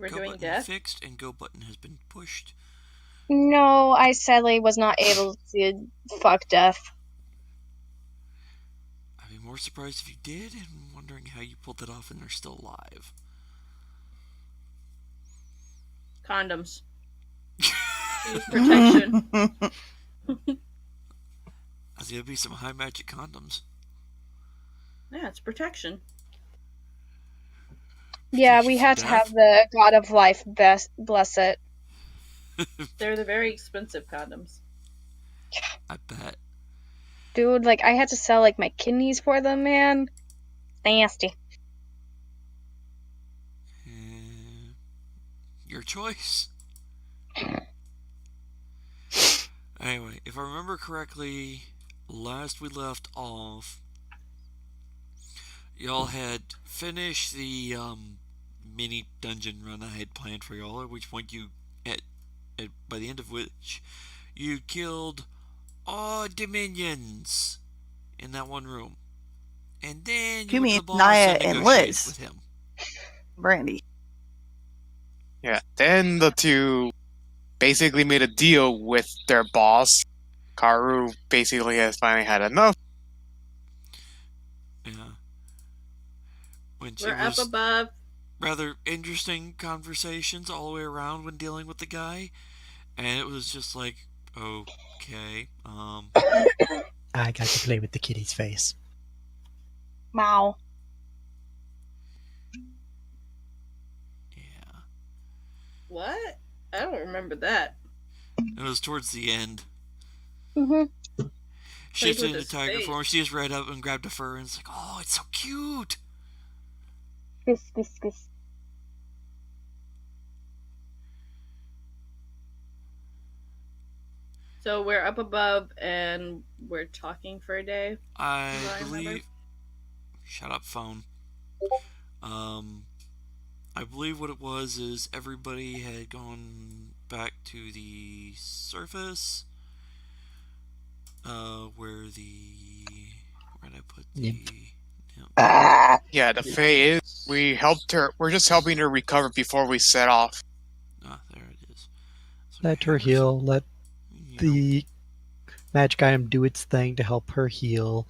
We're go doing button death? fixed and go button has been pushed. No, I sadly was not able to fuck death. I'd be more surprised if you did, and wondering how you pulled that off and they're still alive. Condoms. Use protection. There's gonna be some high magic condoms. Yeah, it's protection. Yeah, we had to have the God of Life bless it. They're the very expensive condoms. I bet. Dude, like, I had to sell, like, my kidneys for them, man. Nasty. Your choice. Anyway, if I remember correctly, last we left off, y'all had finished the mini dungeon run I had planned for y'all, at which point you, by the end of which, you killed all Dominions in that one room. And then you went to the boss Naya and and negotiated Liz. with him. Brandy. Yeah, then the two basically made a deal with their boss. Karu basically has finally had enough. Yeah. Which We're up above. Rather interesting conversations all the way around when dealing with the guy. And it was just like, okay, I got to play with the kitty's face. Wow. Yeah. What? I don't remember that. It was towards the end. Mm-hmm. Shifted into tiger form. She just ran up and grabbed a fur and it's like, oh, it's so cute. Kiss. So we're up above and we're talking for a day. I believe. Shut up, phone. I believe what it was is everybody had gone back to the surface. Where did I put the? Yeah, the Fae is. We helped her. We're just helping her recover before we set off. Ah, there it is. So let her heal. Let the magic item do its thing to help her heal,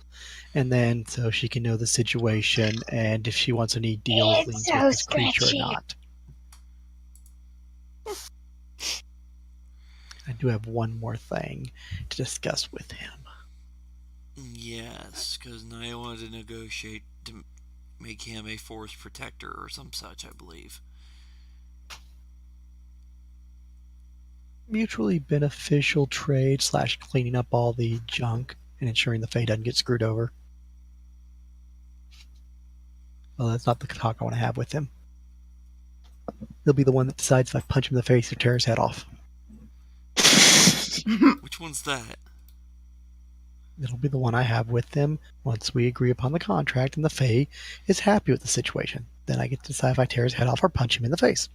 and then so she can know the situation and if she wants any deals with this creature or not. I do have one more thing to discuss with him. Yes, because Naya wanted to negotiate to make him a forest protector or some such, I believe. Mutually beneficial trade / cleaning up all the junk and ensuring the Fae doesn't get screwed over. Well, that's not the talk I want to have with him. He'll be the one that decides if I punch him in the face or tear his head off. Which one's that? It'll be the one I have with him once we agree upon the contract and the Fae is happy with the situation. Then I get to decide if I tear his head off or punch him in the face.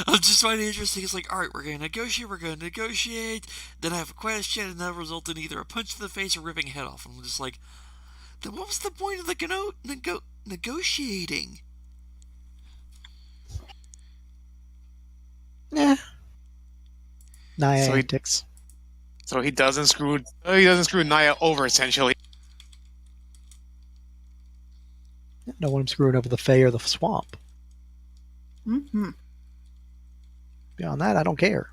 I'm just finding it interesting. It's like, alright, we're going to negotiate. Then I have a question, and that'll result in either a punch to the face or ripping a head off. I'm just like, then what was the point of the negotiating? Nah. Naya antics. So he doesn't screw Naya over, essentially. I don't want him screwing over the Fae or the swamp. Mm-hmm. Beyond that, I don't care.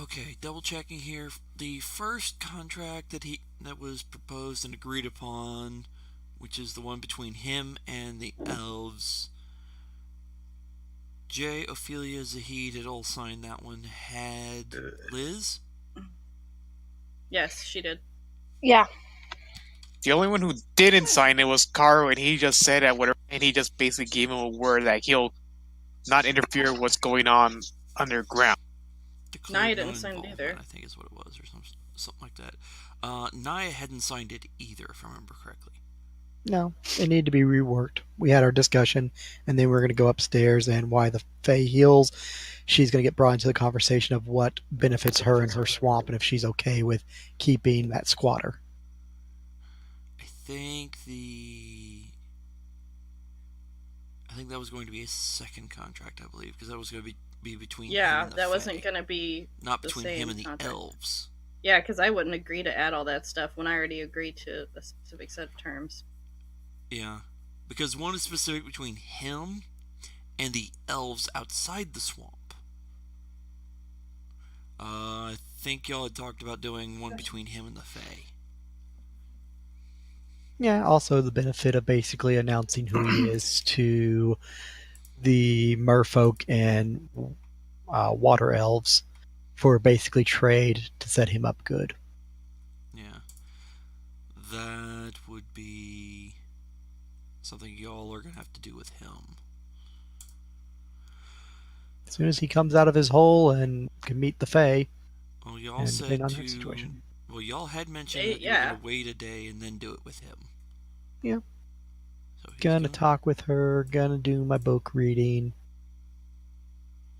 Okay, double checking here. The first contract that was proposed and agreed upon, which is the one between him and the elves. Jay, Ophelia, Zahid had all signed that one. Had Liz? Yes, she did. Yeah. The only one who didn't sign it was Karu, and he just said that whatever, and he just basically gave him a word that he'll not interfere with what's going on underground. Naya didn't sign it either. I think is what it was, or something like that. Naya hadn't signed it either, if I remember correctly. No, it needed to be reworked. We had our discussion, and then we're going to go upstairs and why the Fae heals. She's going to get brought into the conversation of what benefits her and her swamp, and if she's okay with keeping that squatter. I think that was going to be a second contract, I believe, because that was going to be between him Yeah, and the that Fae, wasn't gonna be not the between same him and the contract. elves. Yeah, because I wouldn't agree to add all that stuff when I already agreed to a specific set of terms. Yeah, because one is specific between him and the elves outside the swamp. I think y'all had talked about doing one between him and the Fae. Yeah, also the benefit of basically announcing who he is to the merfolk and water elves for basically trade to set him up good. Yeah. That would be something y'all are going to have to do with him. As soon as he comes out of his hole and can meet the Fae, Well, y'all and said depending on to. her situation. Well, y'all had mentioned that you were going to wait a day and then do it with him. Yeah. So Gonna talk with her, gonna do my book reading.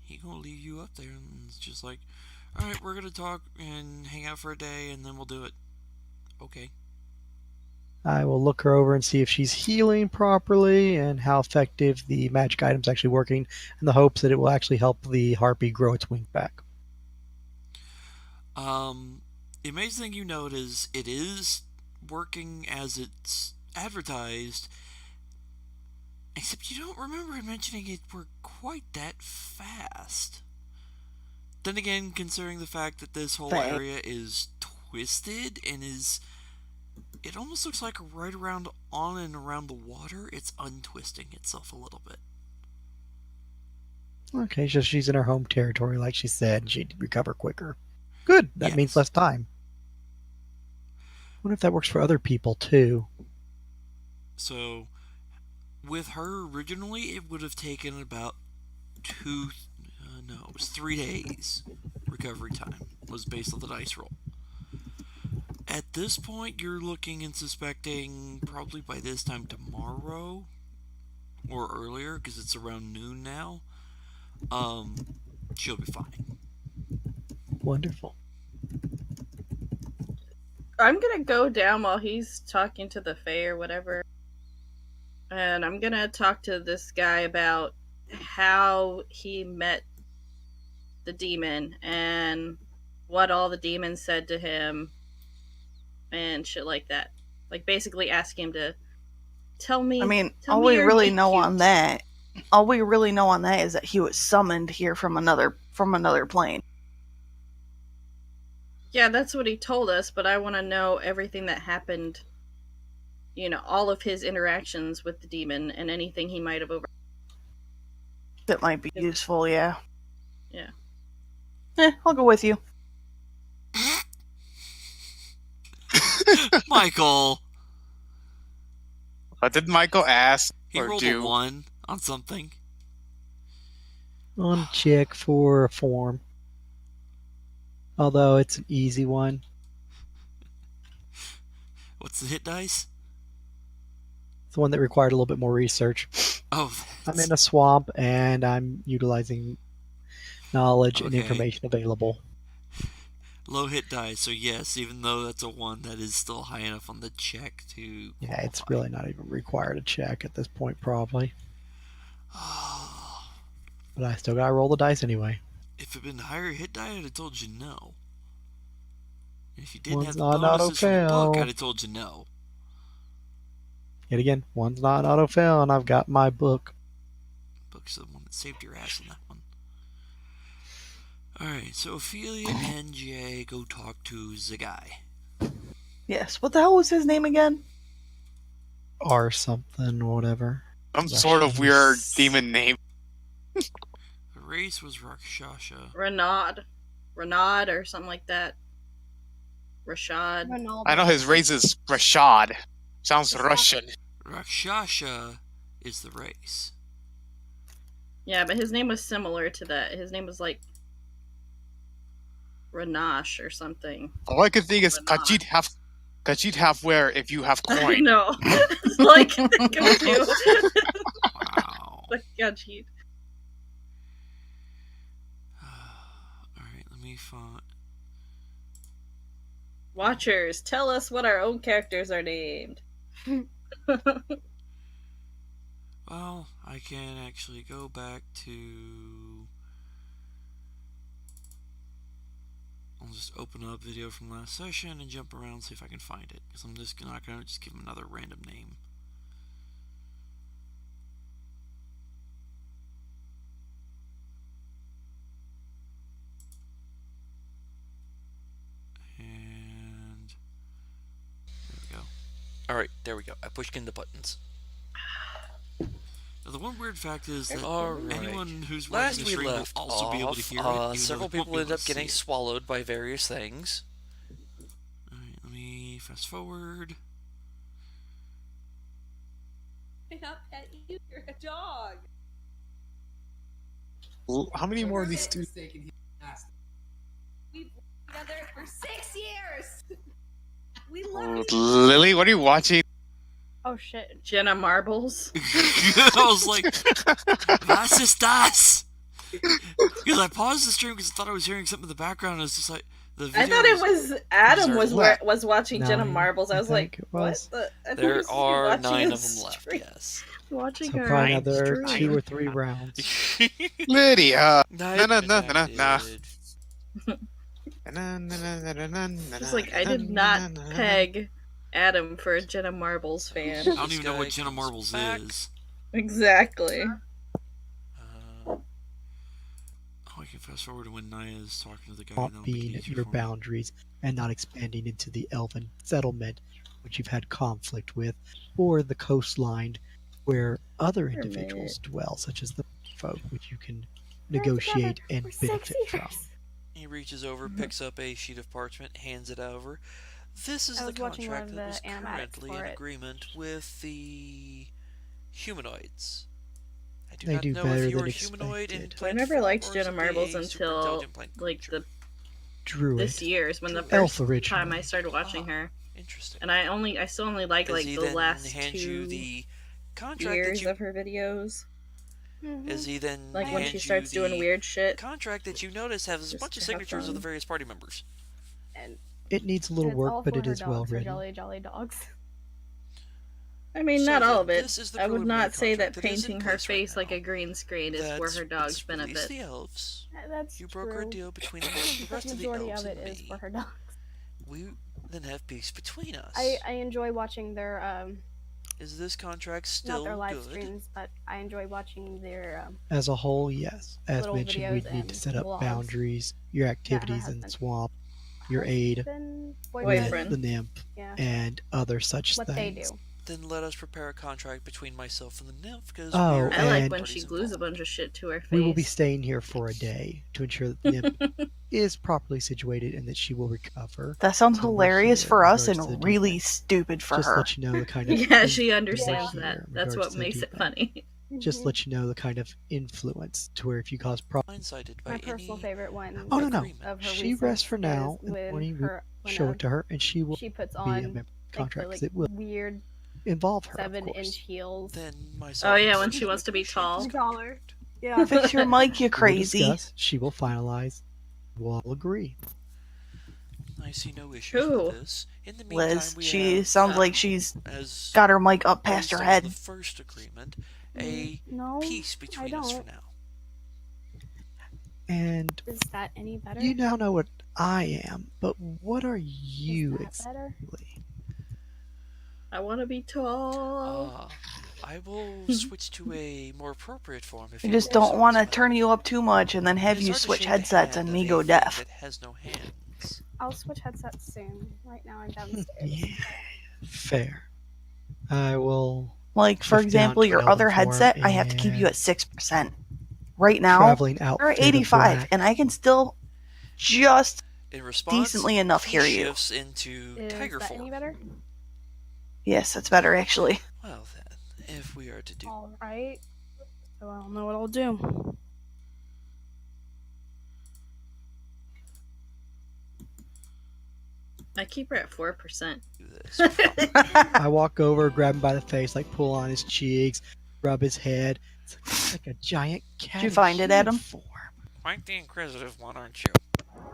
He gonna leave you up there and it's just like, alright, we're gonna talk and hang out for a day and then we'll do it. Okay. I will look her over and see if she's healing properly and how effective the magic item's actually working, in the hopes that it will actually help the harpy grow its wings back. The amazing thing you note is it is working as it's advertised, except you don't remember him mentioning it worked quite that fast. Then again, considering the fact that this whole area is twisted and it almost looks like right around on and around the water, it's untwisting itself a little bit. Okay, so she's in her home territory, like she said, and she'd recover quicker. Good, that means less time. I wonder if that works for other people, too. So, with her originally, it would have taken about 3 days recovery time, was based on the dice roll. At this point, you're looking and suspecting probably by this time tomorrow or earlier, because it's around noon now, she'll be fine. Wonderful. I'm gonna go down while he's talking to the Fae or whatever, and I'm gonna talk to this guy about how he met the demon and what all the demons said to him and shit like that. Like basically ask him to tell me. I mean, tell all me we your really meet know cute. on that, is that he was summoned here from another plane. Yeah, that's what he told us, but I want to know everything that happened. You know, all of his interactions with the demon and anything he might have over. That might be useful, yeah. Yeah. I'll go with you. Michael! What did Michael ask He or rolled do? a 1 on something. On check for a form. Although it's an easy one. What's the hit dice? It's the one that required a little bit more research. Oh, I'm in a swamp and I'm utilizing knowledge and Okay. information available. Low hit dice, so yes, even though that's a 1, that is still high enough on the check to qualify. Yeah, it's really not even required a check at this point, probably. But I still gotta roll the dice anyway. If it had been higher hit die, I'd have told you no. If you didn't One's have the not an bonuses from the book, auto-fail. I'd have told you no. Yet again, one's not an auto-fail, and I've got my book. Book's the one that saved your ass in that one. Alright, so Ophelia and Jay go talk to the guy. Yes. What the hell was his name again? Or something, whatever. Some sort of weird demon name. The race was Rakshasa. Renaud or something like that. Rashad. I know his race is Rashad. Sounds Russian. Rakshasa is the race. Yeah, but his name was similar to that. His name was like Renash or something. All I can think is Renaud. Kajit Because she'd have where if you have I coin. know. Like, go do. Wow. Like, God, cheat. Alright, let me find. Watchers, tell us what our own characters are named. Well, I can actually go back to. I'll just open up video from last session and jump around and see if I can find it. Because I'm just not going to just give him another random name. And there we go. Alright, there we go. I pushed in the buttons. Now, the one weird fact is that Alright. anyone who's watching Last the we stream will left also be able to off, hear it. Even though several they won't people be able ended up to see getting it. swallowed by various things. Alright, let me fast forward. I'll pet you. You're a dog. How many more of these two? We've been together for 6 years. We love Oh, you. Lily, what are you watching? Oh shit. Jenna Marbles. I was like, was ist das? Because I paused the stream because I thought I was hearing something in the background. And it's just like the video. I thought it was Adam What? was watching Jenna 9, Marbles. I I was like, think it what? was. I thought There this was are watching 9 a of them left, stream. yes. Watching So her. probably Nine another stream. 2 or 3 rounds. Lydia. Nice. Just like, I did not peg Adam for a Jenna Marbles fan. I don't even know what Jenna Marbles is. Exactly. Oh, I can fast forward to when Naya is talking to the guy. Not That'll make it being easier your for me. boundaries and not expanding into the elven settlement, which you've had conflict with, or the coastline where other individuals dwell, such as the folk, which you can negotiate and benefit from. He reaches over, picks up a sheet of parchment, hands it over. This is I the was watching one contract of that was the animatics currently for in it. agreement with the humanoids. I do They not do know better if you than are humanoid in expected. I plant never form liked or Jenna simply Marbles a super until intelligent plant like creature. Druid. this year's when the Elf first original. time I started watching her, Interesting. and I still only like Does like he the then last hand you 2 the contract that years you? of her videos. Is he then Like when hand she starts you doing the weird shit. contract that you notice has a Just bunch of to have signatures of the fun. various party members? And It needs a little it's work, all but for it her is well dogs, her written. jolly jolly dogs. I mean, So not all then, of it. this is the I would preliminary not say that contract that is in painting her place right face like now. a green screen is for her dog's Let's release benefit. the elves. That's You broker a true. deal between the The rest of the majority elves of it and is me. for her dogs. We then have peace between us. I enjoy watching their Is this contract not still their live good? streams, but I enjoy watching their As a whole, yes. As little mentioned, videos we'd need and to set up vlogs boundaries, your activities in husband- swamp, your aid boyfriend, Boyfriend. with the nymph, yeah, and other such what things. they do. Then let us prepare a contract between myself and the nymph, because Oh, we're I like and- when she glues a bunch of shit to her face. We will be staying here for a day to ensure that the nymph is properly situated and that she will recover. That sounds So we're hilarious here for in us regards to the and really demon. stupid for Just her. let you know the kind of Yeah, she influence understands here that. in That's regards what to the makes it demon. funny. Just let you know the kind of influence to where if you cause problems, blindsided by My personal any favorite one. oh no, agreement. Of her she recent rests for now. is In the when morning, we her when show it to her, and she will she puts be a on member of the like, contract the, 'cause it will weird involve her, of 7-inch course. heels. Then myself Oh and yeah, when Sophie she wants to be negotiate tall. this Taller. contract. Yeah. Fix your mic, you We will crazy. discuss, she will finalize. We'll all agree. I see no issues Who? with this. In the meantime, Liz, we she have, sounds like she's as got her mic up past based her on head. the first agreement, a No, peace I between us for don't. now. And Is that any better? you now know what I am, but what are you Is that better? exactly? I want to be tall. I will switch to a more appropriate form if I you just will don't so want to as well. turn you up too much and then have It is you hard to switch shake the headsets hand and of me a go thing deaf. That has no hands. I'll switch headsets soon. Right now I'm downstairs. Yeah, fair. I will. Like, for shift example, down to your an elven other headset, form I have to keep you and at 6%. Right now, traveling you're outfit at of 85, black. and I can still just In response, decently enough he hear you. shifts into Is tiger that form. any better? Yes, that's better, actually. Well then, if we are to do All right. So I don't know what I'll do. I keep her at 4%. Do this. I walk over, grab him by the face, like pull on his cheeks, rub his head. It's like a giant cat. Did you find it, Adam? Form. Quite the inquisitive one, aren't you?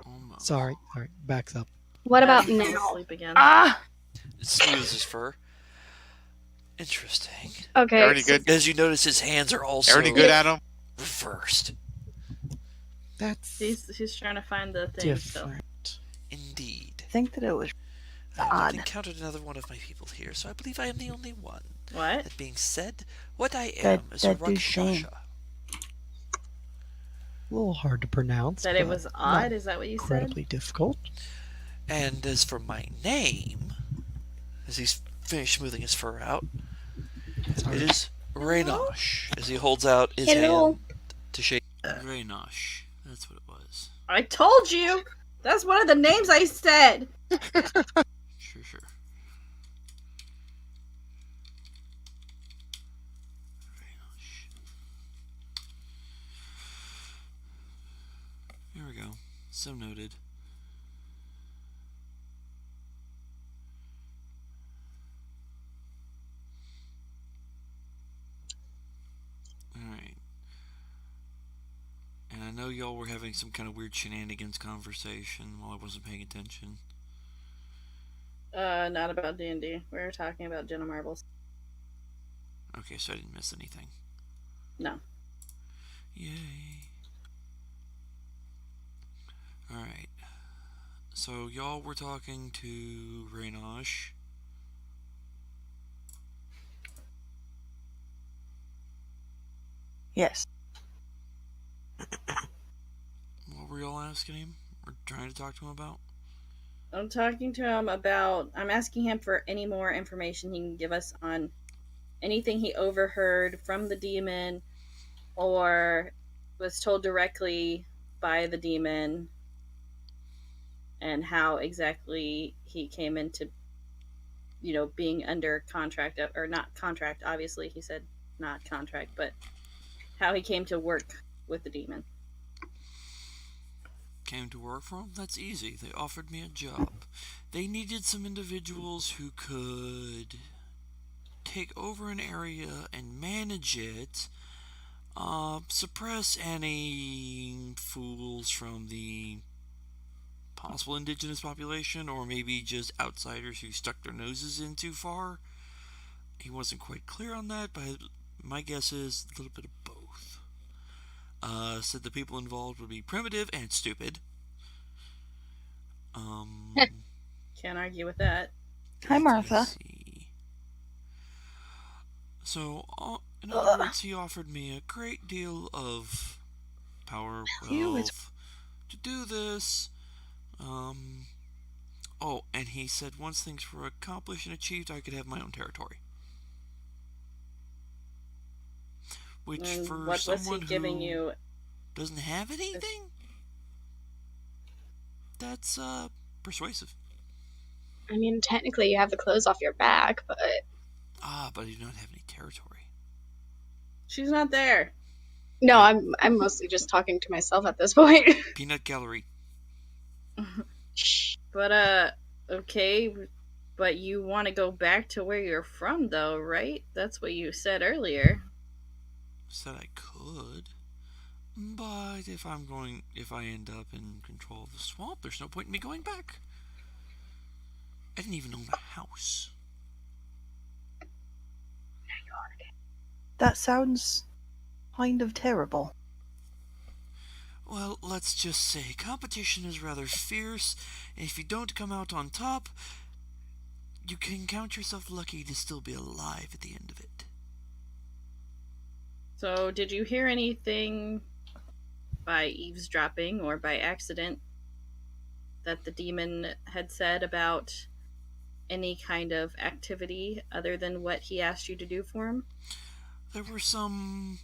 Almost. Sorry, backs up. What about Adam falls now? asleep again. Ah! It smooths his fur. Interesting. Okay. Already good. As you notice, his hands are also Already good, Adam. reversed. That's He's trying to find the thing still. different. Indeed. I think that it was I have odd. not encountered another one of my people here, so I believe I am the only one. What? That being said, what I That- am is a that dude's saying. Rakshasa. A little hard to pronounce. That it but was not odd? Is that what you said? incredibly difficult. And as for my name, as he's finished smoothing his fur out, Sorry. it is Renosh, as he holds out his Hello. hand to shake. Renosh. That's what it was. I told you! That's one of the names I said! Sure. Renosh. Here we go. So noted. Alright. And I know y'all were having some kind of weird shenanigans conversation while I wasn't paying attention. Not about D&D. We were talking about Jenna Marbles. Okay, so I didn't miss anything. No. Yay. Alright. So y'all were talking to Renosh. Yes. What were y'all asking him? Or trying to talk to him about? I'm talking to him about. I'm asking him for any more information he can give us on anything he overheard from the demon or was told directly by the demon, and how exactly he came into, being under contract, or not contract, obviously. He said not contract, but how he came to work with the demon. Came to work for them? That's easy. They offered me a job. They needed some individuals who could take over an area and manage it, suppress any fools from the possible indigenous population, or maybe just outsiders who stuck their noses in too far. He wasn't quite clear on that, but my guess is a little bit of both. Said the people involved would be primitive and stupid. Can't argue with that. Hi, Martha. Let's see. So, in other words, he offered me a great deal of power, wealth, to do this. Oh, and he said once things were accomplished and achieved, I could have my own territory. Which, And for what was someone he giving who you? doesn't have anything, that's persuasive. I mean, technically, you have the clothes off your back, but But I do not have any territory. She's not there. no, I'm mostly just talking to myself at this point. Peanut gallery. But okay, but you want to go back to where you're from, though, right? That's what you said earlier. Said I could, but if I end up in control of the swamp, there's no point in me going back. I didn't even own a house. That sounds kind of terrible. Well, let's just say competition is rather fierce, and if you don't come out on top, you can count yourself lucky to still be alive at the end of it. So, did you hear anything by eavesdropping or by accident that the demon had said about any kind of activity other than what he asked you to do for him? There were some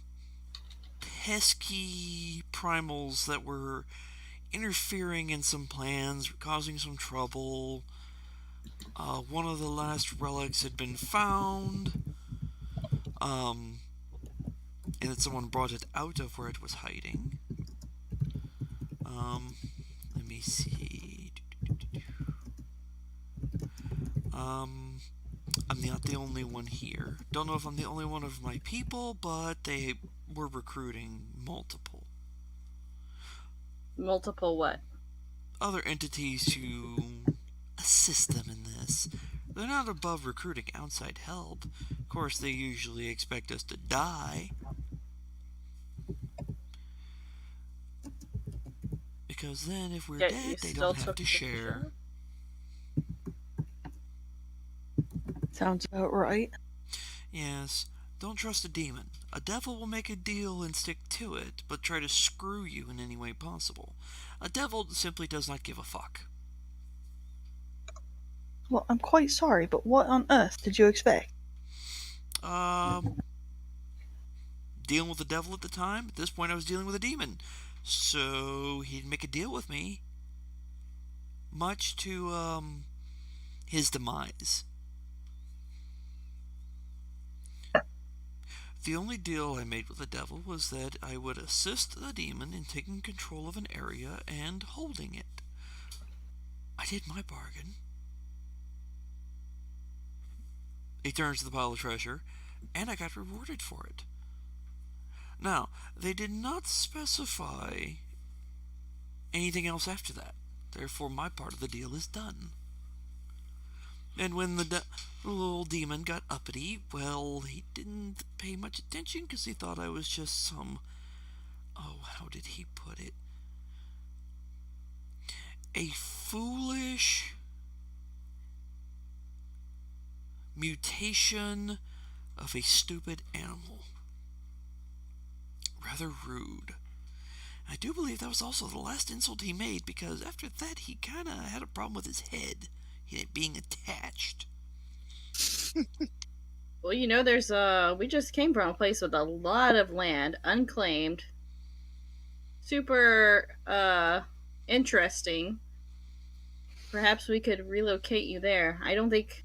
pesky primals that were interfering in some plans, causing some trouble. One of the last relics had been found, and that someone brought it out of where it was hiding. Let me see. I'm not the only one here. Don't know if I'm the only one of my people, but they were recruiting multiple Multiple what? other entities to assist them in this. They're not above recruiting outside help. Of course, they usually expect us to die. Because then, if we're Yet you dead, they still don't have took to the share. job? Sounds about right. Yes, don't trust a demon. A devil will make a deal and stick to it, but try to screw you in any way possible. A devil simply does not give a fuck. Well, I'm quite sorry, but what on earth did you expect? Dealing with the devil at the time. At this point, I was dealing with a demon. So he'd make a deal with me, much to his demise. The only deal I made with the devil was that I would assist the demon in taking control of an area and holding it. I did my bargain. He turns to the pile of treasure, and I got rewarded for it. Now, they did not specify anything else after that. Therefore, my part of the deal is done. And when the little demon got uppity, well, he didn't pay much attention because he thought I was just some... Oh, how did he put it? A foolish mutation of a stupid animal. Rather rude. I do believe that was also the last insult he made, because after that he kinda had a problem with his head being attached. Well, you know, there's we just came from a place with a lot of land, unclaimed, super interesting. Perhaps we could relocate you there. I don't think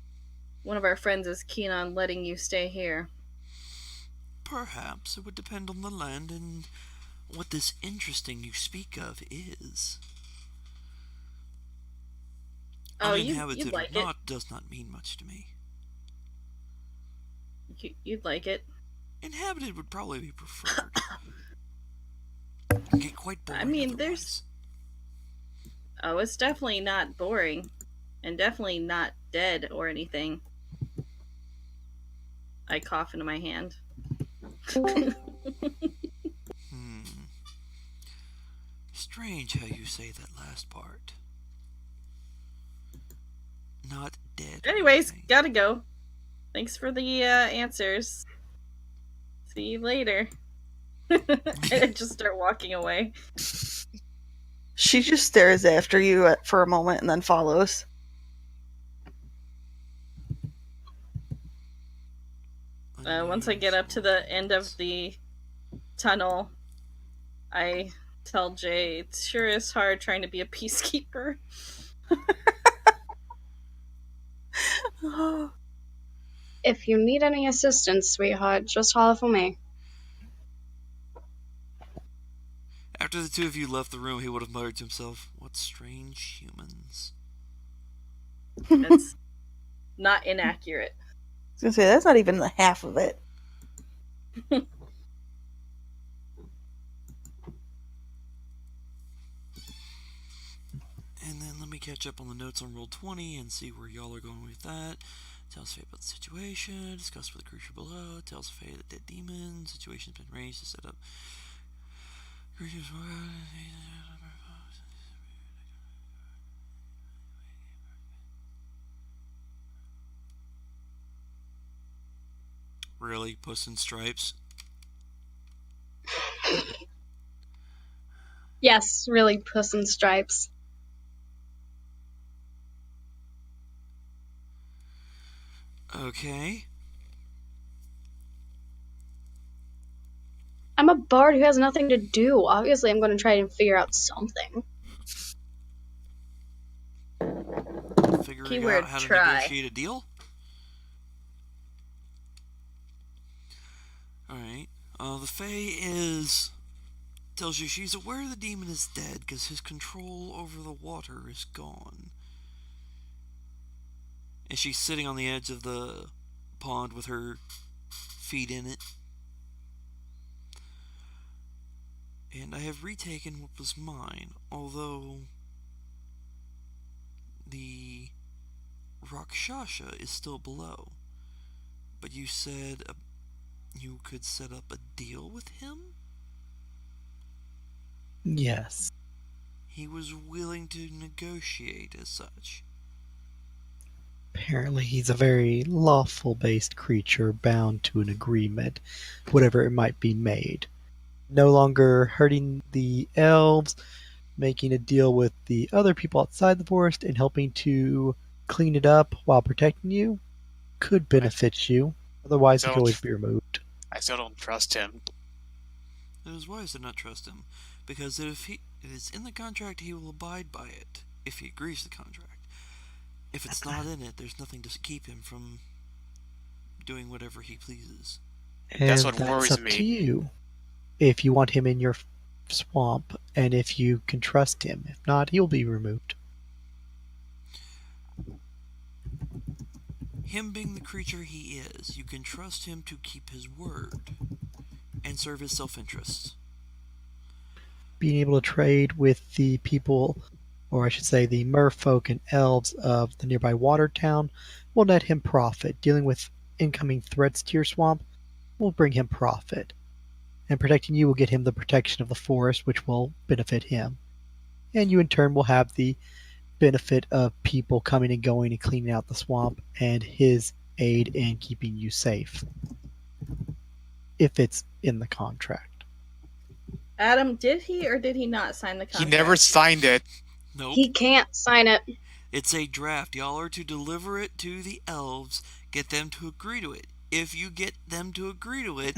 one of our friends is keen on letting you stay here. Perhaps it would depend on the land and what this interesting you speak of is. Oh, Uninhabited you'd like or it. not does not mean much to me. You'd like it. Inhabited would probably be preferred. Get quite boring I mean, otherwise. Oh, it's definitely not boring, and definitely not dead or anything. I cough into my hand. Strange how you say that last part. Not dead. Anyways, gotta go. Thanks for the answers. See you later. I just start walking away. She just stares after you for a moment and then follows. Once I get up to the end of the tunnel, I tell Jay, it sure is hard trying to be a peacekeeper. If you need any assistance, sweetheart, just holler for me. After the two of you left the room, he would have muttered to himself, "What strange humans." It's not inaccurate. I was gonna say, that's not even the half of it. And then let me catch up on the notes on Roll20 and see where y'all are going with that. Tells Faye about the situation, discuss with the creature below, tells Faye that dead demon, situation's been raised to set up. Really? Puss in Stripes? Yes, really, Puss in Stripes. Okay. I'm a bard who has nothing to do. Obviously, I'm going to try and figure out something. Figuring Keyword out how to try. negotiate a deal? Alright. The Fae tells you she's aware the demon is dead because his control over the water is gone. and she's sitting on the edge of the pond with her feet in it. And I have retaken what was mine, although the Rakshasa is still below. But you said you could set up a deal with him? Yes. He was willing to negotiate as such. Apparently, he's a very lawful based creature bound to an agreement, whatever it might be made. No longer hurting the elves, making a deal with the other people outside the forest, and helping to clean it up while protecting you could benefit you. Otherwise, he could always be removed. I still don't trust him. It is wise to not trust him, because if it is in the contract, he will abide by it, if he agrees to the contract. If it's not in it, there's nothing to keep him from doing whatever he pleases. And That's what worries up me. to you. If you want him in your swamp, and if you can trust him. If not, he'll be removed. Him being the creature he is, you can trust him to keep his word and serve his self-interests. Being able to trade with the people, or I should say the merfolk and elves of the nearby water town, will net him profit. Dealing with incoming threats to your swamp will bring him profit. And protecting you will get him the protection of the forest, which will benefit him. And you in turn will have the benefit of people coming and going and cleaning out the swamp, and his aid in keeping you safe. If it's in the contract. Adam, did he or did he not sign the He contract? never signed it. Nope. He can't sign it. It's a draft. Y'all are to deliver it to the elves, get them to agree to it. If you get them to agree to it,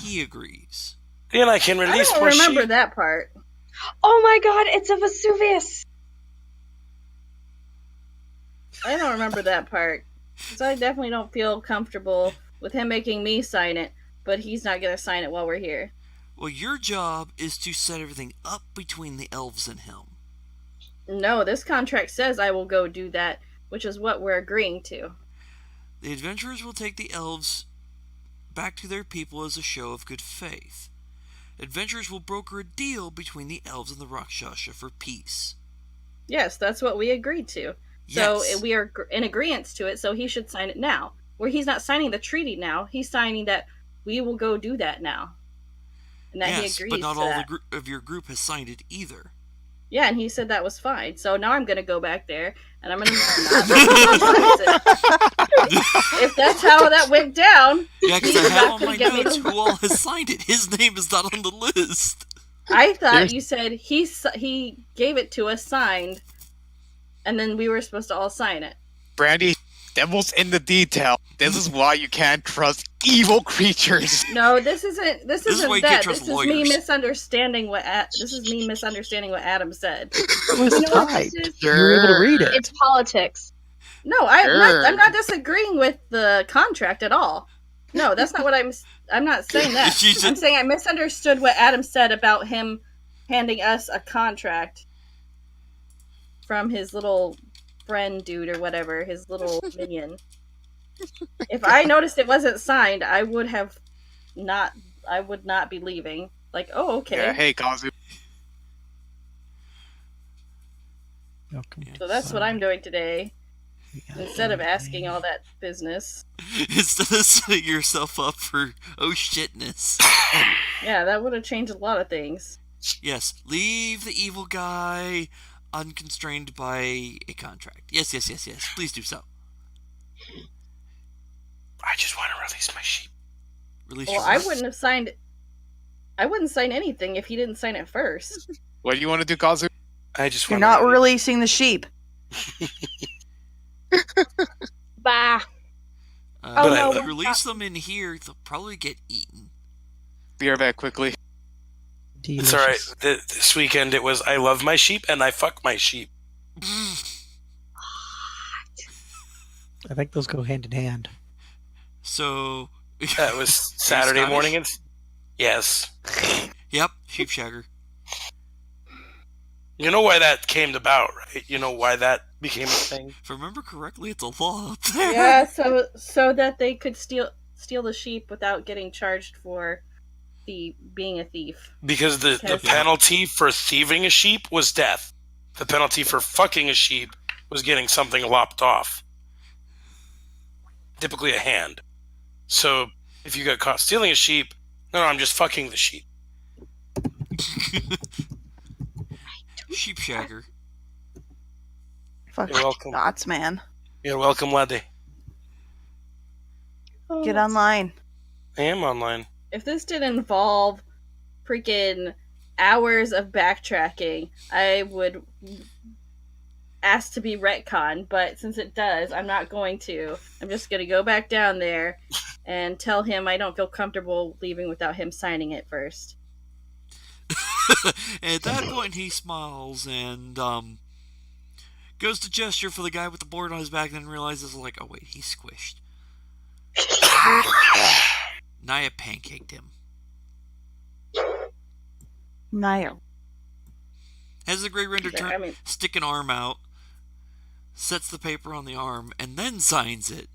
he agrees. Then I can I release don't my remember sheep. that part. Oh my god, it's a Vesuvius! I don't remember that part. Because I definitely don't feel comfortable with him making me sign it, but he's not going to sign it while we're here. Well, your job is to set everything up between the elves and him. No, this contract says I will go do that, which is what we're agreeing to. The adventurers will take the elves back to their people as a show of good faith. Adventurers will broker a deal between the elves and the Rakshasa for peace. Yes, that's what we agreed to. Yes. So we are in agreement to it, so he should sign it now. Where he's not signing the treaty now, he's signing that we will go do that now. And that yes, he agrees but not to all that. of your group has signed it either. Yeah, and he said that was fine. So now I'm going to go back there, and I'm going to not it. If that's how that went down, Yeah, because he's I have not on gonna my get me notes to- who all has signed it. His name is not on the list. I thought There's- you said he gave it to us signed, and then we were supposed to all sign it. Brandy, devil's in the detail. This is why you can't trust evil creatures. No, this isn't. This This is isn't why you that. can't trust This is me lawyers. misunderstanding what. This is me misunderstanding what Adam said. It was You know what typed. this is? You were able to read it. It's politics. No, I'm Sure. not disagreeing with the contract at all. No, that's not what I'm not saying that. She said- I'm saying I misunderstood what Adam said about him handing us a contract from his little friend dude or whatever, his little minion. If I noticed it wasn't signed, I would not be leaving. Like, oh, okay. Yeah, hey, Kazu. Welcome So that's what I'm doing today. to- Instead of asking all that business. Instead of setting yourself up for oh shitness. Yeah, that would have changed a lot of things. Yes, leave the evil guy unconstrained by a contract. Yes. Please do so. I just want to release my sheep. Release Well, your I rights. wouldn't sign anything if he didn't sign it first. What do you want to do, Kazu? I just You're want not to releasing the sheep. Bah. If no, you we're release them in here, they'll probably get eaten. Be right back quickly. It's alright. This weekend it was I love my sheep and I fuck my sheep. I think those go hand in hand. So, That was Saturday Scottish? morning. Yes. yep, sheep shagger. You know why that came about, right? You know why that became a thing? If I remember correctly, it's a law up there. Yeah, so that they could steal the sheep without getting charged for being a thief. Because the penalty for thieving a sheep was death. The penalty for fucking a sheep was getting something lopped off. Typically a hand. So if you got caught stealing a sheep, no, I'm just fucking the sheep. Sheep shagger. Fuck You're welcome. thoughts, man. You're welcome, laddie. Get online. I am online. If this didn't involve freaking hours of backtracking, I would ask to be retconned, but since it does, I'm not going to. I'm just going to go back down there and tell him I don't feel comfortable leaving without him signing it first. At that point, he smiles and goes to gesture for the guy with the board on his back, and then realizes, like, oh wait, he's squished. Naya pancaked him. Naya. Has the Grey Render stick an arm out, sets the paper on the arm, and then signs it.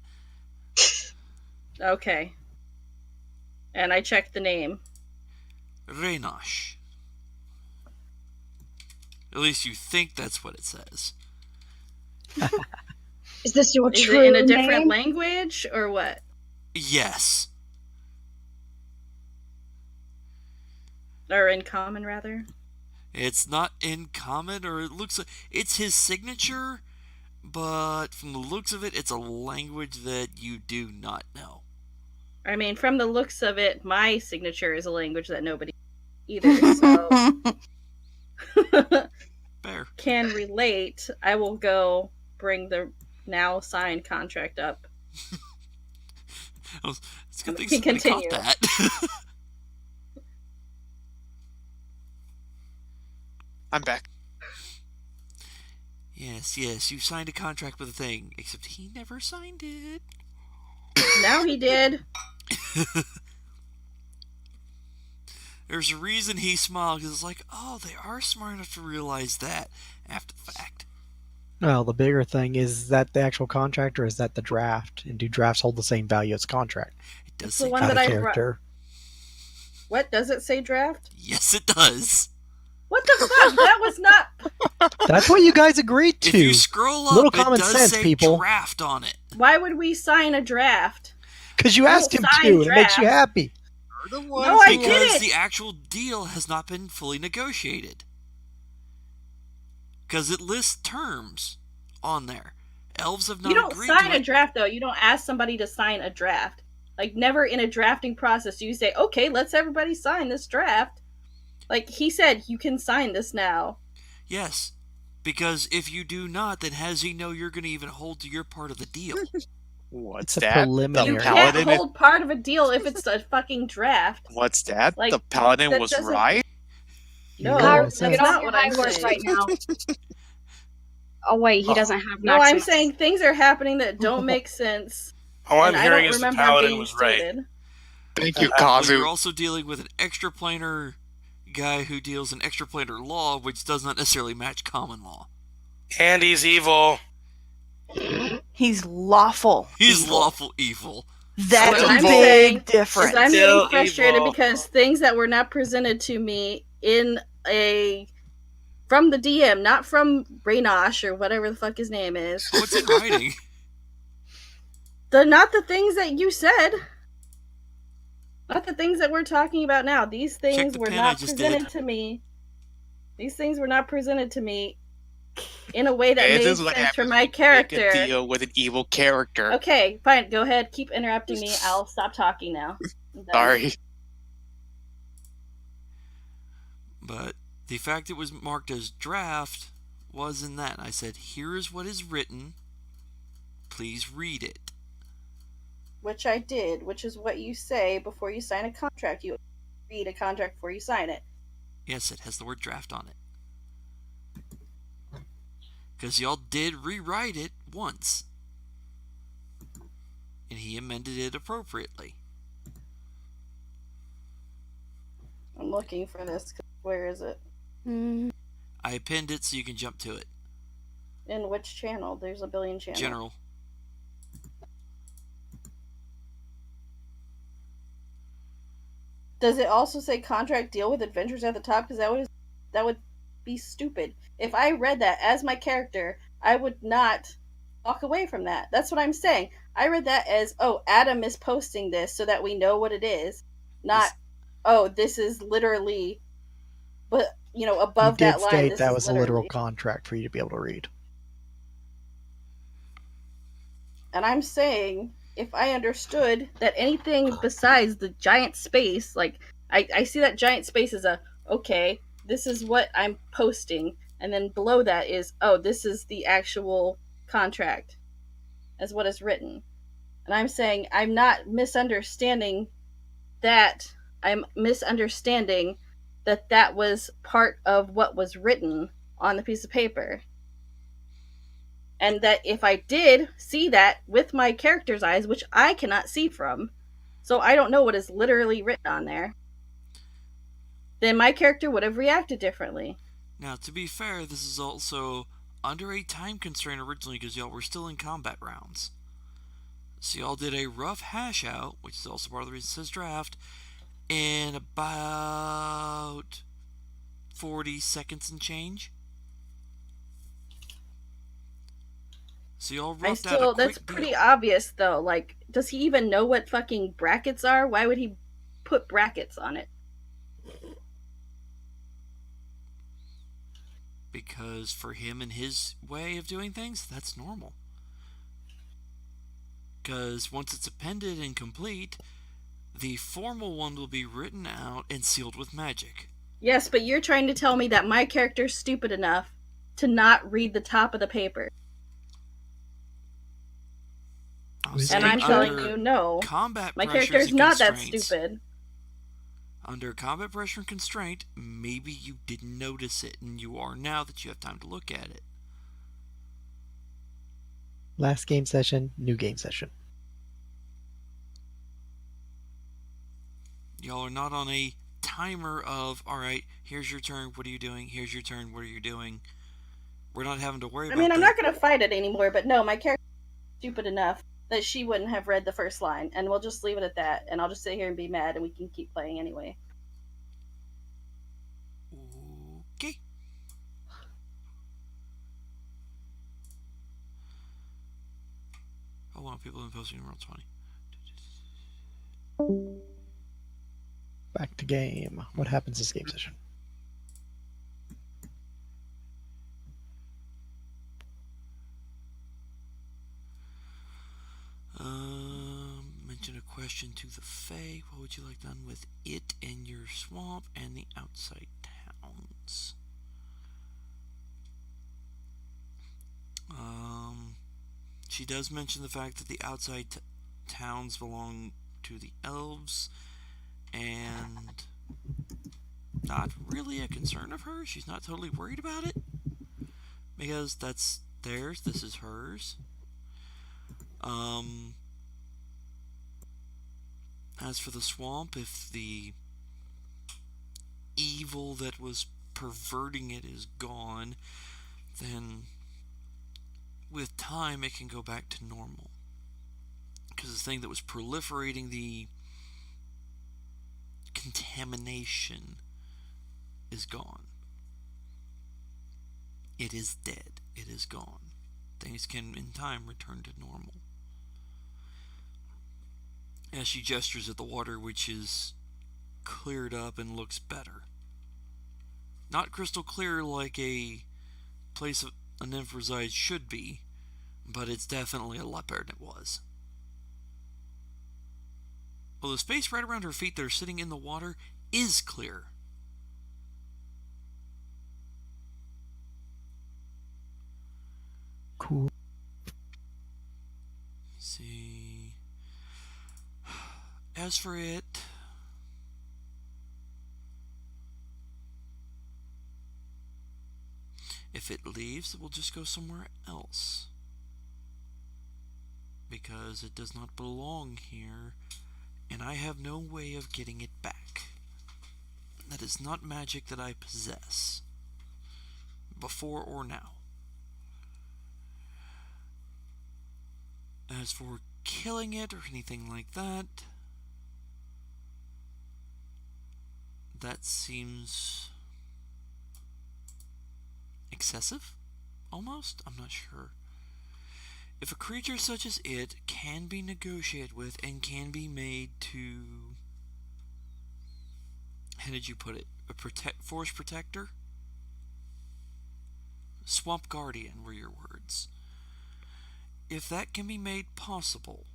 Okay. And I checked the name. Reynosh. At least you think that's what it says. Is this your Is true it in a different name? language or what? Yes. Or in common, rather? It's not in common, or it looks like it's his signature, but from the looks of it, it's a language that you do not know. I mean, from the looks of it, my signature is a language that nobody either, so Fair. Can relate. I will go bring the now signed contract up. It's a good thing Can somebody caught continue. that. I'm back. Yes, you signed a contract with a thing, except he never signed it. Now he did. There's a reason he smiled, because it's like, oh, they are smart enough to realize that after the fact. Well, the bigger thing is that the actual contract, or is that the draft? And do drafts hold the same value as contract? It does It's say the one Out that of I character. What does it say? Draft? Yes, it does. What the fuck? That was not. That's what you guys agreed to. If you scroll up, Little it common does sense, say people. draft on it. Why would we sign a draft? Because you asked him sign to, and it makes you drafts. happy. No, I Because didn't. the actual deal has not been fully negotiated. Because it lists terms on there. Elves have not You don't agreed sign to a it. draft, though. You don't ask somebody to sign a draft. Like, never in a drafting process do you say, okay, let's everybody sign this draft. Like, he said, you can sign this now. Yes, because if you do not, then how does he know you're going to even hold to your part of the deal? What's It's a that? preliminary. You The can't paladin. hold part of a deal if it's a fucking draft. What's that? Like, the paladin that was doesn't- right. No, Car- that's get not off what your I'm high horse saying. right now. Oh wait, he doesn't have No, I'm Maximus. saying things are happening that don't make sense. All I'm and I hearing don't is the remember paladin being was right. stated. Thank you, Well, Kazu. you're also dealing with an extraplanar guy who deals in extraplanar law, which does not necessarily match common law. And he's evil. He's lawful. He's evil. lawful evil. That's What a I'm saying big difference. I'm Still getting frustrated evil. because things that were not presented to me from the DM, not from Reynosh or whatever the fuck his name is. What's in writing? Not the things that you said. Not the things that we're talking about now. These things the were pen I not just presented did. to me. These things were not presented to me in a way that This made is what sense for happens my when you character. Make a deal with an evil character. Okay, fine. Go ahead. Keep interrupting me. I'll stop talking now. I'm done. Sorry. But the fact it was marked as draft wasn't that. I said, here is what is written. Please read it. Which I did, which is what you say before you sign a contract. You read a contract before you sign it. Yes, it has the word draft on it. Because y'all did rewrite it once. And he amended it appropriately. I'm looking for this. Where is it? I pinned it so you can jump to it. In which channel? There's a billion channels. General. Does it also say contract deal with adventures at the top? Because that would be stupid. If I read that as my character, I would not walk away from that. That's what I'm saying. I read that as, oh, Adam is posting this so that we know what it is. Not, oh, this is literally, but above You did that line. state This that is was a literally. literal contract for you to be able to read. And I'm saying, if I understood that anything besides the giant space, like I see that giant space as a, okay, this is what I'm posting, and then below that is, oh, this is the actual contract as what is written. And I'm saying I'm not misunderstanding that. I'm misunderstanding that was part of what was written on the piece of paper. And that if I did see that with my character's eyes, which I cannot see from, so I don't know what is literally written on there, then my character would have reacted differently. Now, to be fair, this is also under a time constraint originally because y'all were still in combat rounds. So y'all did a rough hash out, which is also part of the reason it says draft, in about 40 seconds and change. So y'all roughed out a quick That's pretty obvious though. Like, does he even know what fucking brackets are? Why would he put brackets on it? Because for him and his way of doing things, that's normal. Because once it's appended and complete, the formal one will be written out and sealed with magic. Yes, but you're trying to tell me that my character's stupid enough to not read the top of the paper. And I'm telling you, no. My character's not that stupid. Under combat pressure and constraint, maybe you didn't notice it, and you are now that you have time to look at it. Last game session, new game session. Y'all are not on a timer of, alright, here's your turn, what are you doing? Here's your turn, what are you doing? We're not having to worry about that. I'm not going to fight it anymore, but no, my character's stupid enough that she wouldn't have read the first line, and we'll just leave it at that, and I'll just sit here and be mad, and we can keep playing anyway. Okay. Oh, wow, people have been posting in World 20. Back to game. What happens this game session? Mention a question to the Fae. What would you like done with it and your swamp and the outside towns? She does mention the fact that the outside towns belong to the elves, and not really a concern of hers. She's not totally worried about it because that's theirs. This is hers. As for the swamp, if the evil that was perverting it is gone, then with time it can go back to normal. Because the thing that was proliferating the contamination is gone. It is dead. It is gone. Things can, in time, return to normal. As she gestures at the water, which is cleared up and looks better. Not crystal clear like a place of a nymph resides should be, but it's definitely a lot better than it was. Well, the space right around her feet that are sitting in the water is clear. Cool. Let's see. As for it, if it leaves, it will just go somewhere else. Because it does not belong here, and I have no way of getting it back. That is not magic that I possess. before or now. As for killing it or anything like that, that seems excessive, almost? I'm not sure. If a creature such as it can be negotiated with and can be made to... How did you put it? Forest protector? Swamp guardian were your words. If that can be made possible,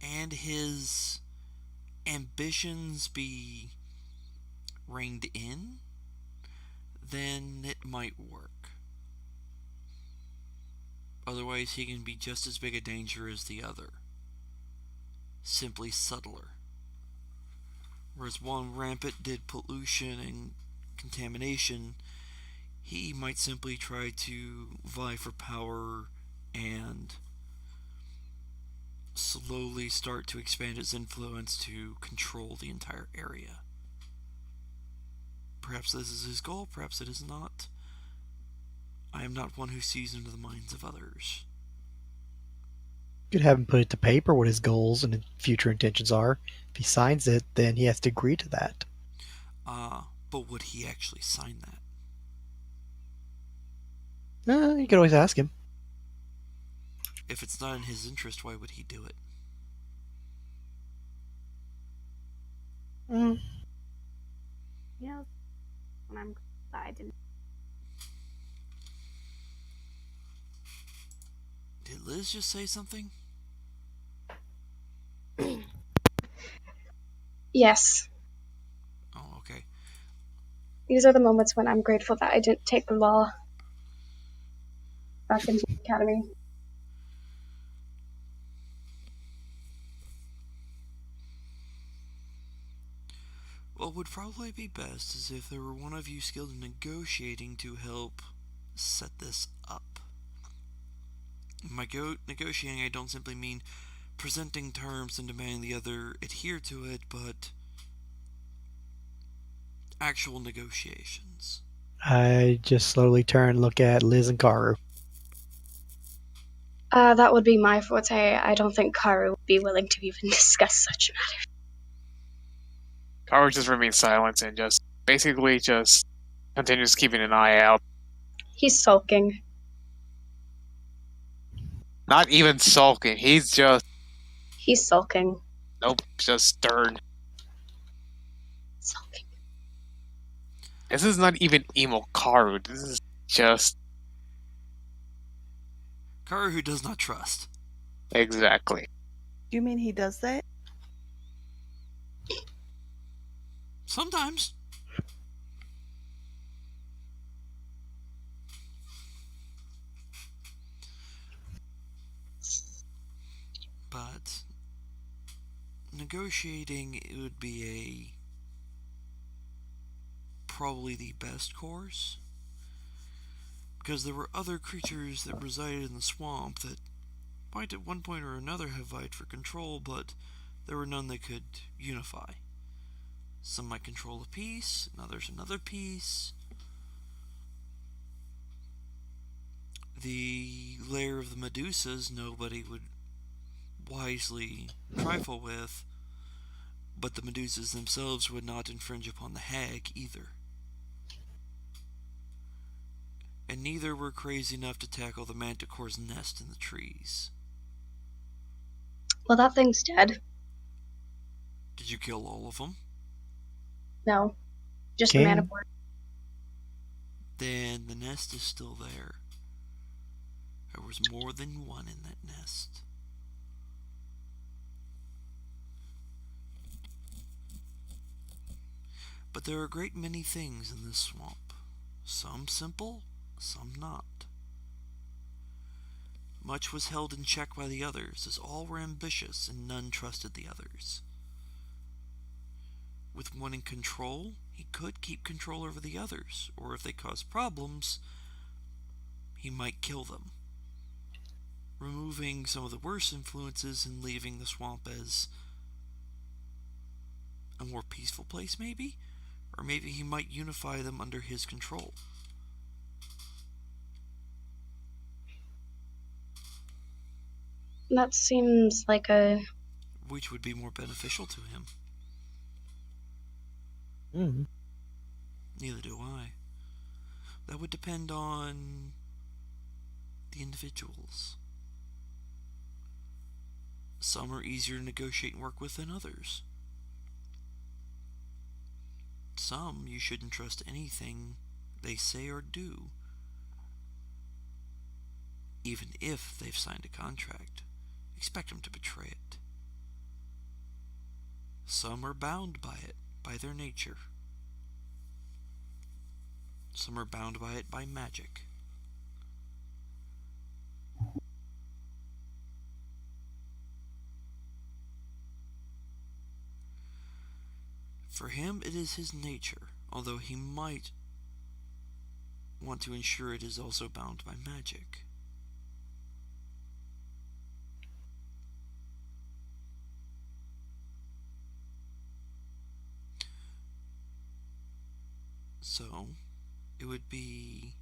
and his ambitions be reined in, then it might work. Otherwise, he can be just as big a danger as the other. Simply subtler. Whereas one rampant did pollution and contamination, he might simply try to vie for power and slowly start to expand his influence to control the entire area. Perhaps this is his goal, perhaps it is not. I am not one who sees into the minds of others. You could have him put it to paper what his goals and future intentions are. If he signs it, then he has to agree to that. But would he actually sign that? You could always ask him. If it's not in his interest, why would he do it? Yeah, when I'm glad I didn't. Did Liz just say something? Yes. Oh, okay. These are the moments when I'm grateful that I didn't take the law back into the academy. What would probably be best is if there were one of you skilled in negotiating to help set this up. By negotiating, I don't simply mean presenting terms and demanding the other adhere to it, but actual negotiations. I just slowly turn and look at Liz and Karu. That would be my forte. I don't think Karu would be willing to even discuss such matters. Karu just remains silent and just basically just continues keeping an eye out. He's sulking. Not even sulking. He's sulking. Nope, just stern. Sulking. This is not even emo Karu. This is just Karu who does not trust. exactly. Do you mean he does that? Sometimes. But negotiating, it would be probably the best course, because there were other creatures that resided in the swamp that might at one point or another have vied for control, but there were none that could unify. Some might control a piece, and others another piece. The lair of the Medusas nobody would wisely trifle with, but the Medusas themselves would not infringe upon the hag either. And neither were crazy enough to tackle the manticore's nest in the trees. Well, that thing's dead. Did you kill all of them? No. Just the King? manticore. Then the nest is still there. There was more than one in that nest. But there are a great many things in this swamp. Some simple, some not. Much was held in check by the others, as all were ambitious and none trusted the others. With one in control, he could keep control over the others, or if they caused problems, he might kill them, removing some of the worst influences and leaving the swamp as a more peaceful place, maybe? Or maybe he might unify them under his control. That seems like a... Which would be more beneficial to him? Mm. Neither do I. That would depend on the individuals. Some are easier to negotiate and work with than others. Some you shouldn't trust anything they say or do, even if they've signed a contract. Expect them to betray it. Some are bound by it, by their nature. Some are bound by it by magic. For him, it is his nature, although he might want to ensure it is also bound by magic. So, it would be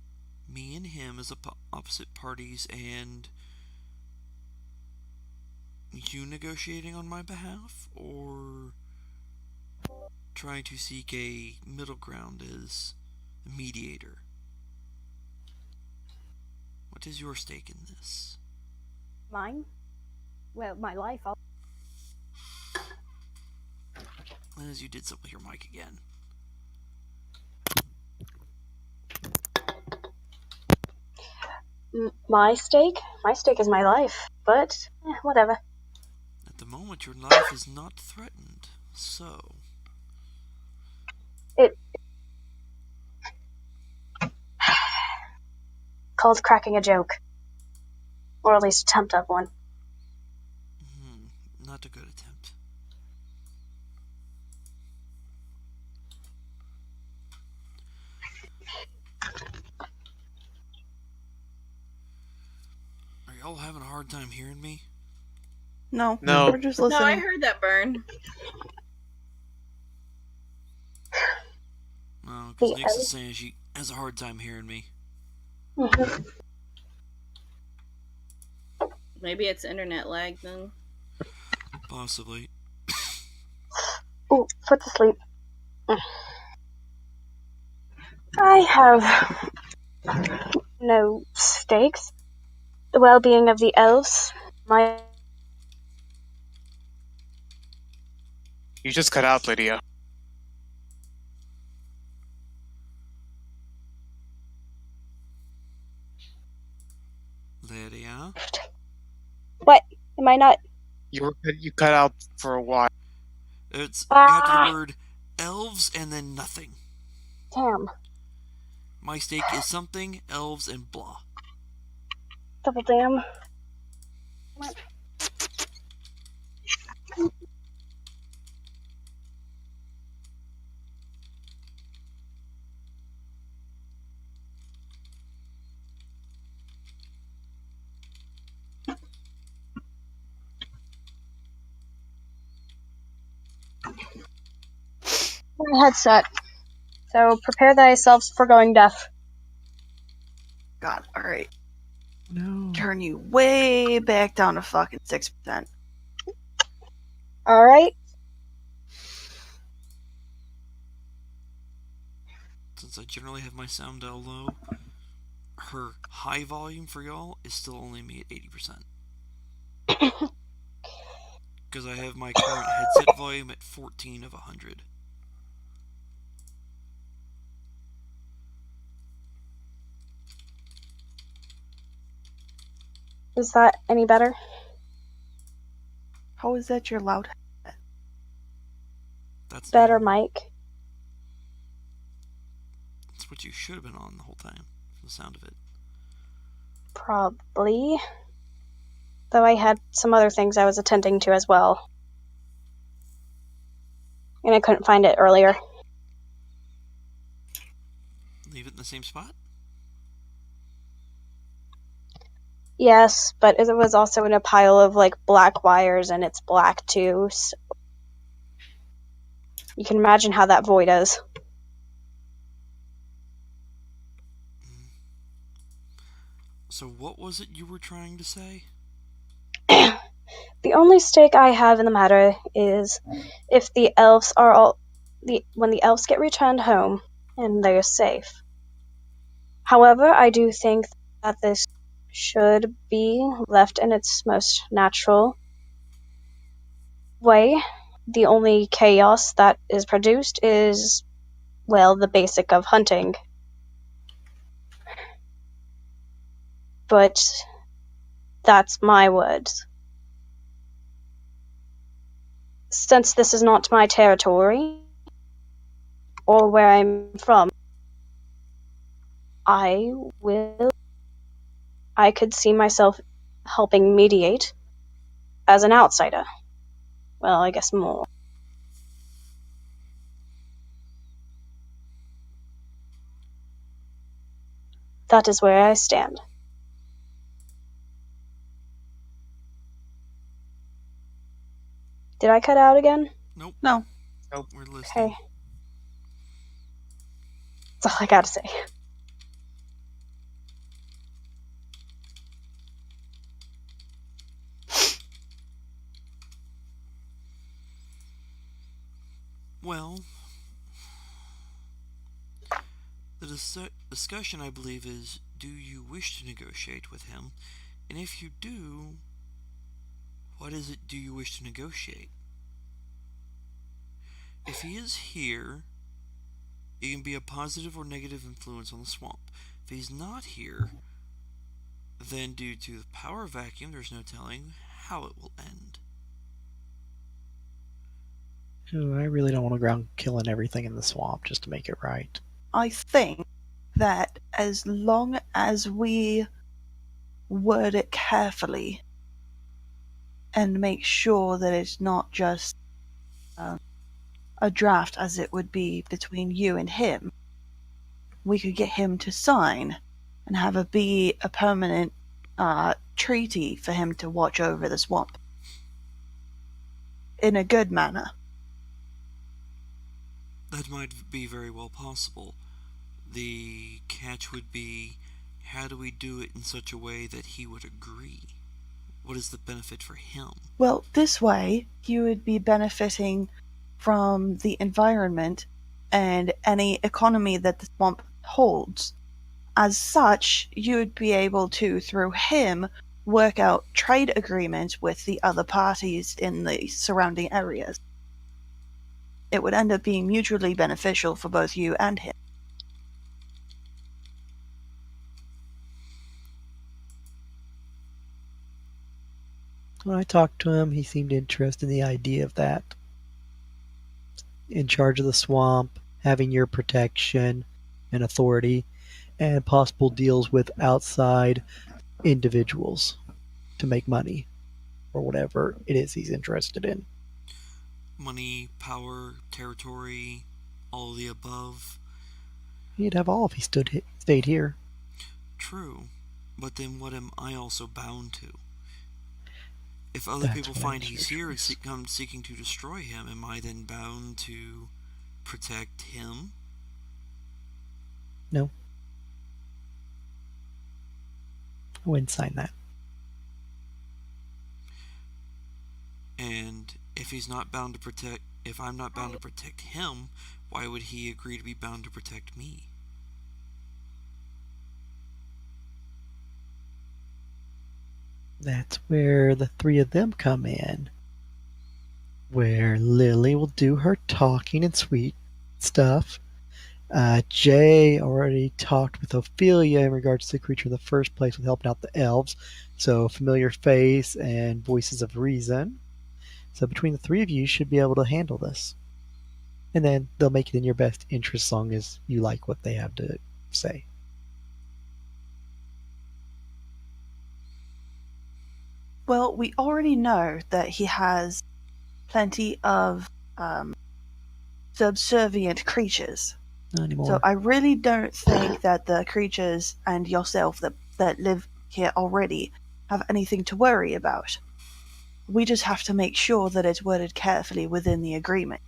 me and him as opposite parties, and you negotiating on my behalf, or trying to seek a middle ground as a mediator? What is your stake in this? Mine? Well, my life. As you did something with your mic again. My stake? My stake is my life, but whatever. At the moment, your life is not threatened, so... Called cracking a joke. Or at least attempt of one. Not a good attempt. Are y'all having a hard time hearing me? No. No. We're just No, I listening. heard that burn. No, because Nyx is saying she has a hard time hearing me. Mm-hmm. Maybe it's internet lag then. Possibly. Ooh, put to sleep. I have no stakes. The well-being of the elves, my... You just cut out, Lydia. Lydia? What? Am I not... You cut out for a while. It's you have to the word elves and then nothing. Damn. My stake is something, elves, and blah. Double damn. My headset. So prepare thyself for going deaf. God, alright. No. Turn you way back down to fucking 6%. Alright? Since I generally have my sound down low, her high volume for y'all is still only me at 80%. Because I have my current headset volume at 14 of 100. Is that any better? How is that your loud? That's Better, normal. Mike. That's what you should have been on the whole time, from the sound of it. Probably. Though I had some other things I was attending to as well. And I couldn't find it earlier. Leave it in the same spot? Yes, but it was also in a pile of, like, black wires, and it's black, too. So you can imagine how that void is. So what was it you were trying to say? The only stake I have in the matter is if the elves are all when the elves get returned home and they're safe. However, I do think that this should be left in its most natural way. The only chaos that is produced is, well, the basic of hunting. But that's my words. Since this is not my territory or where I'm from, I could see myself helping mediate as an outsider. Well, I guess more. That is where I stand. Did I cut out again? Nope. No. We're listening. Okay. That's all I gotta say. Well, the discussion, I believe, is, do you wish to negotiate with him? And if you do, what is it do you wish to negotiate? If he is here, it can be a positive or negative influence on the swamp. If he's not here, then due to the power vacuum, there's no telling how it will end. I really don't want to go around killing everything in the swamp just to make it right. I think that as long as we word it carefully and make sure that it's not just a draft as it would be between you and him, we could get him to sign and have it be a permanent treaty for him to watch over the swamp in a good manner. That might be very well possible. The catch would be, how do we do it in such a way that he would agree? What is the benefit for him? Well, this way, you would be benefiting from the environment and any economy that the swamp holds. As such, you would be able to, through him, work out trade agreements with the other parties in the surrounding areas. It would end up being mutually beneficial for both you and him. When I talked to him, he seemed interested in the idea of that. In charge of the swamp, having your protection and authority, and possible deals with outside individuals to make money, or whatever it is he's interested in. Money, power, territory, all of the above. He'd have all if he stayed here. True, but then what am I also bound to? If other That's people what find answers he's here and yours. come seeking to destroy him, am I then bound to protect him? No. I wouldn't sign that. And if he's not bound to protect, if I'm not bound to protect him, why would he agree to be bound to protect me? That's where the three of them come in. Where Lily will do her talking and sweet stuff. Jay already talked with Ophelia in regards to the creature in the first place with helping out the elves. So familiar face and voices of reason. So between the three of you should be able to handle this. And then they'll make it in your best interest as long as you like what they have to say. Well, we already know that he has plenty of subservient creatures. Not anymore. So I really don't think that the creatures and yourself that live here already have anything to worry about. We just have to make sure that it's worded carefully within the agreement.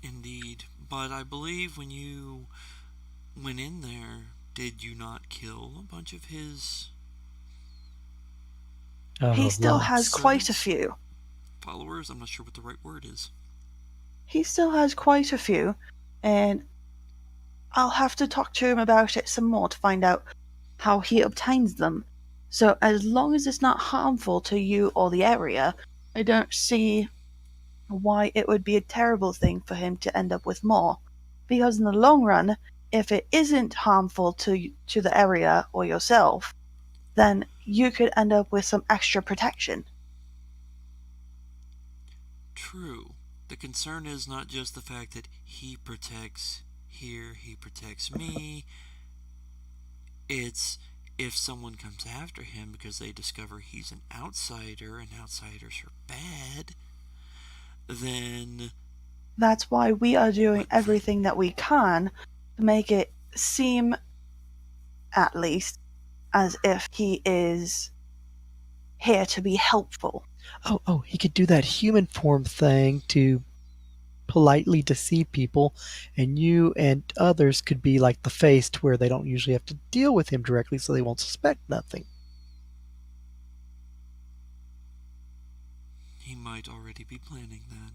Indeed, but I believe when you went in there, did you not kill a bunch of his He still has quite a servants? few. Followers? I'm not sure what the right word is. He still has quite a few, and I'll have to talk to him about it some more to find out how he obtains them. So as long as it's not harmful to you or the area, I don't see why it would be a terrible thing for him to end up with more. Because in the long run, if it isn't harmful to the area or yourself, then you could end up with some extra protection. True. The concern is not just the fact that he protects here, he protects me. It's if someone comes after him because they discover he's an outsider and outsiders are bad, then That's why we are doing everything that we can to make it seem, at least, as if he is here to be helpful. Oh, he could do that human form thing to politely deceive people, and you and others could be like the face to where they don't usually have to deal with him directly, so they won't suspect nothing. he might already be planning that.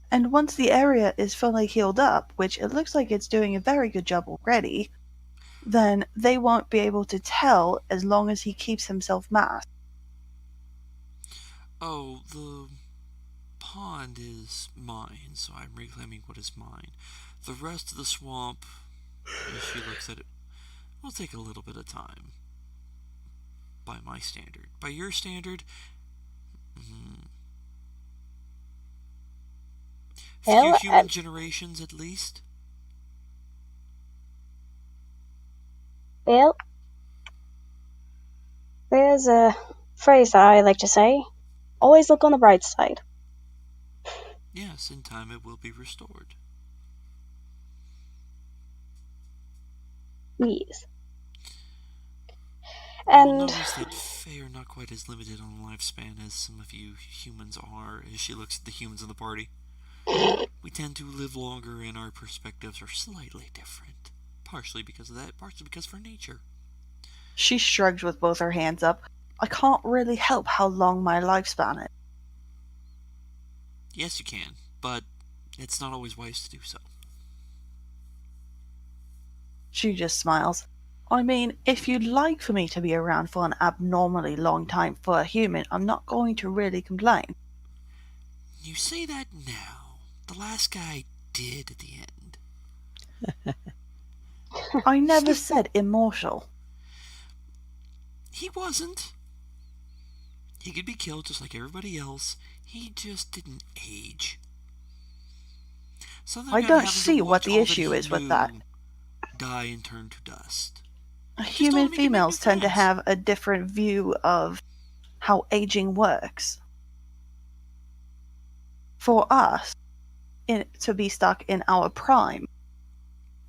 And once the area is fully healed up, which it looks like it's doing a very good job already, then they won't be able to tell as long as he keeps himself masked. Oh, the pond is mine, so I'm reclaiming what is mine. The rest of the swamp, as she looks at it, will take a little bit of time. By my standard. By your standard, few Well, human generations at least. Well, there's a phrase that I like to say: always look on the bright side. Yes, in time it will be restored. Yes. You will And notice that Fae are not quite as limited on lifespan as some of you humans are, as she looks at the humans in the party. We tend to live longer and our perspectives are slightly different. Partially because of that, partially because of our nature. She shrugs with both her hands up. I can't really help how long my lifespan is. Yes, you can, but it's not always wise to do so. She just smiles. I mean, if you'd like for me to be around for an abnormally long time for a human, I'm not going to really complain. You say that now. The last guy did at the end. I never said immortal. He wasn't. He could be killed just like everybody else. He just didn't age. I don't see what the issue is with that. Die and turn to dust. Human females tend to have a different view of how aging works. For us, to be stuck in our prime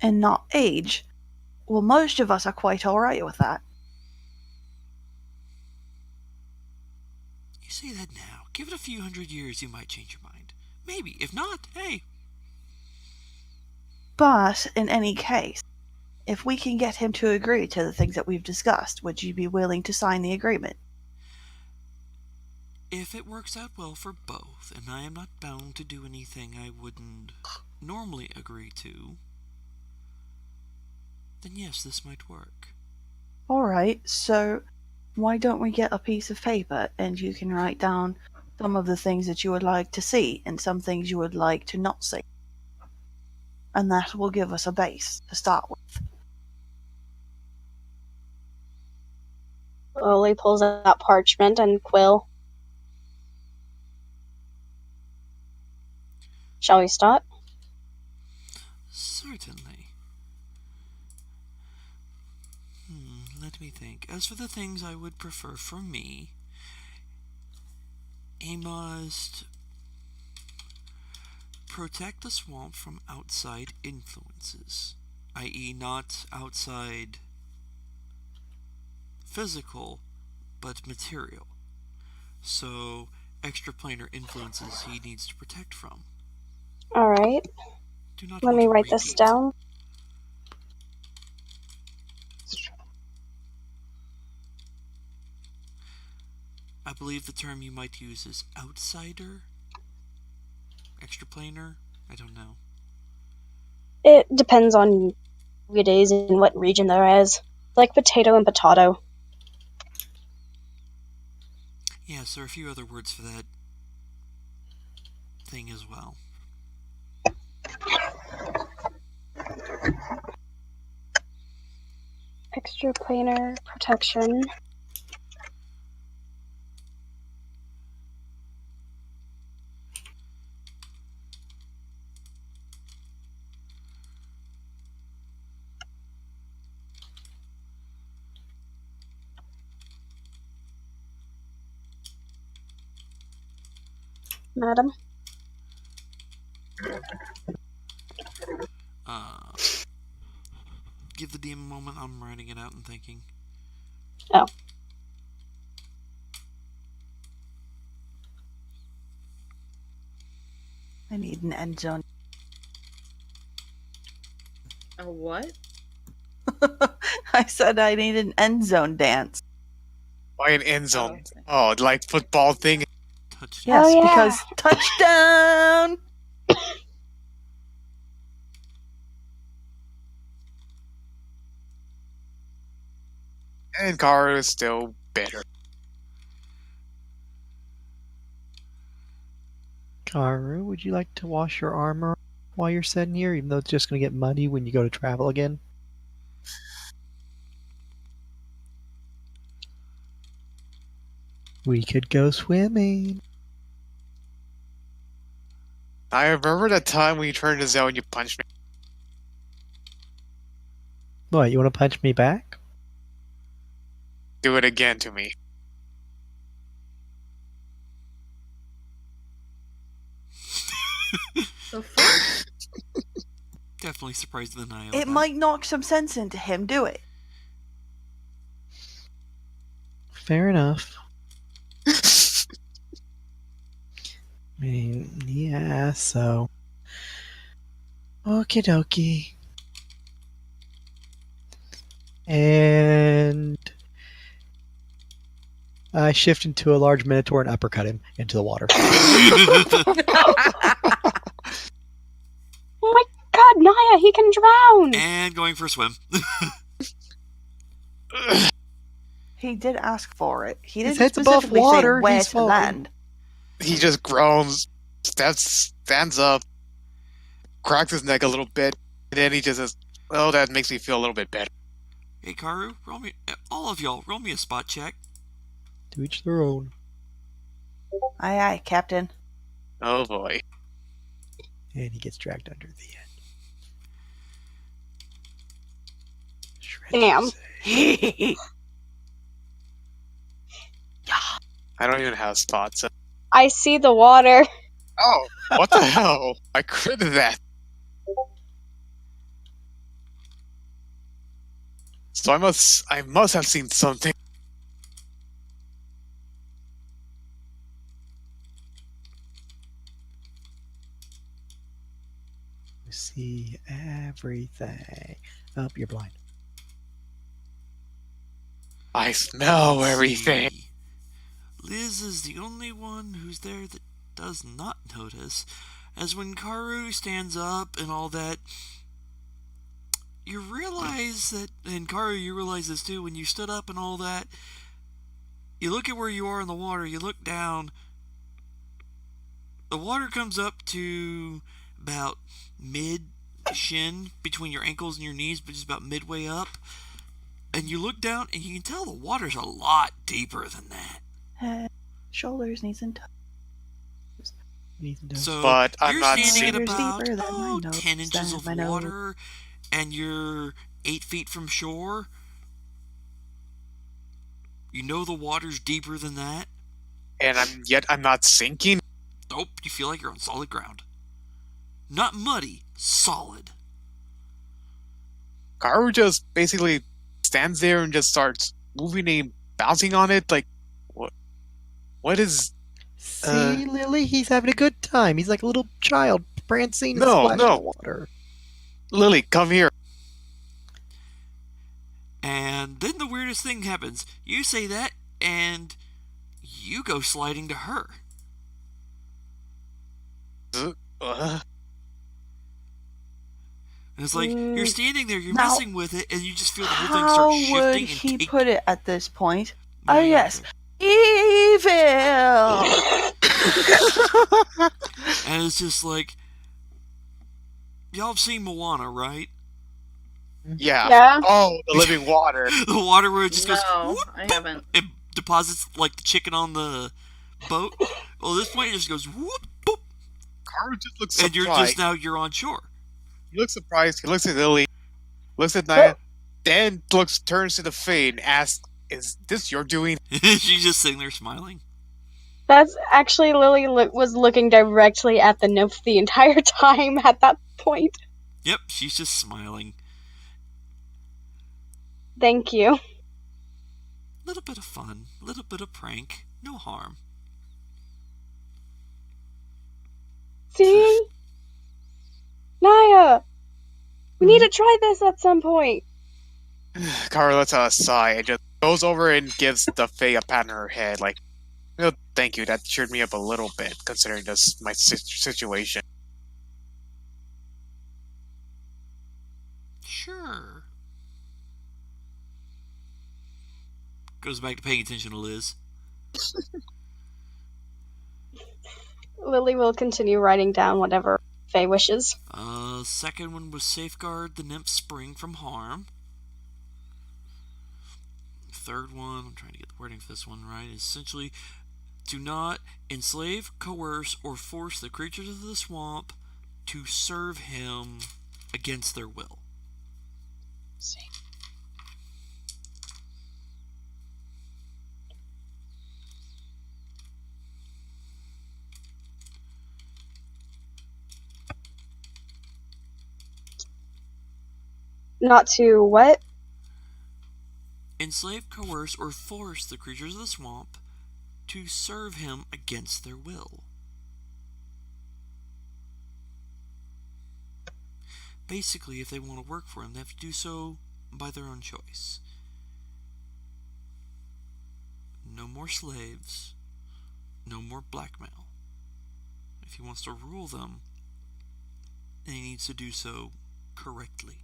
and not age, well, most of us are quite alright with that. You say that now. Give it a few hundred years, you might change your mind. Maybe. If not, hey. But, in any case, if we can get him to agree to the things that we've discussed, would you be willing to sign the agreement? If it works out well for both, and I am not bound to do anything I wouldn't normally agree to, then yes, this might work. Alright, so why don't we get a piece of paper and you can write down some of the things that you would like to see and some things you would like to not see. And that will give us a base to start with. Lily pulls out parchment and quill. Shall we start? Certainly. Let me think. As for the things I would prefer for me, he must protect the swamp from outside influences, i.e. not outside physical, but material. So, extraplanar influences he needs to protect from. Alright. Do not Let me write this down. believe the term you might use is outsider? Extraplanar? I don't know. It depends on who it is and what region there is. Like potato and potato. Yes, there are a few other words for that thing as well. Extraplanar protection. Madam? Give the DM a moment. I'm writing it out and thinking. Oh. I need an end zone. A what? I said I need an end zone dance. Why an end zone? okay. Oh, like football thing? Touchdown. Yes, Oh, yeah. because touchdown! And Karu is still better. Karu, would you like to wash your armor while you're sitting here, even though it's just going to get muddy when you go to travel again? We could go swimming. I remember the time when you turned to Zell and you punched me. What, you want to punch me back? Do it again to me. The fuck? Definitely surprised the Nile. It might knock some sense into him. Do it. Fair enough. I mean, yeah, so. Okie dokie. And I shift into a large minotaur and uppercut him into the water. Oh my god, Naya, he can drown! And going for a swim. He did ask for it. He His didn't head's above specifically water, say where he's to fine. land. He just groans, stands up, cracks his neck a little bit, and then he just says, "Oh, that makes me feel a little bit better." Hey, Karu, roll me, all of y'all, roll me a spot check. To each their own. Aye, aye, Captain. Oh boy. And he gets dragged under the end. Damn. I don't even have spots. I see the water. Oh, what the hell? I critted that. So I must have seen something. You see everything. Oh, you're blind. I smell Let's everything. see. Liz is the only one who's there that does not notice, as when Karu stands up and all that, you realize that, and Karu, you realize this too, when you stood up and all that, you look at where you are in the water, you look down, the water comes up to about mid-shin, between your ankles and your knees, but just about midway up, and you look down and you can tell the water's a lot deeper than that. Shoulders, knees, and toes. So But I'm you're not standing at Fingers about deeper than my nose, 10 inches than of my nose. water, and you're 8 feet from shore. You know the water's deeper than that. And I'm not sinking. Nope, you feel like you're on solid ground. Not muddy, solid. Karu just basically stands there and just starts moving and bouncing on it. Like, what is? See, Lily, he's having a good time. He's like a little child prancing and No, splashing no. in water. Lily, come here. And then the weirdest thing happens. You say that, and you go sliding to her. And it's like, you're standing there, you're Now, messing with it, and you just feel the whole thing start how shifting would and he take. put it at this point? No, Oh, you yes. got Evil! And it's just like, y'all have seen Moana, right? Yeah. Yeah. Oh, the living water. The water where it just goes, No, whoop, I boop, haven't. it deposits like the chicken on the boat. Well, at this point, it just goes, whoop, boop, Karu just looks and surprised. you're on shore. He looks surprised. He looks at Lily, looks at Naya, then turns to the Fae and asks, "Is this your doing?" She's just sitting there smiling. That's actually Lily was looking directly at the nymph the entire time at that point. Yep, she's just smiling. Thank you. Little bit of fun, little bit of prank, no harm. See? Naya! We need to try this at some point. Karu lets out a sigh and just goes over and gives the Fae a pat on her head, like, "Oh, thank you. That cheered me up a little bit, considering this my situation." Sure. Goes back to paying attention to Liz. Lily will continue writing down whatever Faye wishes. Second one was safeguard the nymph spring from harm. Third one, I'm trying to get the wording for this one right, is essentially do not enslave, coerce, or force the creatures of the swamp to serve him against their will. Not to what? Enslave, coerce, or force the creatures of the swamp to serve him against their will. Basically, if they want to work for him, they have to do so by their own choice. No more slaves. No more blackmail. If he wants to rule them, then he needs to do so correctly.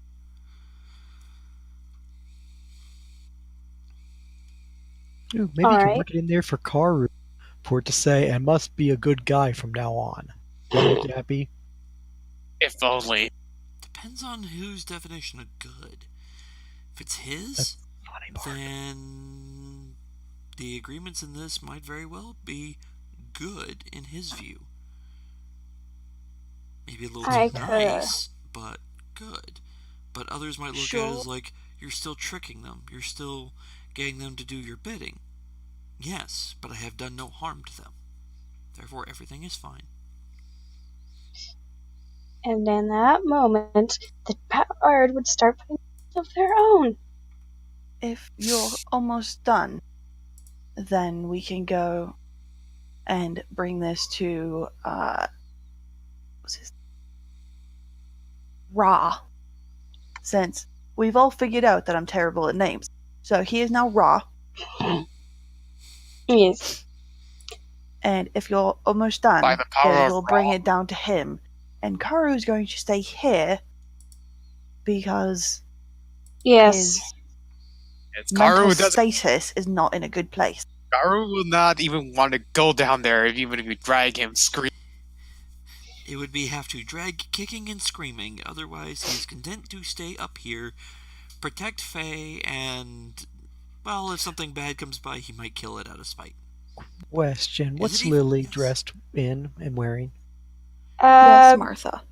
Ooh, maybe you can work it in there for Karu for it to say, "and must be a good guy from now on." Will that make you happy? If only. Depends on whose definition of good. If it's his, then the agreements in this might very well be good in his view. Maybe a little too nice, but good. But others might look at it as like, you're still tricking them. You're still getting them to do your bidding. Yes, but I have done no harm to them. Therefore, everything is fine. And in that moment, the bard would start putting of their own. If you're almost done, then we can go and bring this to what's his Ra. Since we've all figured out that I'm terrible at names. So he is now Ra. Yes. And if you're almost done, By the power then of we'll Ra. bring it down to him. And Karu's going to stay here because his mental status is not in a good place. Karu will not even want to go down there, even if you drag him screaming. It would have to drag kicking and screaming. Otherwise, he's content to stay up here, protect Faye, and, well, if something bad comes by, he might kill it out of spite. Question: what's Lily dressed in and wearing? Yes, Martha.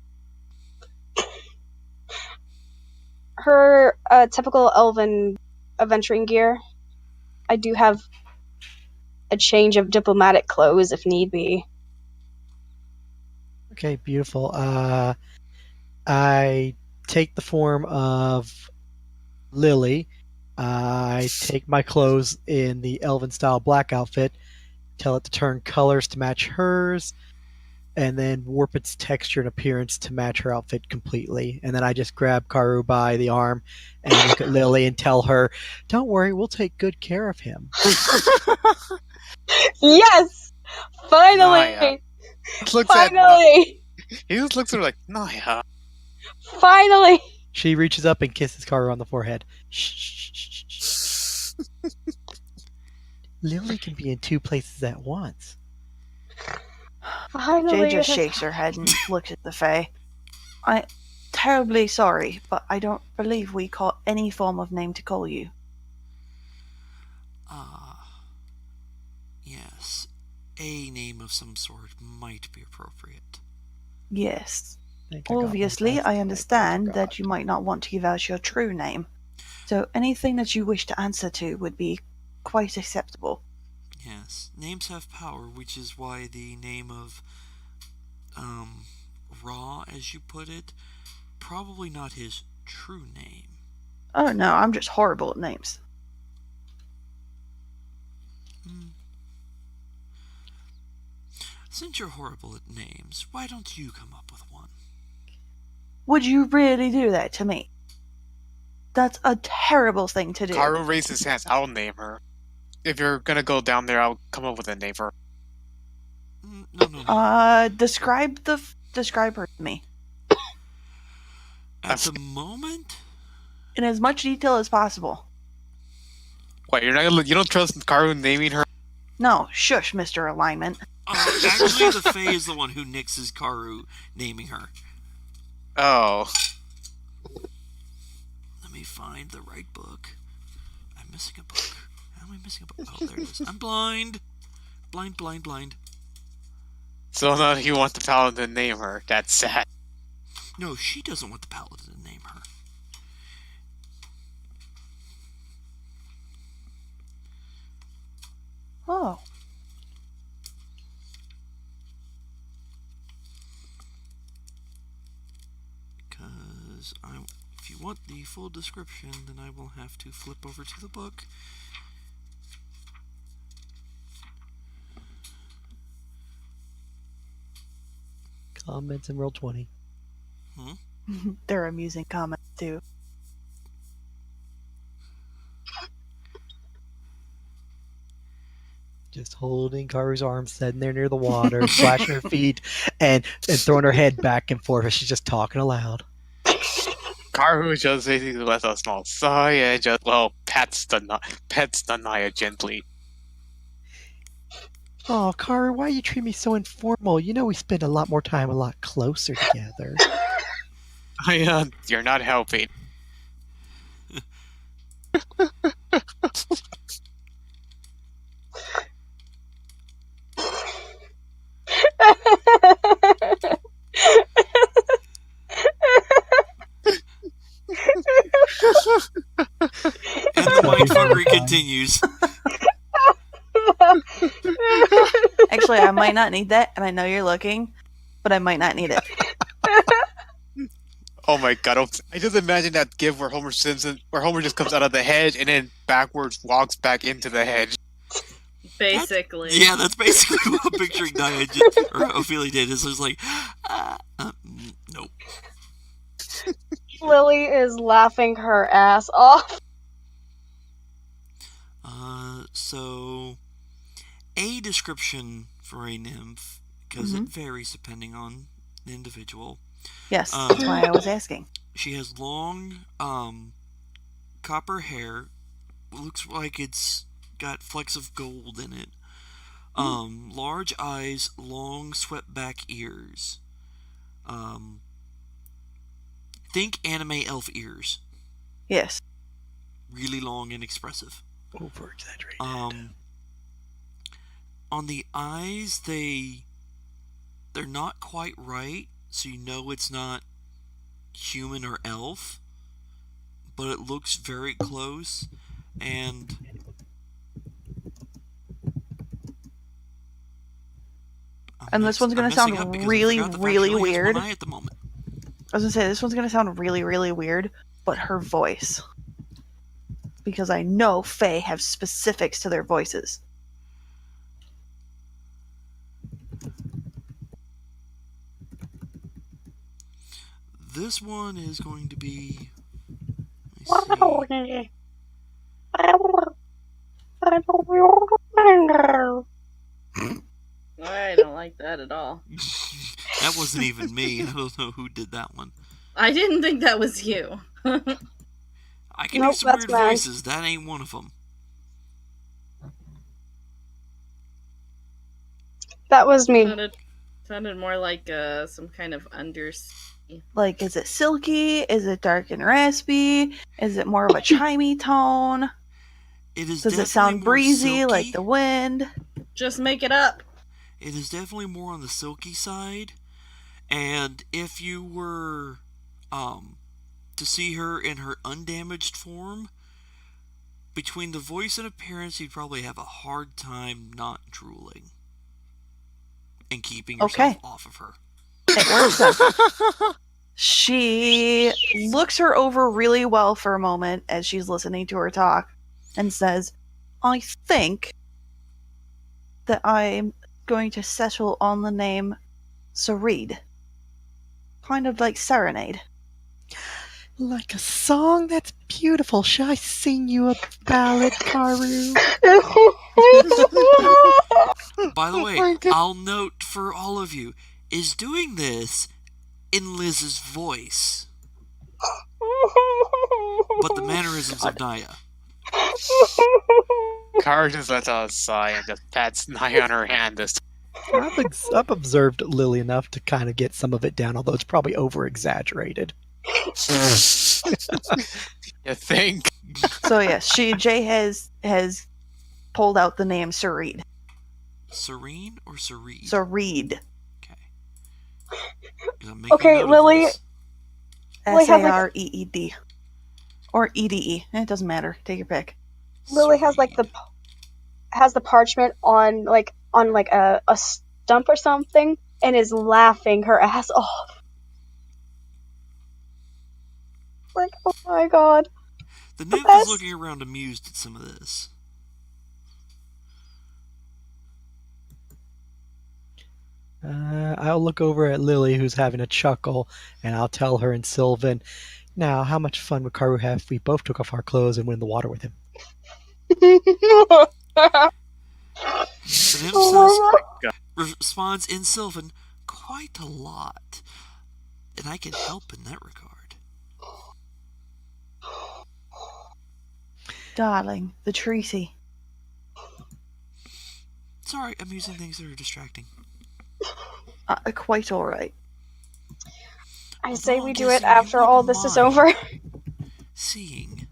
Her typical elven adventuring gear. I do have a change of diplomatic clothes if need be. Okay, beautiful. I take the form of Lily. I take my clothes in the elven style black outfit, tell it to turn colors to match hers, and then warp its texture and appearance to match her outfit completely. And then I just grab Karu by the arm and look at Lily and tell her, "Don't worry, we'll take good care of him." Yes! Finally! Naya. Finally! He just looks at her like, Naya. Finally! She reaches up and kisses Karu on the forehead. Shh, shh, shh, shh. Lily can be in two places at once. Finally! Jay just shakes her head and looks at the Fae. I'm terribly sorry, but I don't believe we caught any form of name to call you. Yes. A name of some sort might be appropriate. Yes. I got one Obviously, last I night, understand forgot. that you might not want to give out your true name. So anything that you wish to answer to would be quite acceptable. Yes. Names have power, which is why the name of Ra, as you put it, probably not his true name. Oh no, I'm just horrible at names. Since you're horrible at names, why don't you come up with one? Would you really do that to me? That's a terrible thing to do. Karu raised his hands. I'll name her. If you're gonna go down there, I'll come up with a name for her. No. Describe her to me. At the moment? In as much detail as possible. Wait, you don't trust Karu naming her? No, shush, Mr. Alignment. Actually, the Fae is the one who nixes Karu naming her. Oh. Let me find the right book. I'm missing a book. How am I missing a book? Oh, there it is. I'm blind. Blind. So now you want the paladin to name her. That's sad. No, she doesn't want the paladin to name her. Oh. Because if you want the full description, then I will have to flip over to the book. Comments in Roll20. They're amusing comments too. Just holding Karu's arm, sitting there near the water, splashing her feet, and throwing her head back and forth as she's just talking aloud. Karu just basically lets a small sigh and just, pets the Naya gently. Oh, Karu, why you treat me so informal? You know we spend a lot more time a lot closer together. You're not helping. And the mindfuckery continues. Actually, I might not need that, and I know you're looking, but I might not need it. Oh my god! I just imagine that gif where Homer just comes out of the hedge and then backwards walks back into the hedge. Basically. That's basically what I'm picturing Naya or Ophelia did. Is just like, nope. Lily is laughing her ass off. So a description for a nymph, because it varies depending on the individual. Yes, that's why I was asking. She has long, copper hair. Looks like it's got flecks of gold in it. Large eyes, long swept back ears. Think anime elf ears. Yes. Really long and expressive. Over exaggerated. On the eyes, they're not quite right, so you know it's not human or elf, but it looks very close. And this one's going to sound really, really weird. At the moment. I was going to say, this one's going to sound really, really weird, but her voice. Because I know Fae have specifics to their voices. This one is going to be... at all. That wasn't even me. I don't know who did that one. I didn't think that was you. I can do Nope, some that's weird mine. voices. That ain't one of them. That was me. Sounded more like some kind of undersea. Like, is it silky? Is it dark and raspy? Is it more of a chimey tone? It is Does definitely it sound more breezy, silky. like the wind? Just make it up. It is definitely more on the silky side. And if you were to see her in her undamaged form, between the voice and appearance, you'd probably have a hard time not drooling and keeping yourself off of her. It works then. She looks her over really well for a moment as she's listening to her talk and says, I think that I'm going to settle on the name Sarid. Kind of like serenade. Like a song? That's beautiful. Shall I sing you a ballad, Karu? By the way, I'll note for all of you, is doing this in Liz's voice. But the mannerisms of Naya. Kara just lets out a sigh and just pats Naya on her hand this time. I've observed Lily enough to kind of get some of it down, although it's probably over-exaggerated. You think? So yes, Jay has pulled out the name Sarid. Serene or Sareed? Sarid. Okay, Lily. Sareed. Or EDE. It doesn't matter. Take your pick. Lily has like the parchment on a stump or something and is laughing her ass off. Like, oh my god. The nymph is looking around amused at some of this. I'll look over at Lily, who's having a chuckle, and I'll tell her in Sylvan, now, how much fun would Karu have if we both took off our clothes and went in the water with him? The nymph responds in Sylvan, quite a lot. And I can help in that regard. Darling, the treaty. Sorry, I'm using things that are distracting. Quite alright. I say we do it after all this is over. Seeing.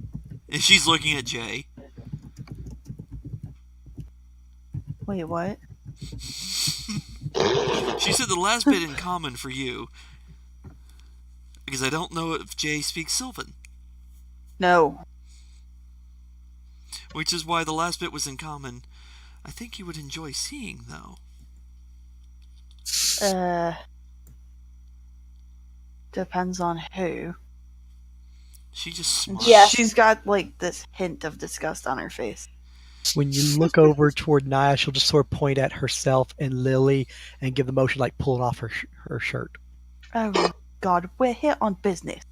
And she's looking at Jay. Wait, what? She said the last bit in common for you. Because I don't know if Jay speaks Sylvan. No. Which is why the last bit was in common. I think you would enjoy seeing, though. Depends on who. She just smiles. Yes. She's got, like, this hint of disgust on her face. When you look over toward Naya, she'll just sort of point at herself and Lily and give the motion like pulling off her shirt. Oh, God, we're here on business.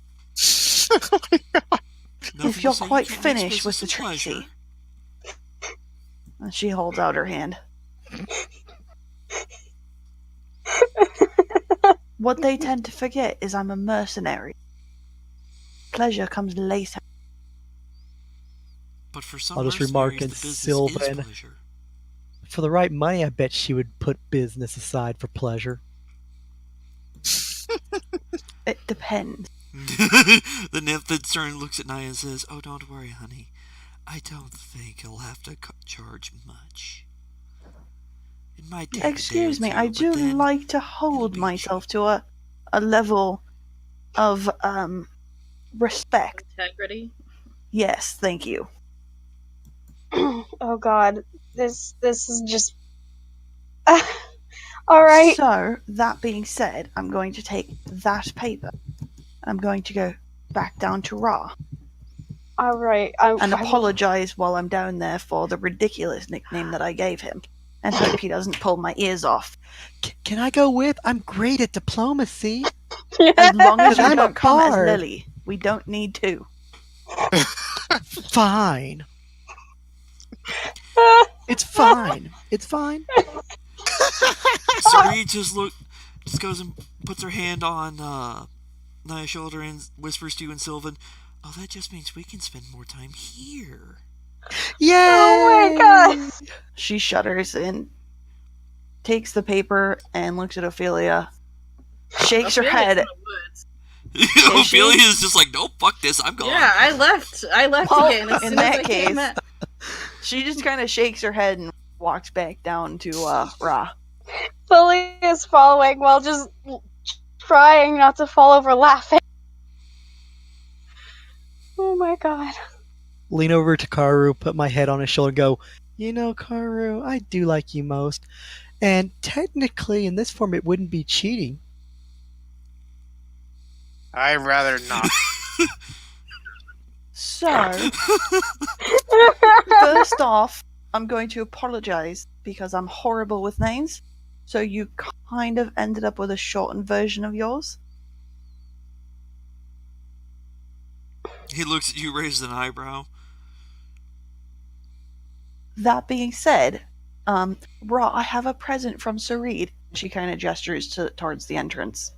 Nothing if you're to say, quite you can finished express with the some pleasure. treaty. And she holds out her hand. What they tend to forget is I'm a mercenary. Pleasure comes later. But for some I'll just remark in Sylvan, for the right money, I bet she would put business aside for pleasure. It depends. The nymph then turns, looks at Naya and says, "Oh, don't worry, honey. I don't think he'll have to charge much. It might take Excuse me, I do then like to hold myself to a level of respect. Integrity. Yes, thank you. Oh god, this is just. Alright. So, that being said, I'm going to take that paper. I'm going to go back down to Ra. Alright. And apologize while I'm down there for the ridiculous nickname that I gave him. And hope he doesn't pull my ears off. Can I go with? I'm great at diplomacy. As long as you I'm don't a come as bard. Lily. We don't need to. Fine. It's fine. It's fine. Sarid just goes and puts her hand on Naya's shoulder and whispers to you and Sylvan, "Oh, that just means we can spend more time here." Yay! Oh my god! She shudders and takes the paper and looks at Ophelia, shakes her Ophelia's in head. the woods. Ophelia is just like, "Nope, fuck this, I'm gone." Yeah, I left Well, again as in soon as that I came case- out. She just kind of shakes her head and walks back down to Ra. Lily is following while just trying not to fall over laughing. Oh my god. Lean over to Karu, put my head on his shoulder, and go, "You know, Karu, I do like you most. And technically, in this form, it wouldn't be cheating." I'd rather not. So, first off, I'm going to apologize because I'm horrible with names. So you kind of ended up with a shortened version of yours. He looks at you, raises an eyebrow. That being said, Ra, I have a present from Sarid. She kind of gestures towards the entrance.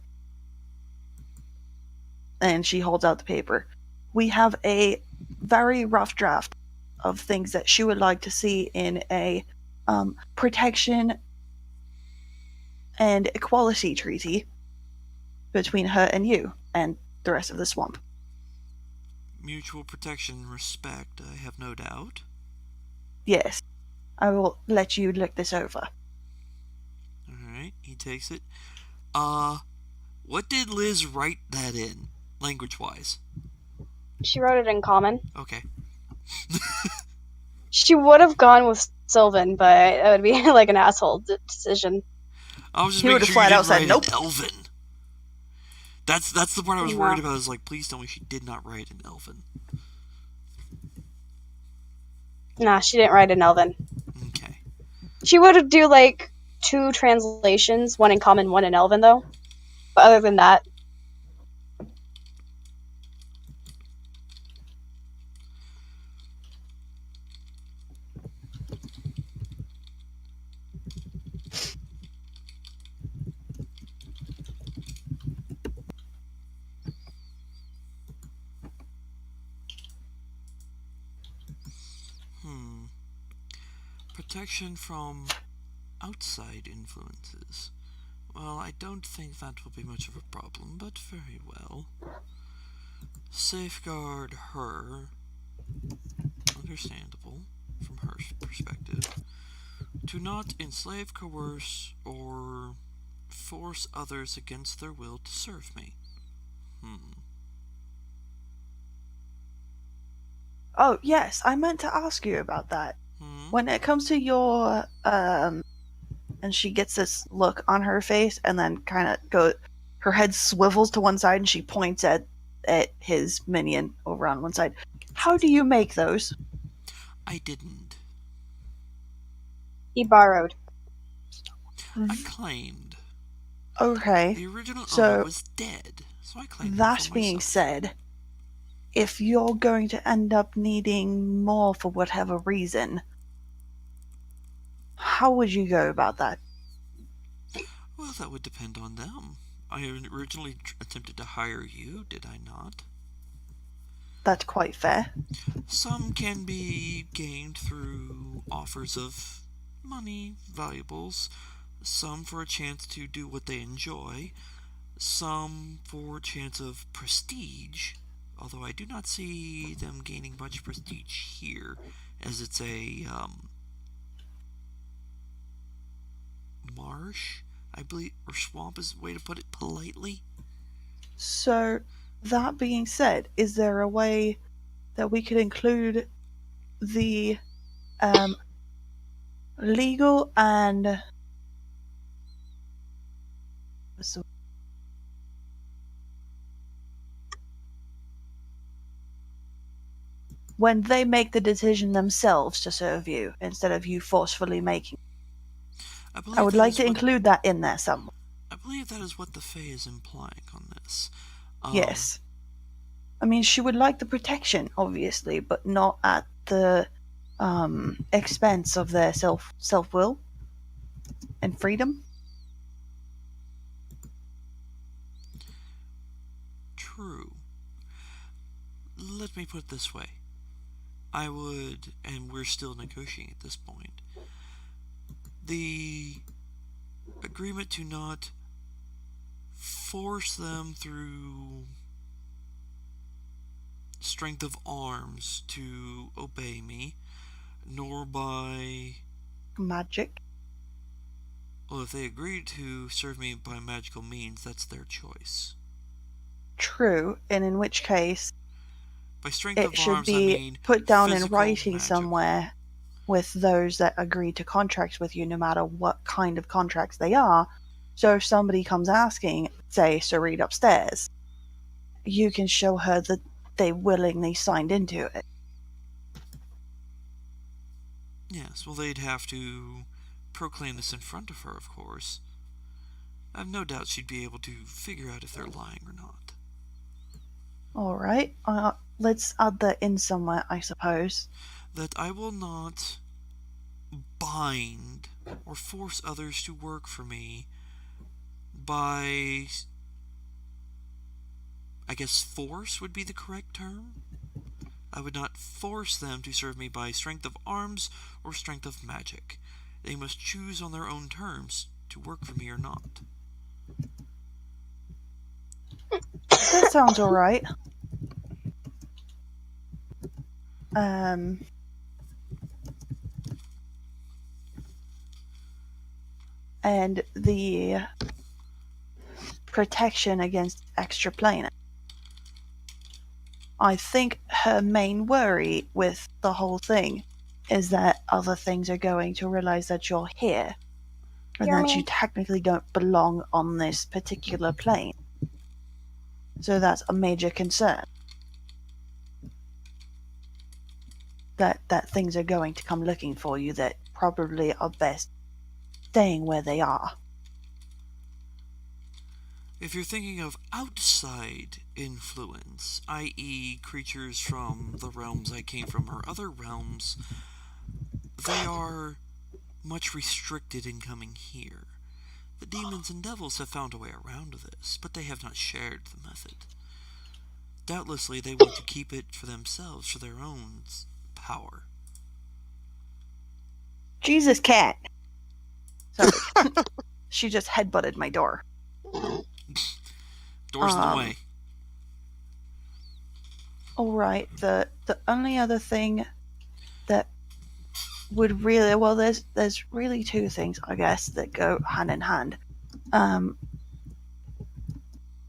And she holds out the paper. We have a very rough draft of things that she would like to see in a protection and equality treaty between her and you and the rest of the swamp. Mutual protection and respect, I have no doubt. Yes. I will let you look this over. Alright, he takes it. What did Liz write that in, language-wise? She wrote it in common. Okay. She would have gone with Sylvan, but it would be like an asshole decision. I was just He making would've sure flat you out didn't said write nope. in Elven. That's the part I was No. worried about. I was like, please tell me she did not write in Elven. Nah, she didn't write in Elven. Okay. She would do like 2 translations, one in common, one in Elven, though. But other than that, Protection from outside influences. Well, I don't think that will be much of a problem, but very well. Safeguard her. Understandable, from her perspective. To not enslave, coerce, or force others against their will to serve me. Oh, yes, I meant to ask you about that. When it comes to your, and she gets this look on her face and then kind of her head swivels to one side and she points at his minion over on one side. How do you make those? I didn't. he borrowed. I claimed. Okay. The original So, owner was dead, so I claimed it that for being myself. said, if you're going to end up needing more for whatever reason, how would you go about that? Well, that would depend on them. I originally attempted to hire you, did I not? That's quite fair. Some can be gained through offers of money, valuables, some for a chance to do what they enjoy, some for a chance of prestige, although I do not see them gaining much prestige here, as it's a, marsh, I believe, or swamp is the way to put it politely. So, that being said, is there a way that we could include the legal and when they make the decision themselves to serve you instead of you forcefully making? I would like to include that in there somewhere. I believe that is what the Fae is implying on this. Yes. I mean, she would like the protection, obviously, but not at the expense of their self-will. and freedom. True. Let me put it this way. I would, and we're still negotiating at this point, the agreement to not force them through strength of arms to obey me, nor by magic. Well, if they agree to serve me by magical means, that's their choice. True, and in which case by strength it of should arms, be I mean put down in physical writing magic. somewhere with those that agree to contracts with you, no matter what kind of contracts they are. So if somebody comes asking, say, Sareed upstairs, you can show her that they willingly signed into it. Yes, well, they'd have to proclaim this in front of her, of course. I've no doubt she'd be able to figure out if they're lying or not. Alright, let's add that in somewhere, I suppose. That I will not bind or force others to work for me by, I guess force would be the correct term? I would not force them to serve me by strength of arms or strength of magic. They must choose on their own terms to work for me or not. That sounds alright. And the protection against extraplanar. I think her main worry with the whole thing is that other things are going to realize that you're here and that you technically don't belong on this particular plane. So that's a major concern. That things are going to come looking for you that probably are best staying where they are. If you're thinking of outside influence, i.e. creatures from the realms I came from or other realms, they are much restricted in coming here. The demons and devils have found a way around this, but they have not shared the method. Doubtlessly they want to keep it for themselves, for their own power. Jesus, cat! Sorry. She just headbutted my door. Door's in the way. Alright, the only other thing that would really, well, there's really two things, I guess, that go hand in hand.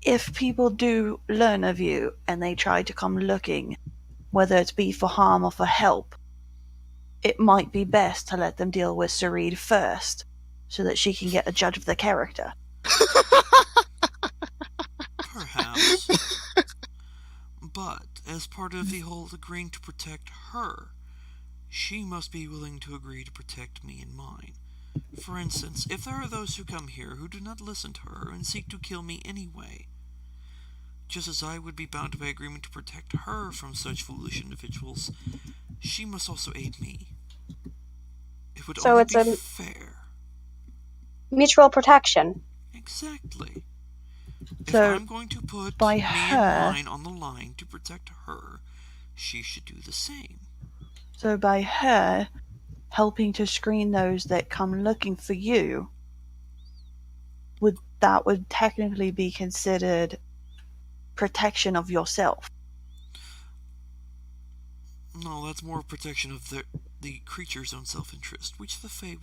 If people do learn of you and they try to come looking, whether it be for harm or for help, it might be best to let them deal with Sareed first, so that she can get a judge of their character. Perhaps. But, as part of the whole agreeing to protect her, she must be willing to agree to protect me and mine. For instance, if there are those who come here who do not listen to her and seek to kill me anyway, just as I would be bound by agreement to protect her from such foolish individuals, she must also aid me. It would So only it's be a fair. mutual protection. Exactly. If So, I'm going to put by me her- and mine on the line to protect her, she should do the same. So by her helping to screen those that come looking for you, would technically be considered protection of yourself? No, that's more protection of the creature's own self-interest, which that Fae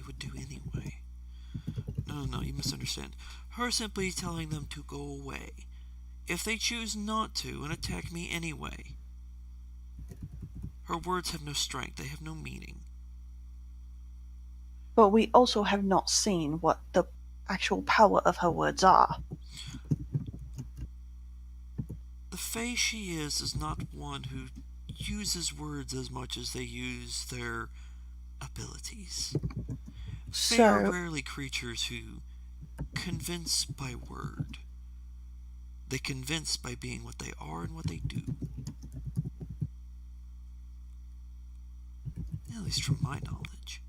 would do anyway. No, you misunderstand. Her simply telling them to go away. If they choose not to and attack me anyway, her words have no strength, they have no meaning. But we also have not seen what the actual power of her words are. The Fae she is not one who uses words as much as they use their abilities. Fae are rarely creatures who convince by word. They convince by being what they are and what they do. At least from my knowledge.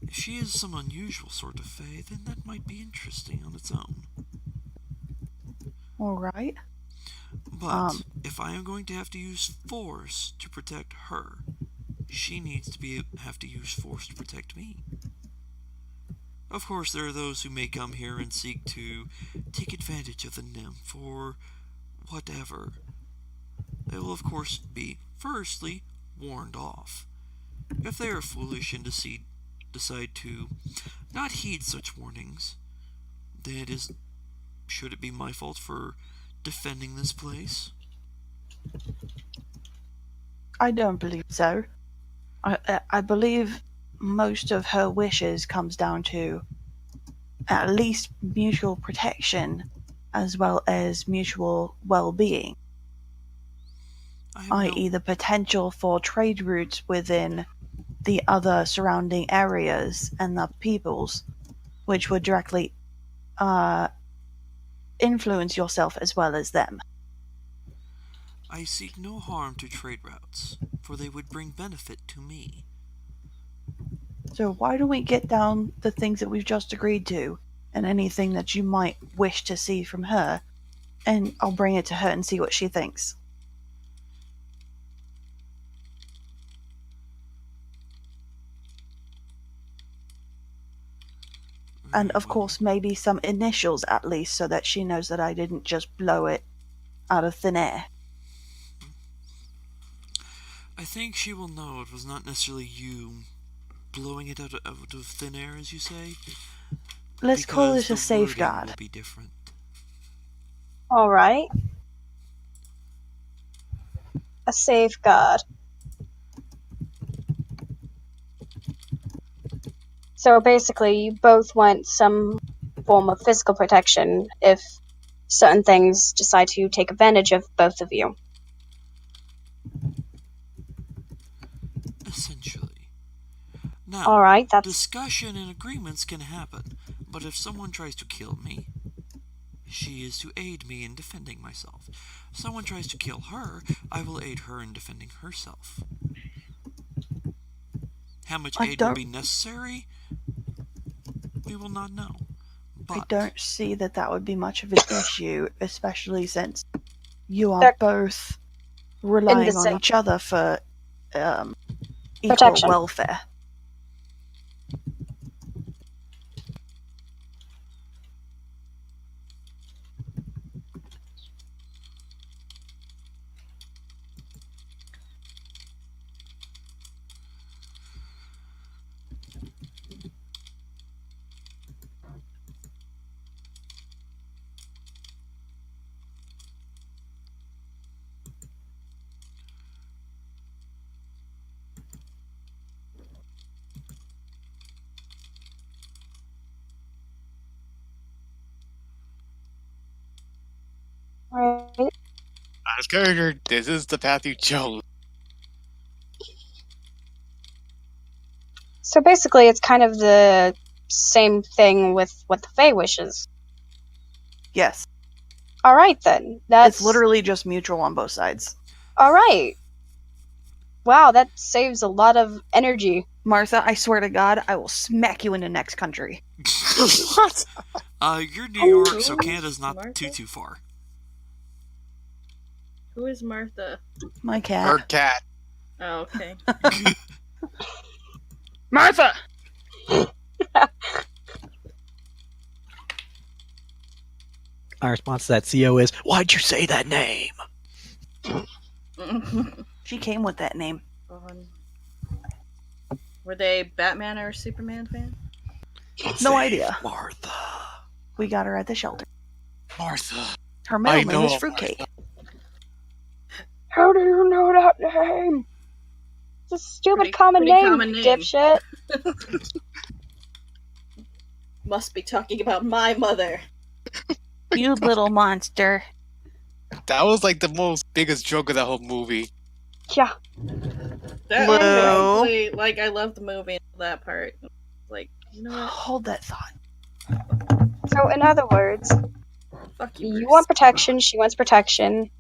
If she is some unusual sort of fae, then that might be interesting on its own. Alright. But if I am going to have to use force to protect her, she needs to have to use force to protect me. Of course, there are those who may come here and seek to take advantage of the nymph or whatever. They will, of course, be, firstly, warned off. If they are foolish and decide to not heed such warnings, then should it be my fault for defending this place? I don't believe so. I believe most of her wishes comes down to at least mutual protection as well as mutual well-being, i.e. the potential for trade routes within the other surrounding areas and the peoples, which would directly influence yourself as well as them. I seek no harm to trade routes, for they would bring benefit to me. So why don't we get down the things that we've just agreed to, and anything that you might wish to see from her, and I'll bring it to her and see what she thinks. And of course, maybe some initials at least, so that she knows that I didn't just blow it out of thin air. I think she will know it was not necessarily you blowing it out of thin air, as you say. Let's call this a safeguard. Will be different. Alright. A safeguard. So basically, you both want some form of physical protection if certain things decide to take advantage of both of you. Essentially. Now, Alright, that's... discussion and agreements can happen, but if someone tries to kill me, she is to aid me in defending myself. If someone tries to kill her, I will aid her in defending herself. How much aid will be necessary? We will not know. But I don't see that would be much of an issue, especially since you are both relying on each other for equal welfare. Alright. As character, this is the path you chose. So basically, it's kind of the same thing with what the Fae wishes. Yes. Alright then. That's... It's literally just mutual on both sides. Alright. Wow, that saves a lot of energy. Martha, I swear to God, I will smack you in the next country. What? You're New York, so Canada's not too far. Who is Martha? My cat. Her cat. Oh, okay. Martha! Our response to that CO is, why'd you say that name? She came with that name. Were they Batman or Superman fan? No idea. Martha. We got her at the shelter. Martha. Her middle name is Fruitcake. How do you know that name? It's a stupid common name, dipshit. Must be talking about my mother. You little monster. That was like the most biggest joke of that whole movie. Yeah. That Blue. like, I love the movie and that part. Like, you know what? Hold that thought. So, in other words, Fuck you, you want protection, she wants protection.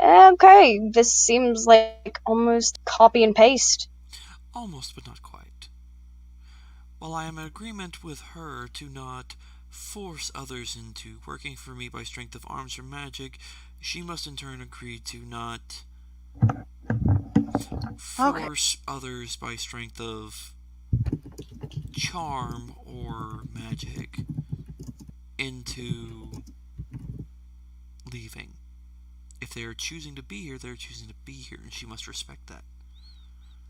Okay, this seems like almost copy and paste. Almost, but not quite. While I am in agreement with her to not force others into working for me by strength of arms or magic, she must in turn agree to not force others by strength of charm or magic into leaving. If they are choosing to be here, they're choosing to be here, and she must respect that.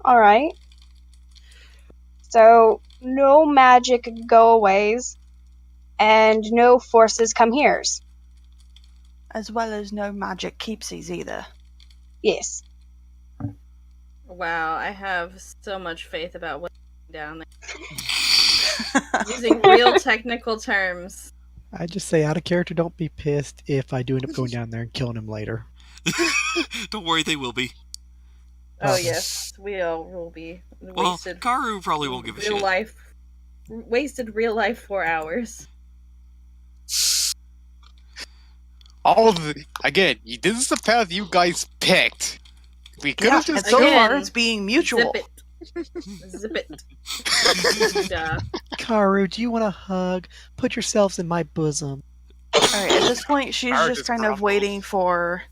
Alright. So, no magic go-aways, and no forces come here's. As well as no magic keepsies either. Yes. Wow, I have so much faith about what's down there. Using real technical terms. I just say out of character, don't be pissed if I do end up going down there and killing him later. Don't worry, they will be. Oh yes, we all will be wasted. Well, Karu probably won't give a real shit. life, wasted real life 4 hours. Again, this is the path you guys picked. We could have just so Again, far it's being mutual. Zip it. Zip it. Duh. Karu, do you want a hug? Put yourselves in my bosom. Alright, at this point she's Karu just just kind of grumbles. waiting for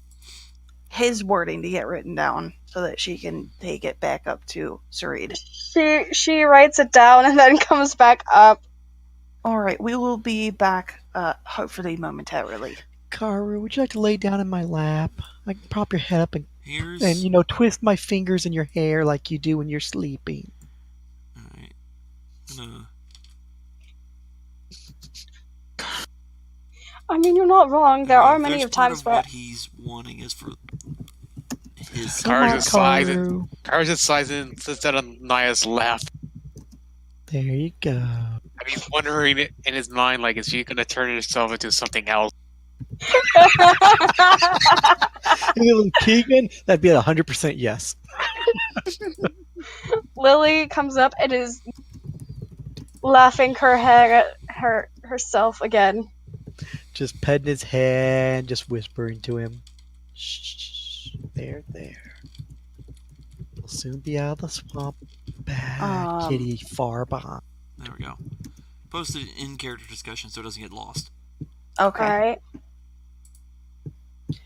his wording to get written down so that she can take it back up to Sarid. She writes it down and then comes back up. Alright, we will be back hopefully momentarily. Karu, would you like to lay down in my lap? I can prop your head up and Here's... twist my fingers in your hair like you do when you're sleeping. Alright. I mean, you're not wrong. There are many There's of times part where... of what he's wanting is for his... Come on, Karu Karu. just sighs in, sits down on Naya's lap. There you go. And he's wondering in his mind, like, is she gonna turn herself into something else? If it was Keegan, that'd be a 100% yes. Lily comes up and is laughing her head at herself again. Just petting his head, just whispering to him. Shh, there. We'll soon be out of the swamp. Bad kitty far behind. There we go. Posted in character discussion so it doesn't get lost. Okay.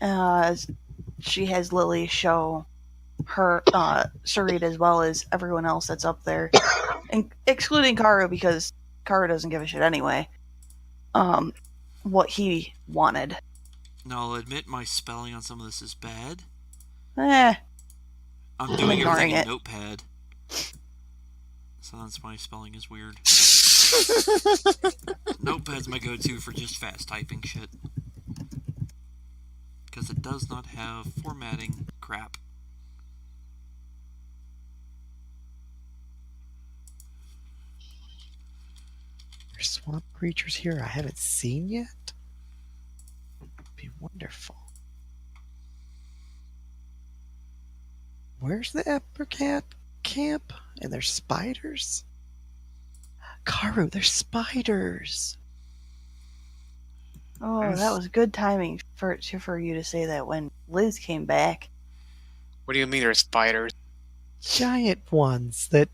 Alright. She has Lily show her Sarid as well as everyone else that's up there, excluding Karu because Karu doesn't give a shit anyway. What he wanted. Now, I'll admit my spelling on some of this is bad. I'm I'm doing ignoring everything in it. Notepad. So that's why spelling is weird. Notepad's my go-to for just fast typing shit. Because it does not have formatting crap. There's swamp creatures here I haven't seen yet. It'd be wonderful. Where's the Eppercat camp? And there's spiders? Karu, there's spiders! Oh, that was good timing for you to say that when Liz came back. What do you mean there's spiders? Giant ones that...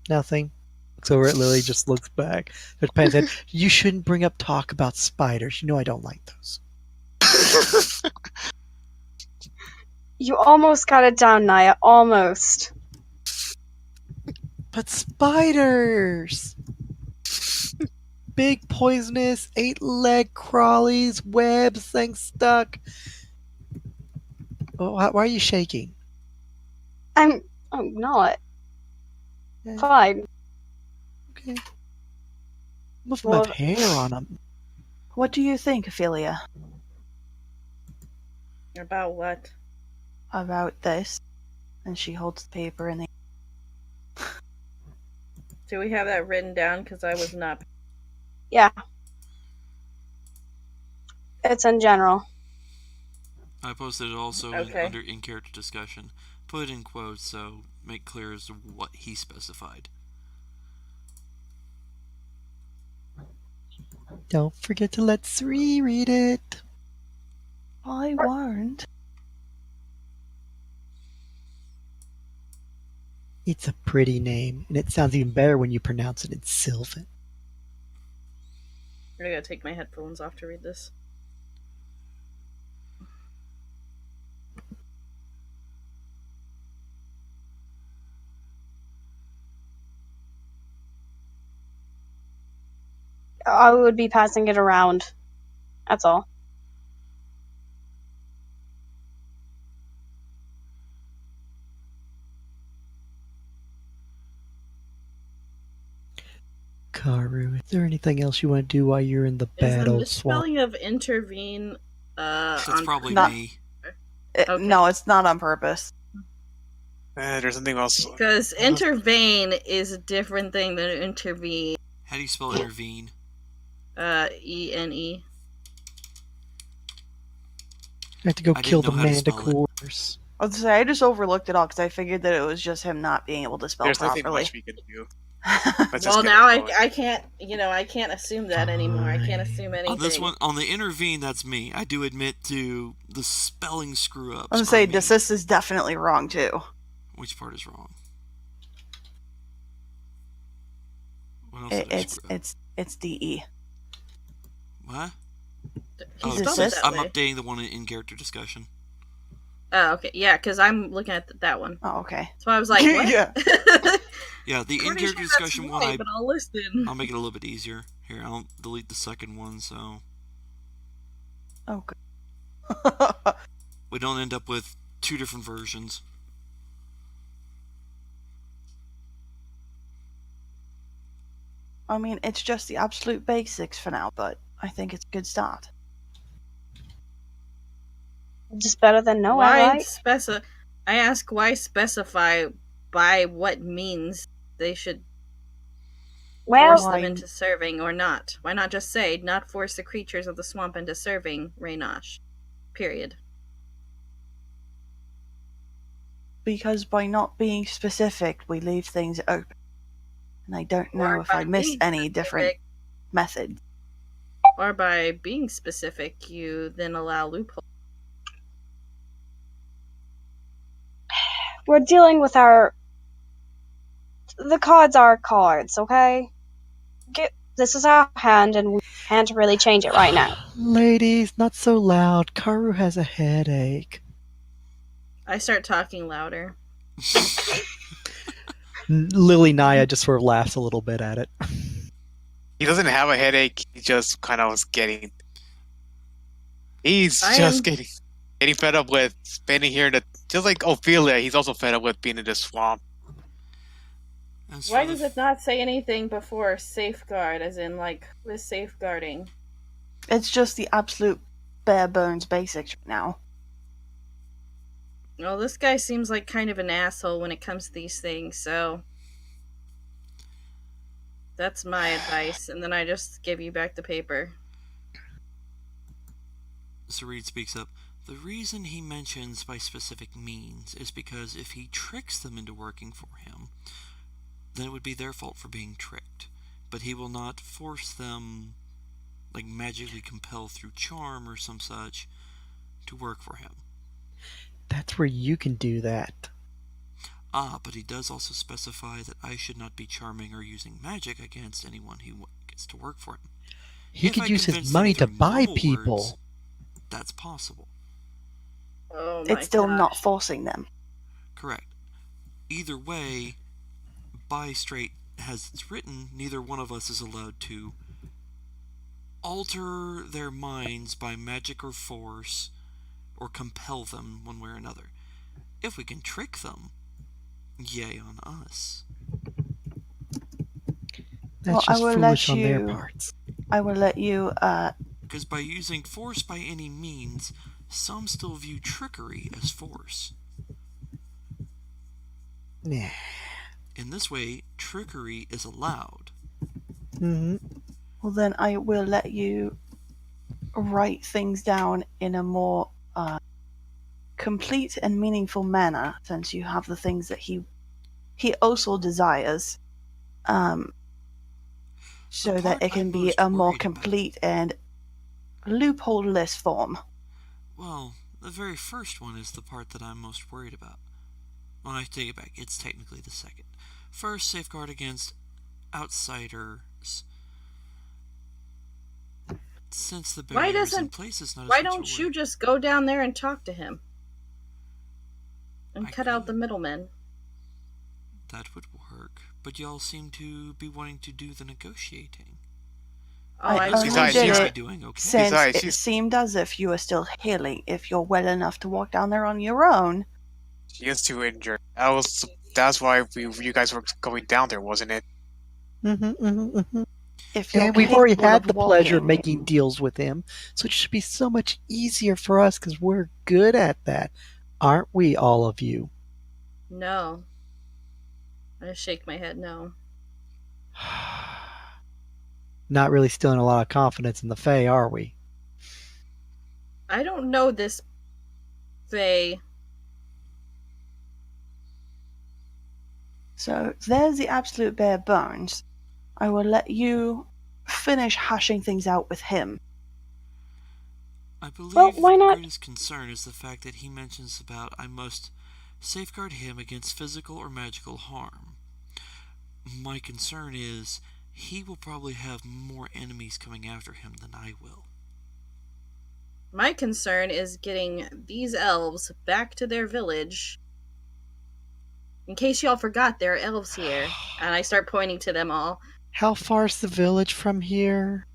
Nothing. Looks over at Lily, just looks back. There's Pan said, you shouldn't bring up talk about spiders. You know I don't like those. You almost got it down, Naya. Almost. But spiders! Big, poisonous, 8-leg crawlies, webs, things stuck. Oh, why are you shaking? I'm not. Yeah. Fine. Okay. Most of them have hair on them. What do you think, Ophelia, About what? about this? And she holds the paper and Do we have that written down? Because I was not. Yeah. It's in general. I posted it also under in-character discussion. Put in quotes so make clear as to what he specified. Don't forget to let Sri read it. I warned. It's a pretty name, and it sounds even better when you pronounce it in Sylvan. I gotta take my headphones off to read this. I would be passing it around. That's all. Karu, is there anything else you want to do while you're in the Is bad the old swamp? misspelling of intervene That's on probably Not- me. Okay. No, it's not on purpose. There's something else. Because intervene is a different thing than intervene. How do you spell intervene? E-N-E. I have to go I kill the didn't know how to spell it. manticores. I was gonna say, I just overlooked it all because I figured that it was just him not being able to spell There's nothing properly. much we can do. Let's just Well, get now it going. I can't, I can't assume that anymore. I can't assume anything. On this one, on the intervene, that's me. I do admit to the spelling screw ups. I was gonna say, desist is definitely wrong too. Which part is wrong? What else did I screw up? It's DE. What? He Oh, spelled it that I'm way. updating the one in character discussion. Oh, okay. Yeah, because I'm looking at that one. Oh, okay. So I was like, what? Yeah. Yeah, the in Pretty character sure discussion that's one, right, but I'll listen. I'll make it a little bit easier. Here, I'll delete the second one so Oh, good. we don't end up with two different versions. I mean, it's just the absolute basics for now, but I think it's a good start. Just better than no, Why right? I ask why specify by what means they should force Well, them into serving or not. Why not just say, not force the creatures of the swamp into serving Raynosh? Period. Because by not being specific, we leave things open. And I don't know Or if I by missed being any different specific- methods. Or by being specific, you then allow loopholes. we're dealing with the cards are cards, okay? This is our hand, and we can't really change it right now. Ladies, not so loud. Karu has a headache. I start talking louder. Lily Naya just sort of laughs a little bit at it. He doesn't have a headache. He just kind of was getting. He's I just am- getting fed up with spending here in the. Just like Ophelia, he's also fed up with being in the swamp. As Why for does the it not say anything before safeguard, as in, like, with safeguarding? It's just the absolute bare bones basics right now. Well, this guy seems like kind of an asshole when it comes to these things, so that's my advice, and then I just give you back the paper. Sareed speaks up. The reason he mentions by specific means is because if he tricks them into working for him, then it would be their fault for being tricked. But he will not force them, like magically compel through charm or some such, to work for him. That's where you can do that. Ah, but he does also specify that I should not be charming or using magic against anyone who gets to work for him. He If could I use his convince them money to through buy normal people. words, that's possible. Oh my It's still gosh. not forcing them. Correct. Either way, by straight as it's written, neither one of us is allowed to alter their minds by magic or force, or compel them one way or another. If we can trick them, yay on us. That's Well, I just will foolish let on their you- parts. I will let you, Because by using force by any means, some still view trickery as force. Nah. In this way, trickery is allowed. well then I will let you write things down in a more complete and meaningful manner, since you have the things that he also desires, so The that part it can I'm be most a more worried about- complete and loophole-less form. Well, the very first one is the part that I'm most worried about. Well, I take it back. It's technically the second. First, safeguard against outsiders. Since the Why barrier is in doesn't place, it's not as why much a don't you worry. just go down there and talk to him? And I cut out the could. middlemen. That would work. But y'all seem to be wanting to do the negotiating. Oh, I I only Besides, did you're- it doing okay. since Besides, it she's- seemed as if you were still healing. If you're well enough to walk down there on your own, She is too injured. That's why you guys were going down there, wasn't it? if you're And we've already capable had of the pleasure of walking, making deals with him, so it should be so much easier for us because we're good at that. Aren't we, all of you? No. I shake my head no. Not really stealing a lot of confidence in the Fae, are we? I don't know this Faye. So there's the absolute bare bones. I will let you finish hashing things out with him. I believe Well, why the not- greatest concern is the fact that he mentions about I must safeguard him against physical or magical harm. My concern is he will probably have more enemies coming after him than I will. My concern is getting these elves back to their village. In case y'all forgot, there are elves here. And I start pointing to them all. How far's the village from here?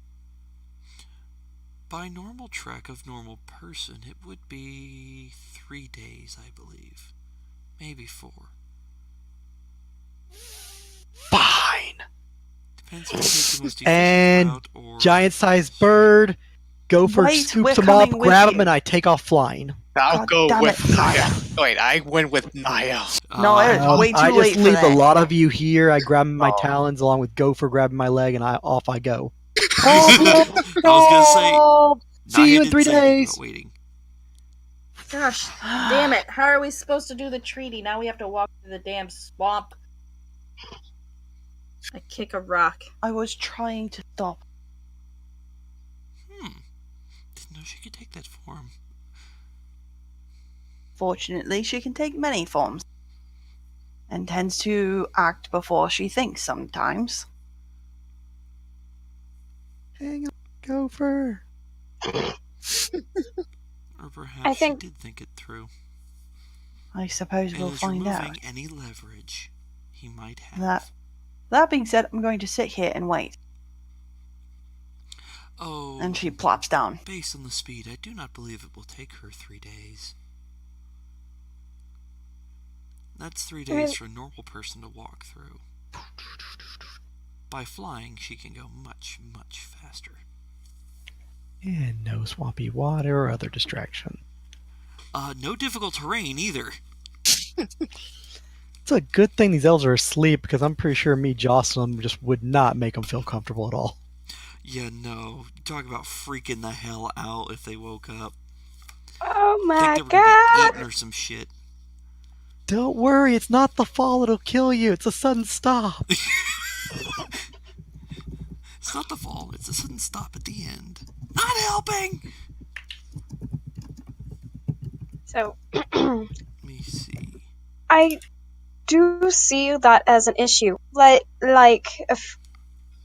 By normal track of normal person, it would be 3 days, I believe. Maybe 4. Fine. Depends if you take the most efficient And route or... giant-sized bird. Gopher Wait, scoops we're him up, coming with grab you. him, and I take off flying. I'll God go damn with it, Naya. Naya. Wait, I went with Naya. No, it's way I too just late for leave a that. lot of you here. I grab my Oh. talons along with Gopher grabbing my leg, and off I go. I was gonna say, See you Naya in did 3 say anything days. about waiting. Gosh, damn it. How are we supposed to do the treaty? Now we have to walk through the damn swamp. I kick a rock. I was trying to stop. Didn't know she could take that form. Fortunately, she can take many forms. And tends to act before she thinks sometimes. Hang on, Gopher. Or perhaps I think- she did think it through. I suppose And we'll is find removing out. any leverage he might have. That being said, I'm going to sit here and wait. Oh, And she plops down. based on the speed, I do not believe it will take her 3 days. That's 3 days mean- for a normal person to walk through. By flying, she can go much, much faster. And no swampy water or other distraction. No difficult terrain either. It's a good thing these elves are asleep because I'm pretty sure me jostling them just would not make them feel comfortable at all. Yeah, no. Talk about freaking the hell out if they woke up. Oh my Think they were gonna get god! eaten or some shit. Don't worry, it's not the fall that'll kill you. It's a sudden stop. It's not the fall, it's a sudden stop at the end. Not helping! So, Let me see. I do see that as an issue. Not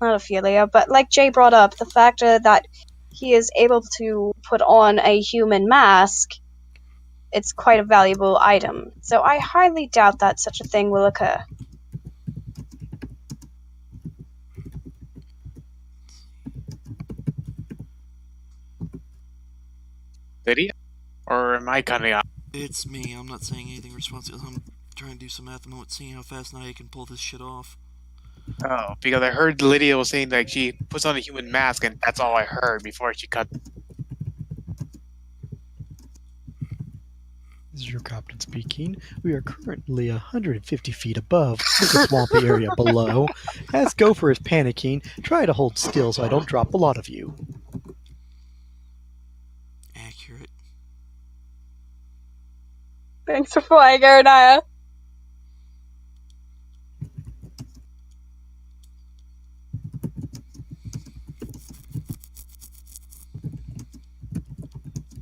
Ophelia, but like Jay brought up, the fact that he is able to put on a human mask, it's quite a valuable item. So I highly doubt that such a thing will occur. Lydia? Or am I cutting out? It's me, I'm not saying anything responsible. I'm trying to do some math at the moment, seeing how fast Naya can pull this shit off. Oh, because I heard Lydia was saying that she puts on a human mask, and that's all I heard before she cut. This is your captain speaking. We are currently 150 feet above the swampy area below. As Gopher is panicking, try to hold still so I don't drop a lot of you. Accurate. Thanks for flying, Aranaya.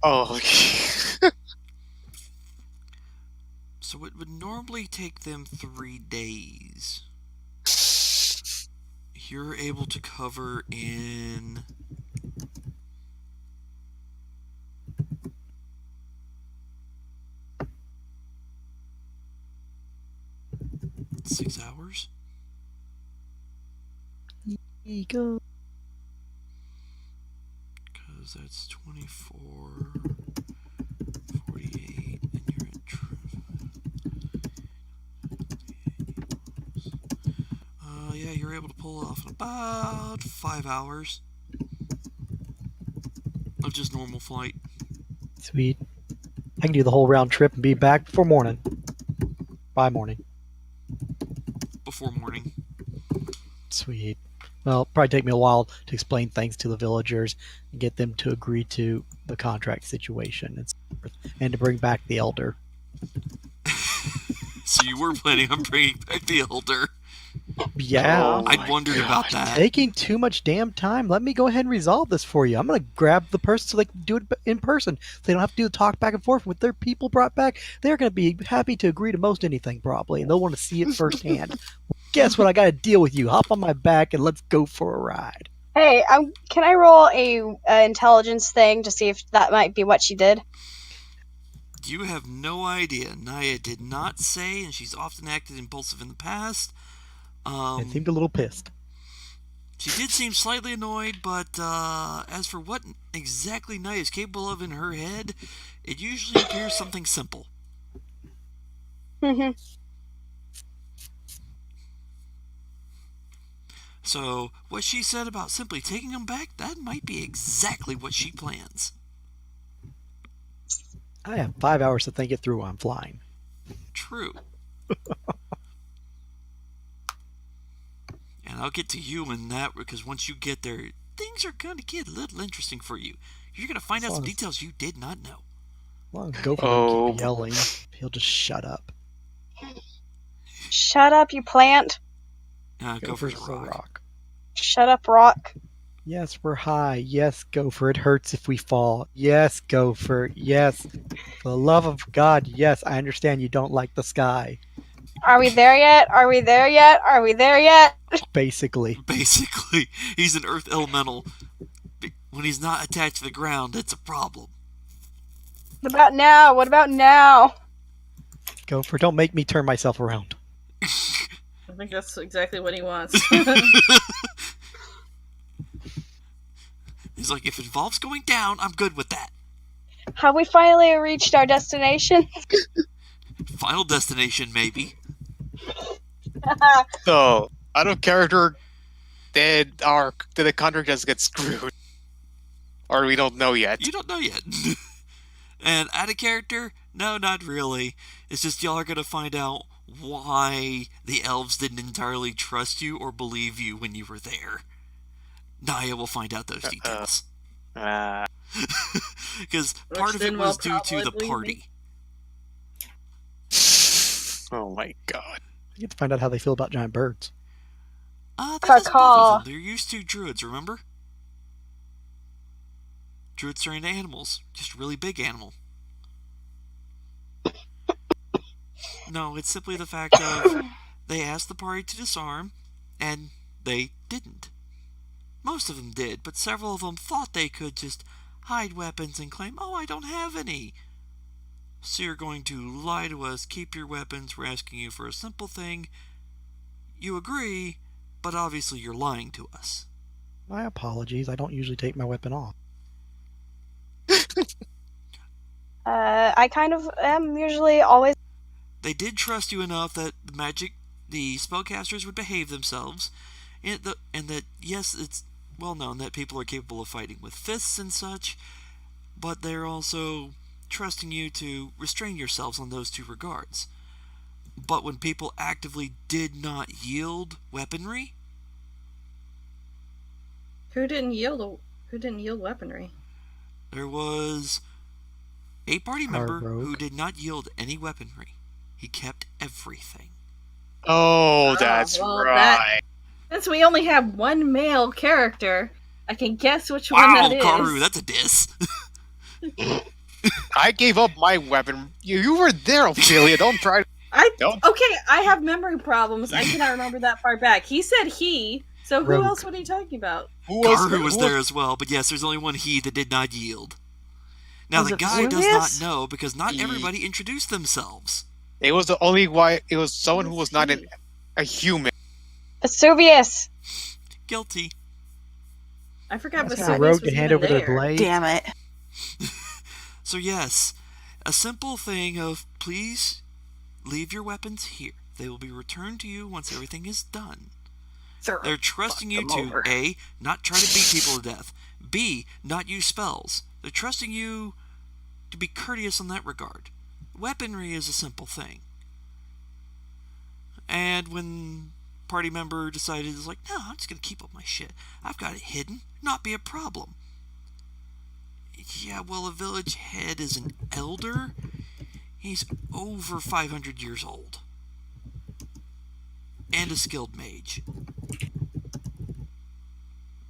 Oh, So it would normally probably take them 3 days. You're able to cover in 6 hours. Eagle. Because that's 24, 48, and you're at yeah, you're able to pull it off in about 5 hours of just normal flight. Sweet. I can do the whole round trip and be back before morning. By morning. Before morning. Sweet. Well, it'll probably take me a while to explain things to the villagers and get them to agree to the contract situation and to bring back the elder. So you were planning on bringing back the elder. Yeah. I'd wondered about that. Taking too much damn time. Let me go ahead and resolve this for you. I'm going to grab the person so they can do it in person. So they don't have to do the talk back and forth with their people brought back. They're going to be happy to agree to most anything, probably, and they'll want to see it firsthand. Guess what? I got to deal with you. Hop on my back and let's go for a ride. Hey, can I roll a intelligence thing to see if that might be what she did? You have no idea. Naya did not say, and she's often acted impulsive in the past. It seemed a little pissed. She did seem slightly annoyed, but as for what exactly Naya is capable of in her head, it usually appears something simple. So, what she said about simply taking them back, that might be exactly what she plans. I have 5 hours to think it through while I'm flying. True. And I'll get to you in that, because once you get there, things are going to get a little interesting for you. You're going to find out some details you did not know. As long as Gopher doesn't keep yelling, he'll just shut up. Shut up, you plant. Gopher's a rock. Shut up, rock. Yes, we're high. Yes, Gopher, it hurts if we fall. Yes, Gopher, yes. For the love of God, yes, I understand you don't like the sky. Are we there yet? Are we there yet? Are we there yet? Basically. Basically. He's an earth elemental. When he's not attached to the ground, it's a problem. What about now? What about now? Gopher, don't make me turn myself around. I think that's exactly what he wants. He's like, if it involves going down, I'm good with that. Have we finally reached our destination? Final destination, maybe. So, out of character, did the contract just get screwed? Or we don't know yet? You don't know yet. And out of character, no, not really. It's just y'all are going to find out why the elves didn't entirely trust you or believe you when you were there. Naya will find out those details. Because part of it was due to the party. Oh my god. You get to find out how they feel about giant birds. That doesn't bother them. They're used to druids, remember? Druids are into animals. Just a really big animal. No, it's simply the fact of they asked the party to disarm, and they didn't. Most of them did, but several of them thought they could just hide weapons and claim, oh, I don't have any. So you're going to lie to us, keep your weapons, we're asking you for a simple thing. You agree, but obviously you're lying to us. My apologies, I don't usually take my weapon off. I kind of am usually always... They did trust you enough that the spellcasters would behave themselves, and that, yes, it's well known that people are capable of fighting with fists and such, but they're also trusting you to restrain yourselves on those two regards. But when people actively did not yield weaponry... Who didn't yield weaponry? There was a party member who did not yield any weaponry. He kept everything. Oh, that's right. Since we only have one male character, I can guess which one that is. Wow, Karu, that's a diss. I gave up my weapon. You were there, Ophelia. Don't try. Okay, I have memory problems. I cannot remember that far back. He said he, so who Rogue. else was he talking about? Karu was there as well, but yes, there's only one he that did not yield. Now, Was the it guy does Vesuvius? not know because not everybody introduced themselves. It was the only why. It was someone who was not a human. Vesuvius! Guilty. I forgot Asking Vesuvius a rogue was to hand even over their there. blade. Damn it. So yes, a simple thing of please leave your weapons here. They will be returned to you once everything is done. They're trusting you to A, not try to beat people to death. B, not use spells. They're trusting you to be courteous in that regard. Weaponry is a simple thing. And when party member decided, it's like, no, I'm just going to keep up my shit. I've got it hidden. Not be a problem. Yeah, well, a village head is an elder. He's over 500 years old. And a skilled mage.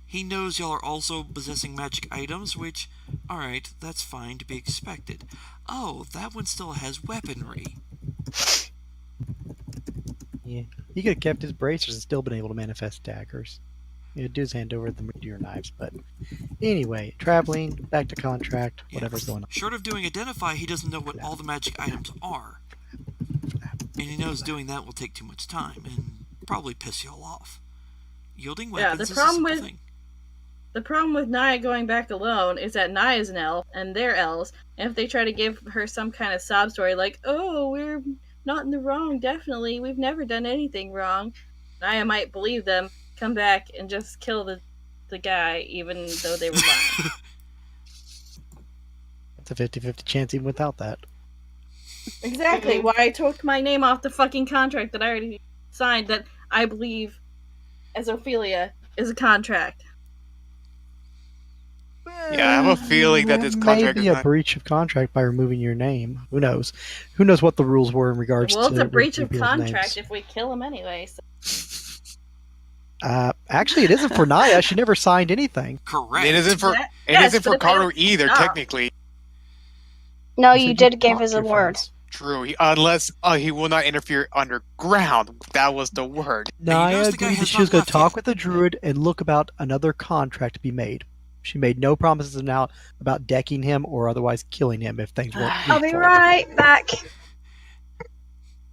He knows y'all are also possessing magic items, which, alright, that's fine to be expected. Oh, that one still has weaponry. Yeah. He could have kept his bracers and still been able to manifest daggers. He'd do his hand over the meteor knives, but anyway, traveling, back to contract, whatever's going on. Short of doing identify, he doesn't know what all the magic items are. And he knows doing that will take too much time and probably piss y'all off. Yielding weapons is a simple thing. The problem with Naya going back alone is that Naya's an elf, and they're elves, and if they try to give her some kind of sob story like, oh, we're not in the wrong, definitely, we've never done anything wrong, Naya might believe them, come back, and just kill the guy, even though they were lying. It's a 50-50 chance even without that. Exactly, why I took my name off the fucking contract that I already signed that I believe, as Ophelia, is a contract. Yeah, I have a feeling that this contract Maybe is a not... breach of contract by removing your name. Who knows? Who knows what the rules were in regards to... Well, it's a breach of people's contract names. if we kill him anyway. So. Actually, it isn't for Naya. She never signed anything. Correct. It isn't for Karu either, technically. No, you did give us a word. True, unless he will not interfere underground. That was the word. Naya agreed that she was going to talk with the druid and look about another contract to be made. She made no promises now about decking him or otherwise killing him if things weren't. I'll be right back.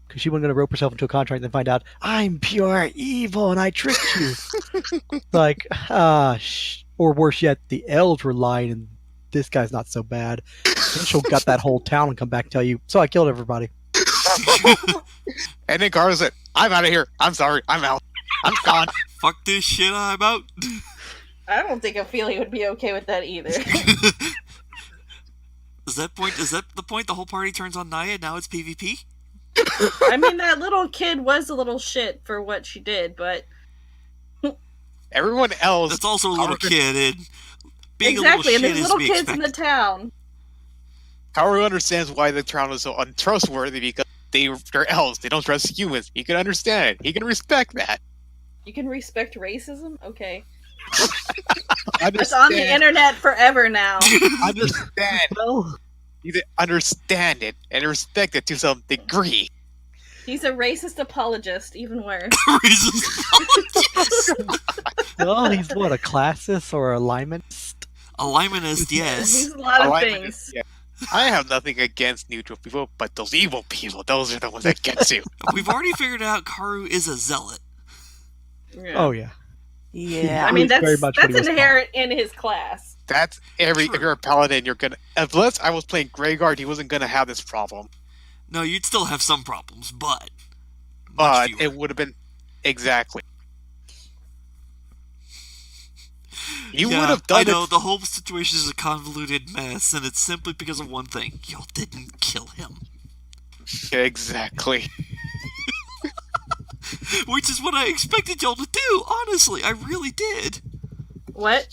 Because she wasn't going to rope herself into a contract and then find out I'm pure evil and I tricked you. Like, or worse yet, the elves were lying and this guy's not so bad. Then she'll gut that whole town and come back and tell you, so I killed everybody. And then Carl said, I'm out of here. I'm sorry. I'm out. I'm gone. Fuck this shit, I'm out. I don't think Ophelia would be okay with that either. Is that the point the whole party turns on Naya? Now it's PvP? I mean, that little kid was a little shit for what she did, but... Everyone else... That's also a little kid, and being exactly, a little and shit there's little is kids in the town. Kaoru understands why the town is so untrustworthy because they're elves. They don't trust humans. He can understand it. He can respect that. You can respect racism? Okay. It's It's on the internet forever now. Understand. You understand it and respect it to some degree. He's a racist apologist, even worse. Well, he's what, a classist or a alignmentist? Alignmentist, yes. He's a lot of things. Yeah. I have nothing against neutral people, but those evil people, those are the ones that get you. We've already figured out Karu is a zealot. Yeah. Oh, yeah. Yeah. I mean, that's what he was inherent in his class. That's if you're a paladin, you're gonna. Unless I was playing Greyguard, he wasn't gonna have this problem. No, you'd still have some problems, but it would have been exactly. You would have done I know, the whole situation is a convoluted mess, and it's simply because of one thing. Y'all didn't kill him. Exactly. Which is what I expected y'all to do, honestly. I really did. What?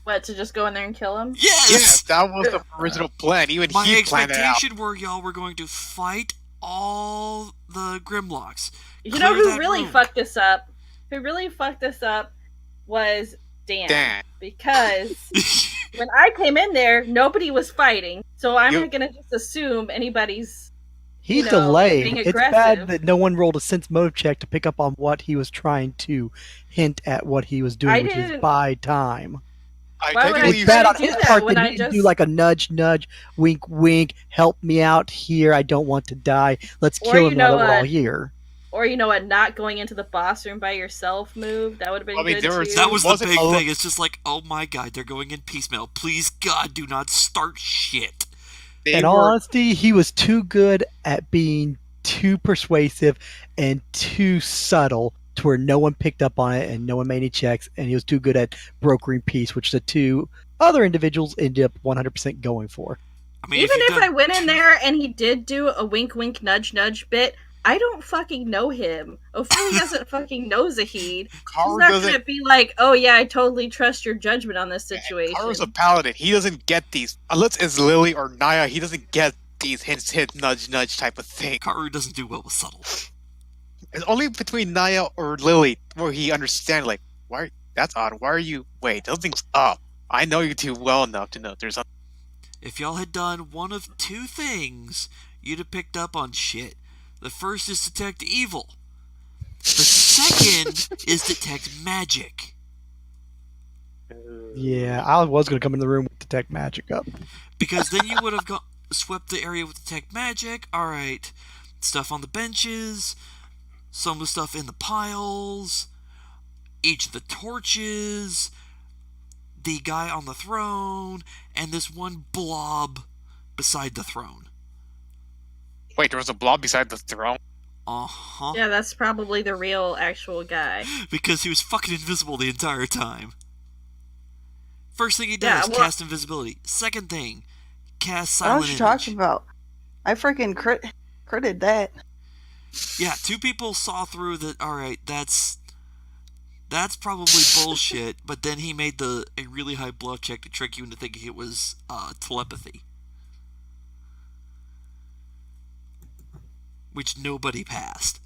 What, to just go in there and kill him? Yes! That was the original plan. Even My he planned it out. expectation were y'all were going to fight all the Grimlocks. You know who really fucked us up? Who really fucked us up was Dan. Because when I came in there, nobody was fighting. So I'm not going to just assume anybody's He's being delaying. It's bad aggressive. that no one rolled a sense motive check to pick up on what he was trying to hint at what he was doing, I which is didn't- buy time. Why would I It's try bad to on do his that part when that I he didn't just do like a nudge, nudge, wink, wink, help me out here. I don't want to die. Let's Or kill you him now know that we're all what? here. Or not going into the boss room by yourself move. That would have been I mean, good there was- too. That was the Wasn't big a- thing. It's just like, oh my god, they're going in piecemeal. Please, God, do not start shit. In all honesty, he was too good at being too persuasive and too subtle to where no one picked up on it and no one made any checks, and he was too good at brokering peace, which the two other individuals ended up 100% going for. I mean, Even if you've I done went in there and he did do a wink wink nudge nudge bit, I don't fucking know him. Ophelia doesn't fucking know Zahid. She's Karu not doesn't. gonna be like, oh yeah, I totally trust your judgment on this situation. Karu's a paladin. He doesn't get these. Unless it's Lily or Naya, he doesn't get these hints, hint, nudge, nudge type of thing. Karu doesn't do well with subtle. It's only between Naya or Lily where he understands, like, why? That's odd. Why are you? Wait, something's up. I know you too well enough to know there's something. If y'all had done one of two things, you'd have picked up on shit. The first is detect evil. The second is detect magic. Yeah, I was going to come in the room with detect magic up. Because then you would have swept the area with detect magic. Alright, stuff on the benches, some of the stuff in the piles, each of the torches, the guy on the throne, and this one blob beside the throne. Wait, there was a blob beside the throne? Uh-huh. Yeah, that's probably the real actual guy. Because he was fucking invisible the entire time. First thing he does, cast invisibility. Second thing, cast silent I know what you're talking about. I freaking critted that. Yeah, two people saw through that. Alright, that's probably bullshit, but then he made a really high bluff check to trick you into thinking it was telepathy. Which nobody passed.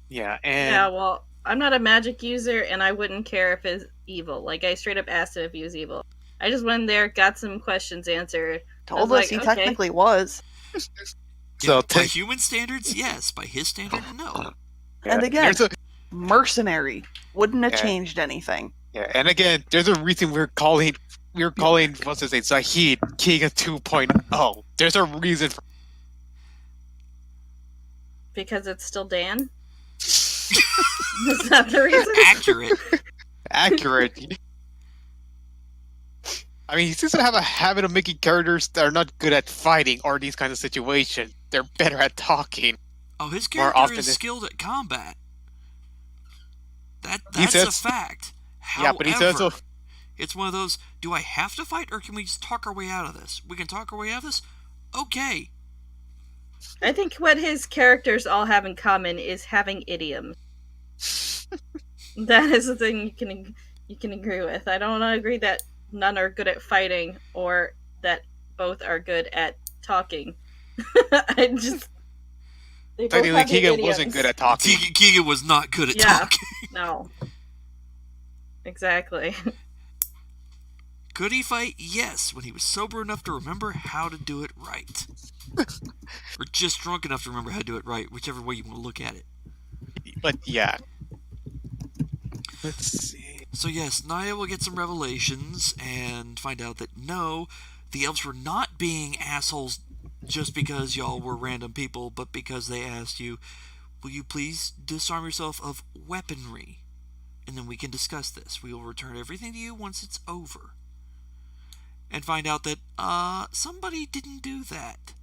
Yeah, and... Yeah, well, I'm not a magic user, and I wouldn't care if it's evil. Like, I straight up asked him if he was evil. I just went in there, got some questions answered. Told us he technically was. So yeah, by human standards, yes. By his standard, no. Yeah, and again, mercenary. Wouldn't have changed anything. Yeah, and again, there's a reason we're calling what's his name, Zahid, King of 2.0. There's a reason for... Because it's still Dan? Is that the reason? Accurate. I mean, he seems to have a habit of making characters that are not good at fighting or these kinds of situations. They're better at talking. Oh, his character is skilled at combat. That's a fact. However, yeah, but he says so. It's one of those, do I have to fight or can we just talk our way out of this? We can talk our way out of this? Okay. I think what his characters all have in common is having idioms. That is the thing you can agree with. I don't agree that none are good at fighting or that both are good at talking. I just... Technically, Keegan wasn't good at talking. Keegan was not good at talking. No. Exactly. Could he fight? Yes, when he was sober enough to remember how to do it right. Or just drunk enough to remember how to do it right, whichever way you want to look at it. But yeah. Let's see. So yes, Naya will get some revelations and find out that no, the elves were not being assholes just because y'all were random people, but because they asked you, will you please disarm yourself of weaponry? And then we can discuss this. We will return everything to you once it's over. And find out that, somebody didn't do that.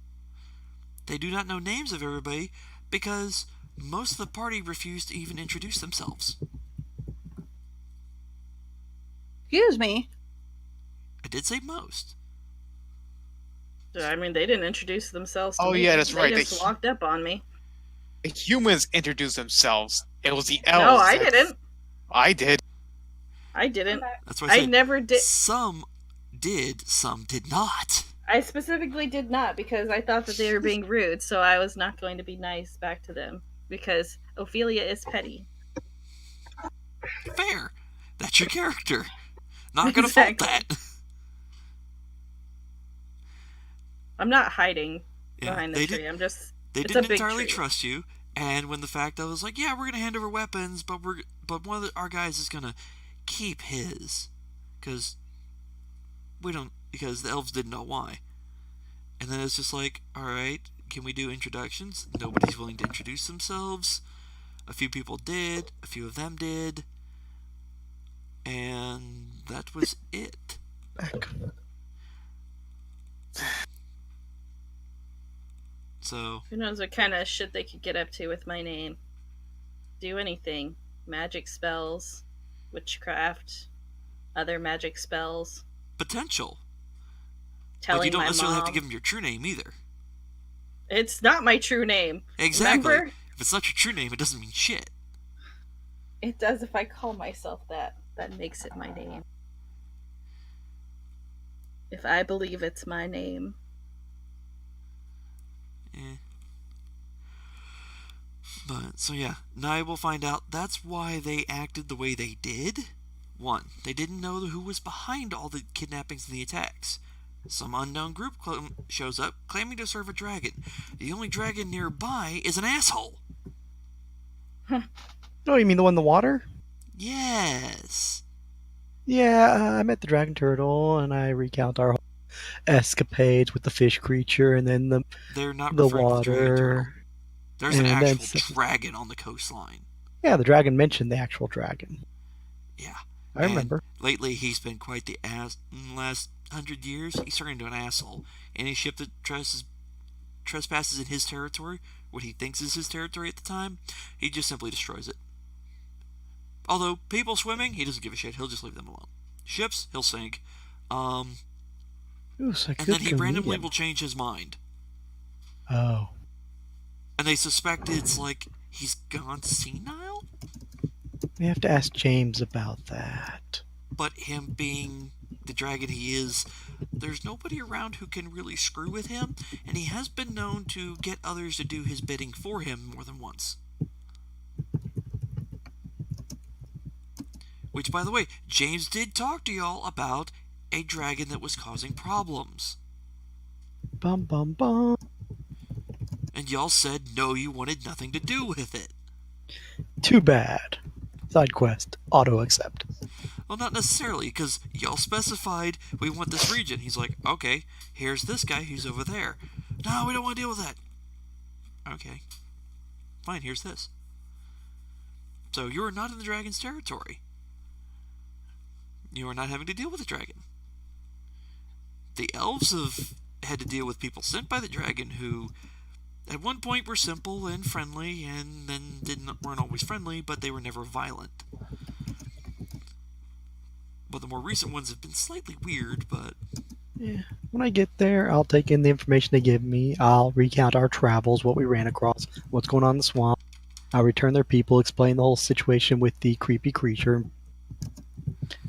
They do not know names of everybody because most of the party refused to even introduce themselves. Excuse me? I did say most. I mean, they didn't introduce themselves to me. Oh, yeah, that's right. They just walked up on me. The humans introduced themselves. It was the elves. No, I didn't. I did. I didn't. That's why I said never did. Some did, some did not. I specifically did not because I thought that they were being rude, so I was not going to be nice back to them because Ophelia is petty. Fair. That's your character. Not gonna fault that. I'm not hiding behind the tree. They It's a didn't big entirely tree. trust you, and when the fact that was like, yeah, we're gonna hand over weapons, but one of our guys is gonna keep his, because because the elves didn't know why. And then it's just like, all right, can we do introductions? Nobody's willing to introduce themselves. A few people did, a few of them did, and that was it. So Who knows what kind of shit they could get up to with my name? Do anything. Magic spells, witchcraft, other magic spells. potential, but you Telling don't my necessarily have to give mom. them your true name either. It's not my true name. Exactly. Remember? If it's not your true name, it doesn't mean shit. It does if I call myself that. That makes it my name. If I believe it's my name. Eh. But, so yeah, now I will find out that's why they acted the way they did. One, they didn't know who was behind all the kidnappings and the attacks. Some unknown group shows up claiming to serve a dragon. The only dragon nearby is an asshole. Oh, you mean the one in the water? Yes. Yeah, I met the dragon turtle, and I recount our escapades with the fish creature, and then They're not the referring to the dragon turtle. water. There's an And then actual dragon on the coastline. Yeah, the dragon mentioned the actual dragon. Yeah. I remember. Lately, he's been quite the ass. In the last 100 years, he's turned into an asshole. Any ship that trespasses in his territory, what he thinks is his territory at the time, he just simply destroys it. Although, people swimming, he doesn't give a shit. He'll just leave them alone. Ships, he'll sink. Ooh, so and then he randomly will change his mind. Oh. And they suspect it's like he's gone senile? We have to ask James about that. But him being the dragon he is, there's nobody around who can really screw with him, and he has been known to get others to do his bidding for him more than once. Which, by the way, James did talk to y'all about a dragon that was causing problems. Bum bum bum. And y'all said no, you wanted nothing to do with it. Too bad. Side quest. Auto accept. Well, not necessarily, because y'all specified we want this region. He's like, okay, here's this guy who's over there. No, we don't want to deal with that. Okay. Fine, here's this. So you are not in the dragon's territory. You are not having to deal with the dragon. The elves have had to deal with people sent by the dragon who at one point were simple and friendly, and then weren't always friendly, but they were never violent. But the more recent ones have been slightly weird, but... Yeah. When I get there, I'll take in the information they give me. I'll recount our travels, what we ran across, what's going on in the swamp. I'll return their people, explain the whole situation with the creepy creature.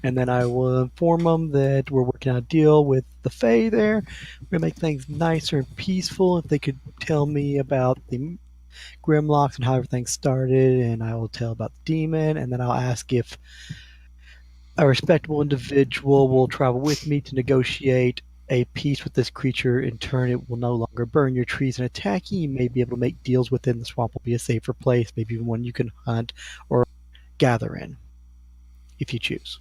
And then I will inform them that we're working on a deal with the Fae there. We're going to make things nicer and peaceful. If they could tell me about the Grimlocks and how everything started, and I will tell about the demon, and then I'll ask if a respectable individual will travel with me to negotiate a peace with this creature. In turn, it will no longer burn your trees and attack you. You may be able to make deals within the swamp. Will be a safer place, maybe even one you can hunt or gather in, if you choose.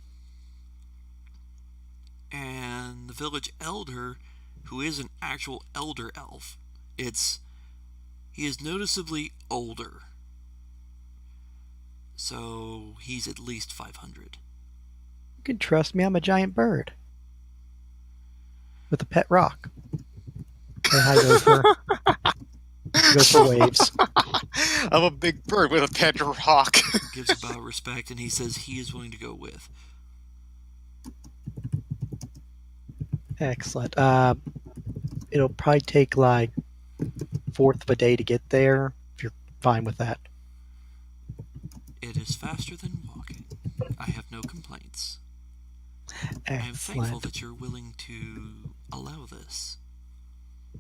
And the village elder, who is an actual elder elf, he is noticeably older. So he's at least 500. You can trust me, I'm a giant bird. With a pet rock. And I go for waves. I'm a big bird with a pet rock. Gives a bow of respect, and he says he is willing to go with. Excellent. It'll probably take like fourth of a day to get there, if you're fine with that. It is faster than walking. I have no complaints. Excellent. I am thankful that you're willing to allow this.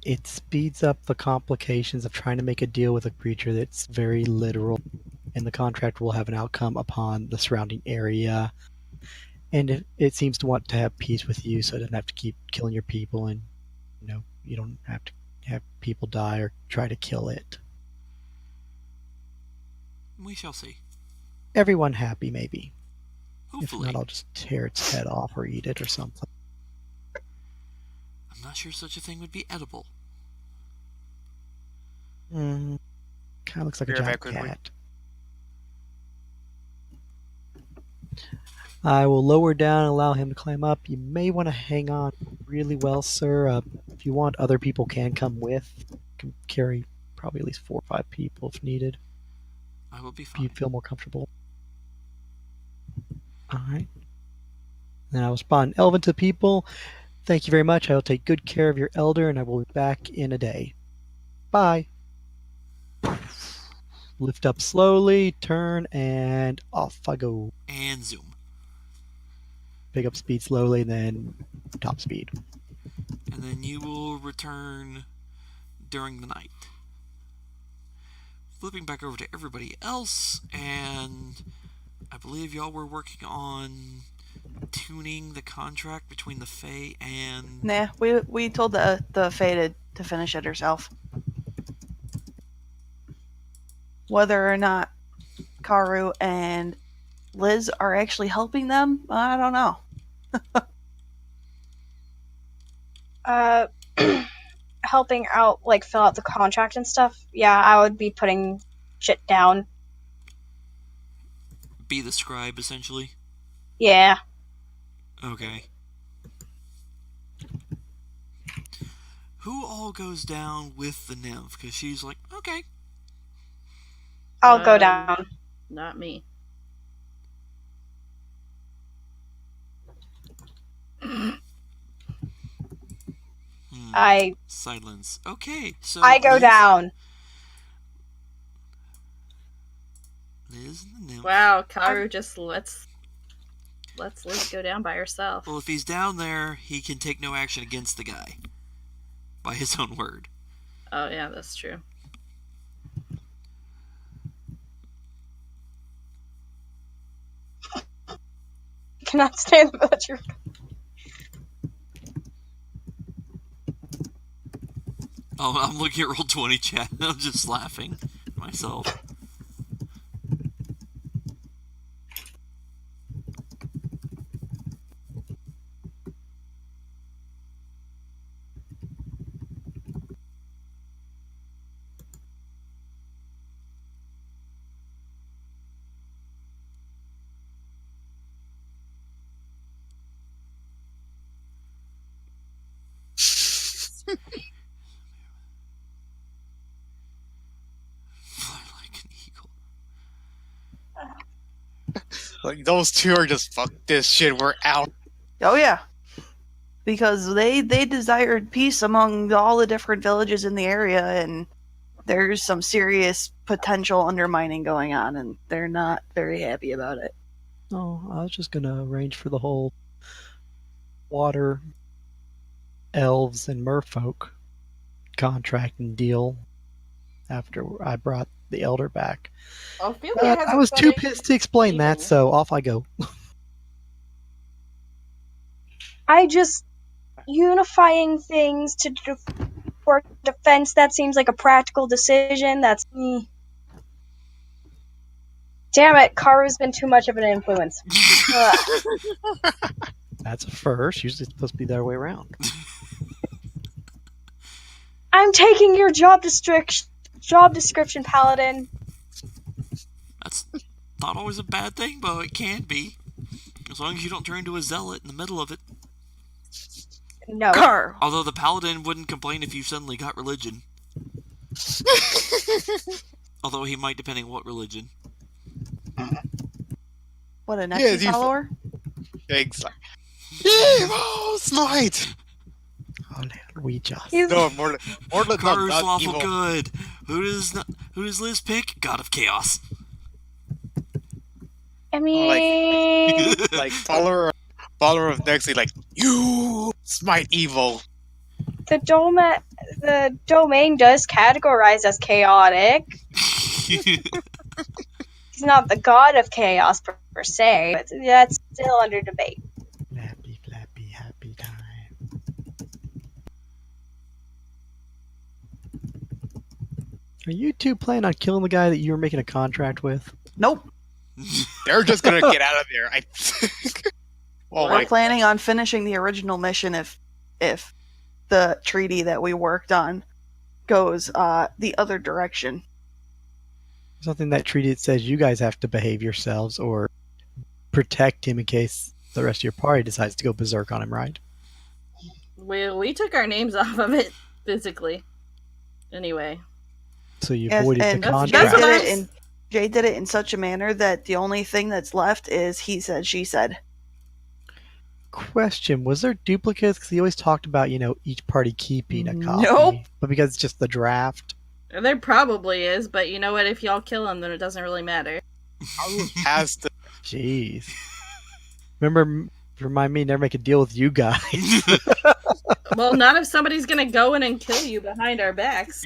It speeds up the complications of trying to make a deal with a creature that's very literal, and the contract will have an outcome upon the surrounding area. And it seems to want to have peace with you, so it doesn't have to keep killing your people, and you don't have to have people die or try to kill it. We shall see. Everyone happy, maybe. Hopefully. If not, I'll just tear its head off or eat it or something. I'm not sure such a thing would be edible. Kind of looks like a giant cat. I will lower down and allow him to climb up. You may want to hang on really well, sir. If you want, other people can come with. You can carry probably at least 4 or 5 people if needed. I will be If fine. you feel more comfortable. Alright. Then I will respond, Elven to people. Thank you very much. I will take good care of your elder, and I will be back in a day. Bye. Lift up slowly, turn, and off I go. And zoom. Pick up speed slowly, then top speed. And then you will return during the night. Flipping back over to everybody else, and I believe y'all were working on tuning the contract between the Fae and... Nah, we told the Fae to finish it herself. Whether or not Karu and Liz are actually helping them, I don't know. Helping out, like, fill out the contract and stuff. Yeah, I would be putting shit down. Be the scribe, essentially? Yeah. Okay. Who all goes down with the nymph? Because she's like, okay. I'll go down. Not me. Silence. Okay, so I go down. Liz and the nymph. Wow, Karu just lets Liz go down by herself. Well, if he's down there, he can take no action against the guy. By his own word. Oh, yeah, that's true. Cannot stand the butcher. Oh, I'm looking at Roll20 chat and I'm just laughing myself. Like, those two are just, fuck this shit, we're out. Oh yeah. Because they desired peace among all the different villages in the area, and there's some serious potential undermining going on, and they're not very happy about it. Oh, I was just gonna arrange for the whole water elves and merfolk contract and deal after I brought the elder back. Ophelia has I was too pissed to explain that, so off I go. I just unifying things for defense. That seems like a practical decision. That's me. Damn it, Karu's been too much of an influence. That's a first. Usually it's supposed to be the other way around. I'm taking your job description, Paladin. That's not always a bad thing, but it can be. As long as you don't turn into a zealot in the middle of it. No. Car. Although the paladin wouldn't complain if you suddenly got religion. Although he might, depending on what religion. What, a Nexus follower? Exactly. Evil smite! Oh, we just. No, more Karu's not lawful evil. good. Who does Liz pick? God of Chaos. I mean, Like follower of Nexus, like, you smite evil. the domain does categorize as chaotic. He's not the god of chaos per se, but that's still under debate. Flappy, flappy, happy time. Are you two planning on killing the guy that you were making a contract with? Nope. They're just gonna get out of there. I think. Oh We're my! planning on finishing the original mission if the treaty that we worked on goes the other direction. Something that treaty that says you guys have to behave yourselves or protect him in case the rest of your party decides to go berserk on him, right? We took our names off of it physically. Anyway. So you Yes, voided the and contract. Jay did it in such a manner that the only thing that's left is he said, she said. Question: was there duplicates? Because he always talked about, each party keeping a copy. Nope. But because it's just the draft. There probably is, but you know what? If y'all kill him, then it doesn't really matter. Has the Jeez. Remind me, never make a deal with you guys. Well, not if somebody's gonna go in and kill you behind our backs.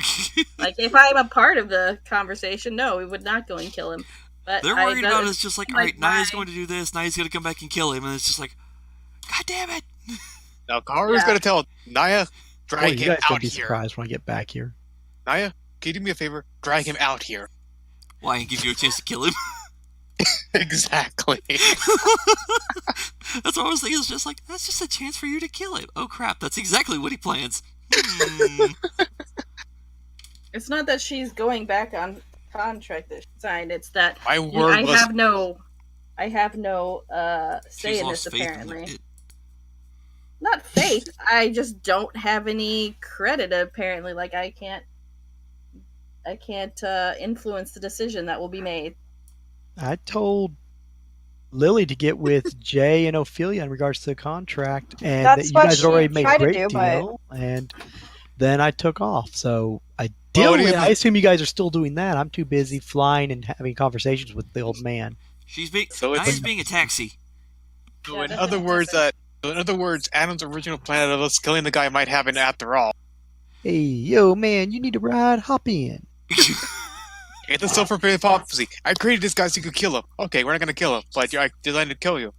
Like, if I'm a part of the conversation, no, we would not go and kill him. But They're worried about us just like, alright, Naya's going to do this, Naya's going to come back and kill him, and it's just like, God damn it! now Karu's gonna tell Naya, drag you him guys out don't be here. surprised when I get back here. Naya, can you do me a favor? Drag him out here. Why, and give you a chance to kill him? Exactly. That's what I was thinking. It's just like, that's just a chance for you to kill him. Oh crap, that's exactly what he plans. It's not that she's going back on contract that she signed. It's that My word I was have no say She's in lost this, faith in apparently. it. Not faith. I just don't have any credit, apparently. Like, I can't influence the decision that will be made. I told Lily to get with Jay and Ophelia in regards to the contract, and That's that you what guys had already she made a tried to great do, but- deal, and then I took off. So Well, what do you I mean? assume you guys are still doing that. I'm too busy flying and having conversations with the old man. She's being, So it's- Naya's being a taxi. So Yeah, in that's other an words, Adam's original plan of us killing the guy might happen after all. Hey, yo, man, you need a ride? Hop in. It's a self-fulfilling prophecy. I created this guy so you could kill him. Okay, we're not gonna kill him, but I designed to kill you.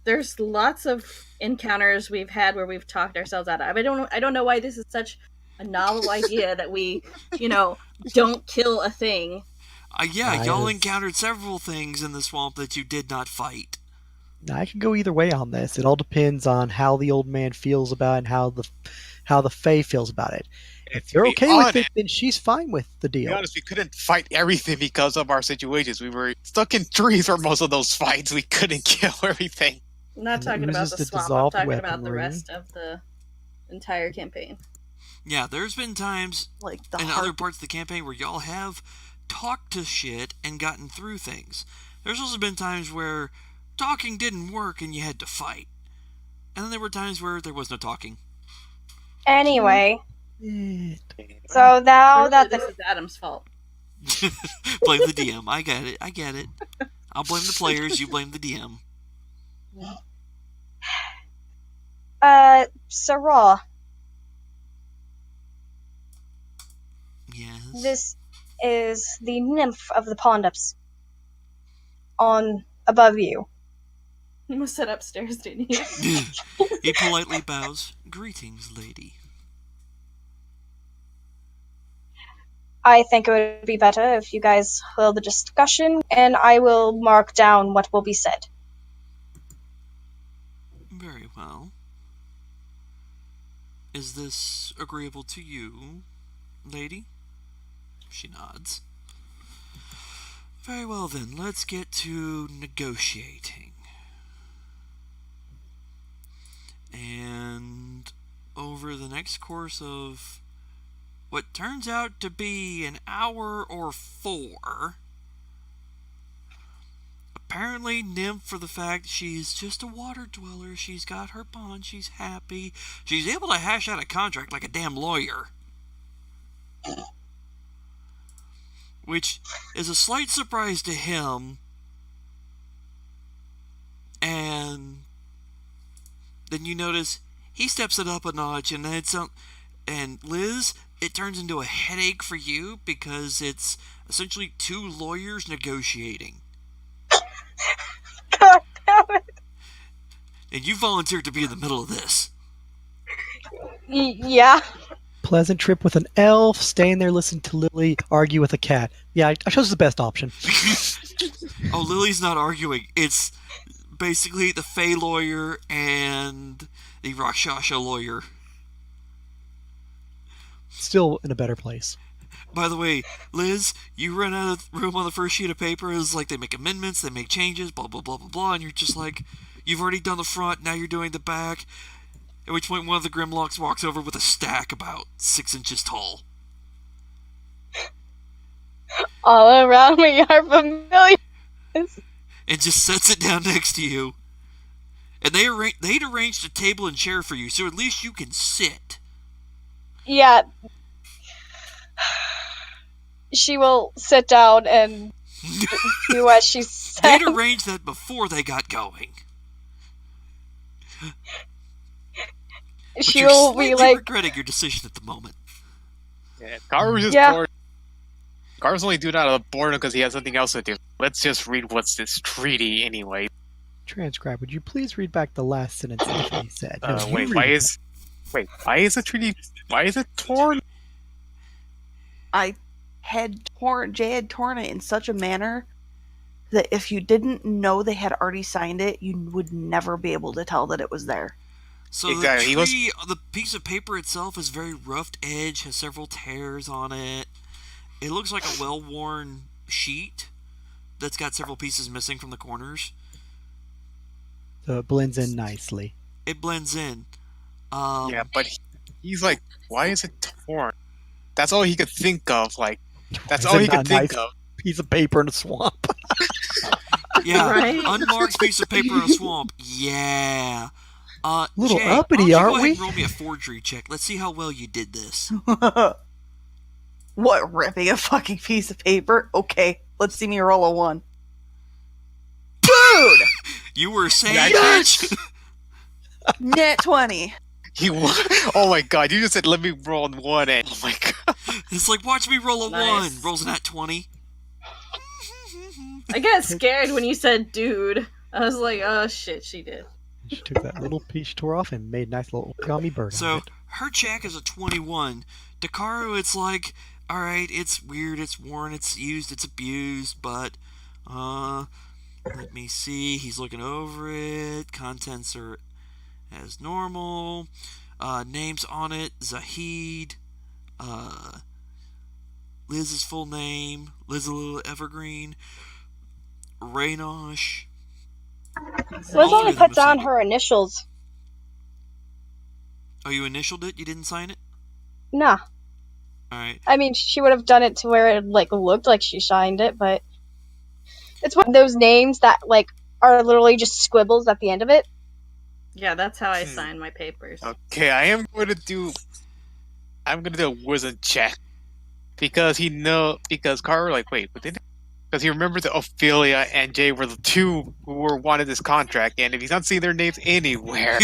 There's lots of encounters we've had where we've talked ourselves out of. I don't know why this is such a novel idea that we, don't kill a thing. Yeah, y'all Nice. encountered several things in the swamp that you did not fight. I can go either way on this. It all depends on how the old man feels about it and how the Fae feels about it. If they're be okay with it, honest- then she's fine with the To be deal. honest, we couldn't fight everything because of our situations. We were stuck in trees for most of those fights. We couldn't kill everything. I'm not And it talking about uses the the swamp. I'm dissolved talking about the weaponry. rest of the entire campaign. Yeah, there's been times Like the in heart. other parts of the campaign where y'all have talked to shit and gotten through things. There's also been times where talking didn't work and you had to fight. And then there were times where there was no talking. Anyway, Shit. so now Really, that this the is Adam's fault. Blame the DM. I get it. I'll blame the players, you blame the DM. Sarah, Yes. this is the nymph of the pond on above you. You must sit upstairs, didn't you? He politely bows. Greetings, lady. I think it would be better if you guys hold the discussion, and I will mark down what will be said. Very well. Is this agreeable to you, lady? She nods. Very well then, let's get to negotiating. And over the next course of what turns out to be an hour or 4, apparently nymph, for the fact she's just a water dweller, she's got her pond, she's happy, she's able to hash out a contract like a damn lawyer. Which is a slight surprise to him. And then you notice he steps it up a notch, and and Liz, it turns into a headache for you because it's essentially 2 lawyers negotiating. God damn it. And you volunteered to be in the middle of this. Yeah. pleasant trip with an elf, staying there listening to Lily argue with a cat. Yeah, I chose the best option. Oh, Lily's not arguing. It's basically the Fey lawyer and the Rakshasa lawyer. Still in a better place. By the way, Liz, you run out of room on the first sheet of paper. It's like they make amendments, they make changes, blah, blah, blah, blah, blah, and you're just like, you've already done the front, now you're doing the back. At which point one of the Grimlocks walks over with a stack about 6 inches tall. All around me are familiar. And just sets it down next to you. And they'd arranged a table and chair for you, so at least you can sit. Yeah. She will sit down and do what she said. They'd arranged that before they got going. She will be like regretting your decision at the moment. Yeah, Karu's just bored. Karu's only doing it out of boredom because he has something else to do. Let's just read what's this treaty anyway. Transcribe. Would you please read back the last sentence that he said? No, why is the treaty? Why is it torn? Jay had torn it in such a manner that if you didn't know they had already signed it, you would never be able to tell that it was there. So exactly. the piece of paper itself is very roughed edge, has several tears on it. It looks like a well-worn sheet that's got several pieces missing from the corners. So it blends in nicely. It blends in. Yeah, but he's like, why is it torn? That's all he could think of. Like, that's all he could think of. Piece of paper in a swamp. Yeah, right? Unmarked piece of paper in a swamp. Yeah. Little Jay, uppity, aren't go we? ahead and roll me a forgery check. Let's see how well you did this. What, ripping a fucking piece of paper? Okay, let's see me roll a 1. Dude! You were saying yes! Net 20. Oh my god, you just said let me roll on 1 and oh my god. It's like, watch me roll a Nice. 1. Rolls a nat 20. I got scared when you said dude. I was like, oh shit, she did. She took that little piece she tore off and made a nice little origami bird. So, her check is a 21. Dakaru, it's like, alright, it's weird, it's worn, it's used, it's abused, but, let me see. He's looking over it. Contents are as normal. Names on it, Zahid. Liz's full name, Liz Evergreen. Raynosh. Liz only put down her initials. Oh, you initialed it? You didn't sign it? Nah. Alright. I mean, she would have done it to where it looked like she signed it, but it's one of those names that are literally just squibbles at the end of it. Yeah, that's how I sign my papers. Okay, I'm gonna do a wisdom check because Karu because he remembers that Ophelia and Jay were the two who wanted this contract, and if he's not seeing their names anywhere.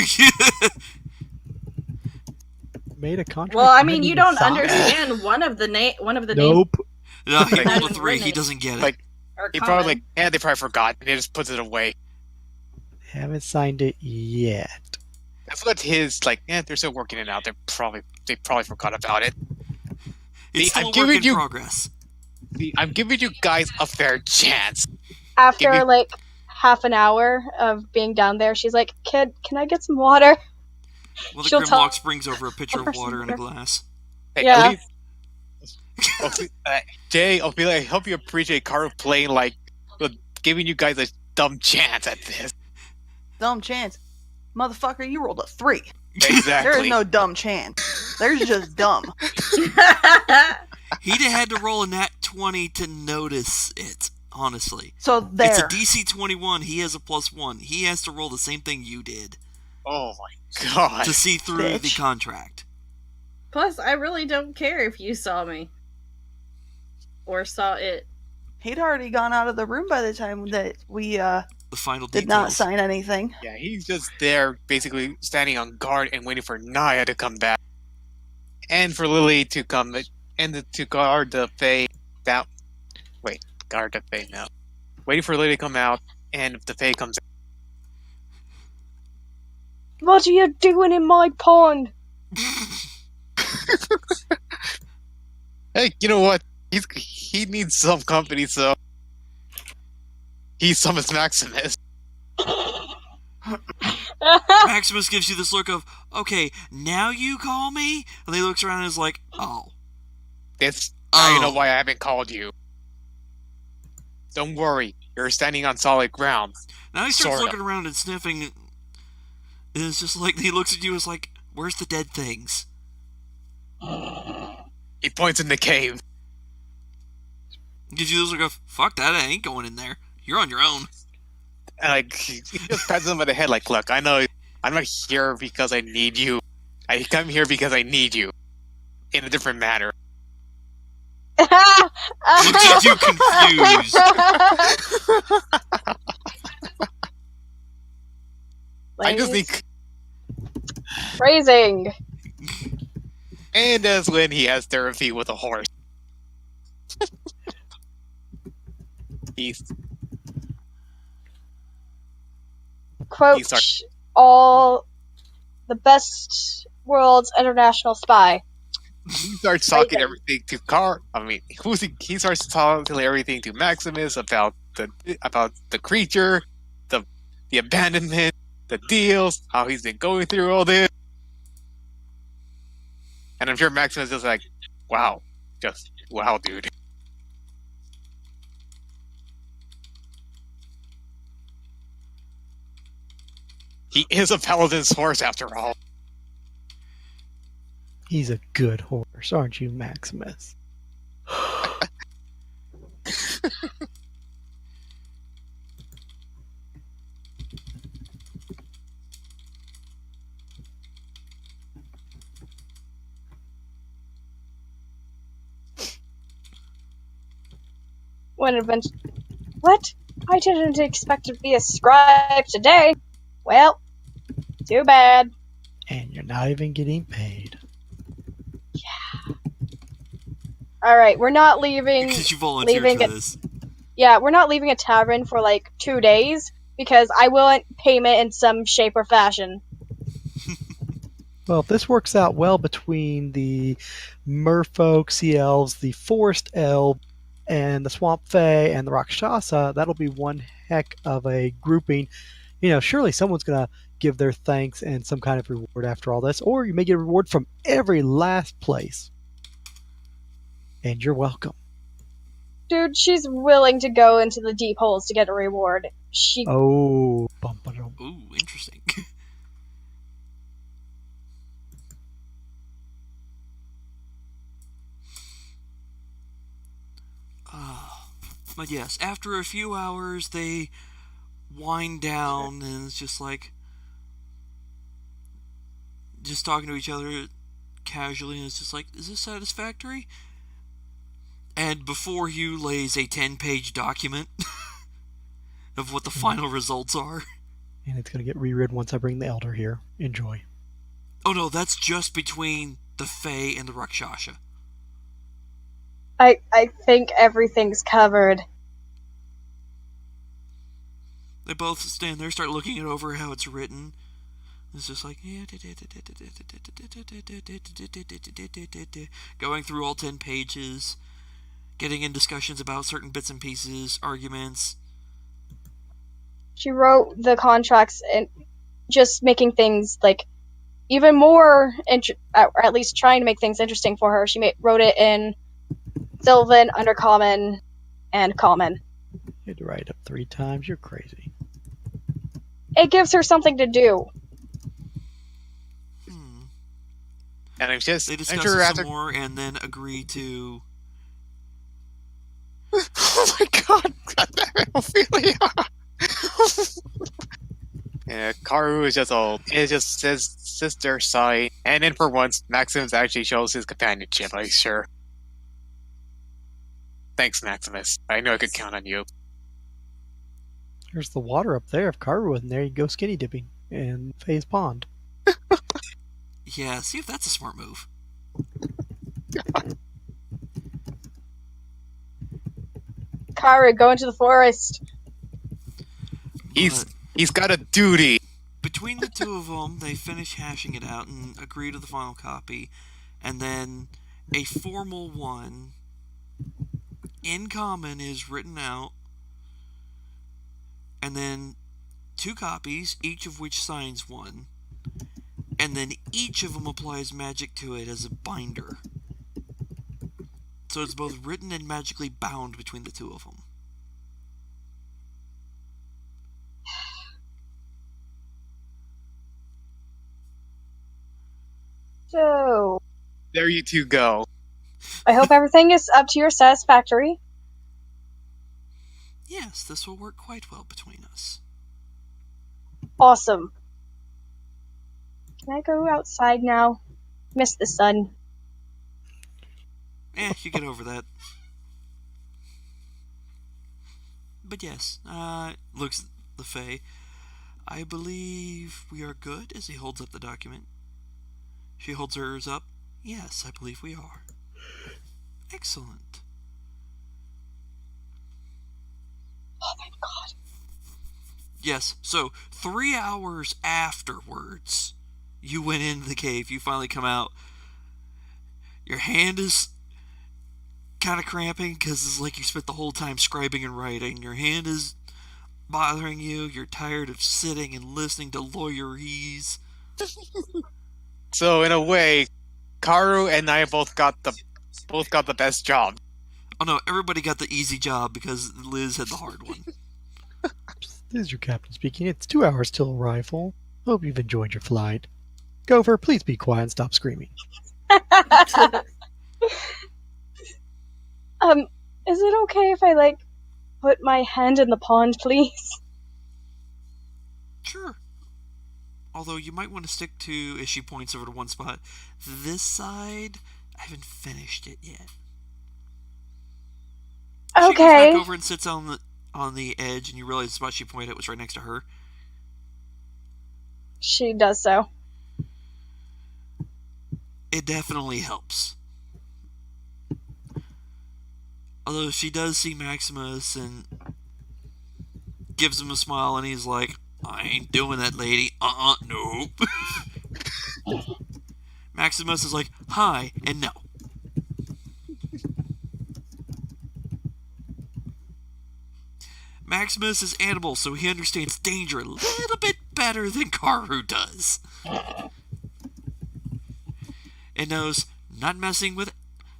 Made a contract. Well, I mean, you don't understand one of the names. Nope. No, he Not rolled a even 3. He written. doesn't get it. He probably they probably forgot, and he just puts it away. Haven't signed it yet. That's what his they're still working it out. They probably forgot about it. It's still a work in progress. I'm giving you guys a fair chance. After half an hour of being down there, she's like, "Kid, can I get some water?" Well, the She'll Grimlock brings over a pitcher of water in a glass. Hey, Yeah. Jay, Ophelia, I hope you appreciate Karu playing giving you guys a dumb chance at this. Dumb chance. Motherfucker, you rolled a 3. Exactly. There is no dumb chance. There's just dumb. He'd have had to roll a nat 20 to notice it, honestly. So there. It's a DC 21. He has a +1. He has to roll the same thing you did. Oh my god. To see through the Bitch. contract. Plus, I really don't care if you saw me. Or saw it. He'd already gone out of the room by the time that we The final did details. not sign anything. Yeah, he's just there, basically standing on guard and waiting for Naya to come back, and for Lily to come and to guard the Fae down. Wait, guard the Fae now. Waiting for Lily to come out, and if the Fae comes, What are you doing in my pond? Hey, you know what? He needs some company, so he summons Maximus. Maximus gives you this look of, okay, now you call me? And he looks around and is like, oh. Now you know why I haven't called you. Don't worry, you're standing on solid ground. Now he starts looking around and sniffing, and it's just like, he looks at you and is like, where's the dead things? He points in the cave. Gives you this look of, fuck that, I ain't going in there. You're on your own. And like, he just pats him on the head like, look, I know I'm not here because I need you. I come here because I need you. In a different manner. Looks at you confused. I just think... Phrasing. And that's when he has therapy with a horse. He's... Quote, all the best world's international spy. He starts talking everything to he starts talking everything to Maximus about the creature, the abandonment, the deals, how he's been going through all this. And I'm sure Maximus is like, wow, just wow, dude. He is a paladin's horse after all. He's a good horse, aren't you, Maximus? What? I didn't expect to be a scribe today. Well, too bad. And you're not even getting paid. Yeah. Alright, we're not leaving... Because you volunteered for this. Yeah, we're not leaving a tavern for like 2 days, because I want payment in some shape or fashion. Well, if this works out well between the merfolk, sea elves, the forest elves, and the swamp fae, and the Rakshasa, that'll be one heck of a grouping. You know, surely someone's going to give their thanks and some kind of reward after all this, or you may get a reward from every last place. And you're welcome. Dude, she's willing to go into the deep holes to get a reward. Oh, ooh, interesting. But yes, after a few hours, they wind down, and it's just like, just talking to each other casually, and it's just like, is this satisfactory? And before you lays a 10-page document of what the final results are. And it's going to get reread once I bring the Elder here. Enjoy. Oh no, that's just between the Fae and the Rakshasa. I think everything's covered. They both stand there, start looking it over how it's written. It's just like, going through all 10 pages, getting in discussions about certain bits and pieces, arguments. She wrote the contracts and just making things like even more, or at least trying to make things interesting for her. She wrote it in Sylvan, Undercommon, and Common. You had to write it up 3 times. You're crazy. It gives her something to do. And I'm just... They discuss it some more and then agree to... Oh my god! Ophelia! Yeah, Karu is just old. It just says sister sigh, and then for once, Maximus actually shows his companionship, I'm sure. Thanks, Maximus. I know I could count on you. There's the water up there. If Karu wasn't there, you'd go skinny dipping in Faye's Pond. Yeah, see if that's a smart move. Karu, go into the forest. He's got a duty. Between the two of them, they finish hashing it out and agree to the final copy. And then a formal one in common is written out, and then 2 copies, each of which signs one, and then each of them applies magic to it as a binder. So it's both written and magically bound between the 2 of them. So, There you two go. I hope everything is up to your satisfactory. Yes, this will work quite well between us. Awesome. Can I go outside now? Miss the sun. You get over that. But yes, looks at the Fae. I believe we are good, as he holds up the document. She holds hers up. Yes, I believe we are. Excellent. Oh my god. Yes, so 3 hours afterwards, you went into the cave. You finally come out. Your hand is kind of cramping because it's like you spent the whole time scribing and writing. Your hand is bothering you. You're tired of sitting and listening to lawyerese. So in a way, Karu and I both got the best job. Oh no, everybody got the easy job because Liz had the hard one. This is your captain speaking. It's 2 hours till arrival. Hope you've enjoyed your flight. Gopher, please be quiet and stop screaming. Is it okay if I, put my hand in the pond, please? Sure. Although you might want to stick to, as she points over to one spot, this side, I haven't finished it yet. Okay. She goes back over and sits on the edge, and you realize the spot she pointed at was right next to her. She does so. It definitely helps. Although she does see Maximus and gives him a smile, and he's like, I ain't doing that, lady. Nope. Maximus is like, hi, and no. Maximus is animal, so he understands danger a little bit better than Karu does. And knows, not messing with Faye,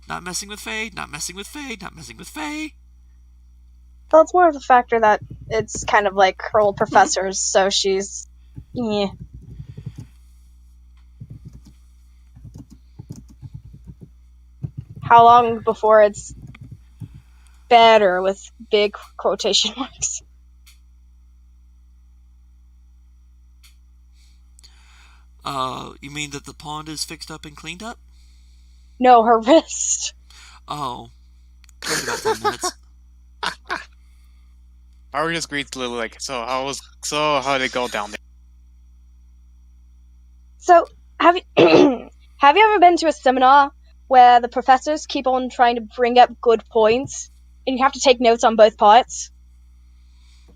not messing with Faye, not messing with Faye. Well, it's more of the factor that it's kind of like her old professors, so she's... yeah. How long before it's better with big quotation marks? You mean that the pond is fixed up and cleaned up? No, her wrist. Oh. Give it about 10 minutes. Karu just greets Lily like, so how did it go down there? So, have you ever been to a seminar where the professors keep on trying to bring up good points, and you have to take notes on both parts?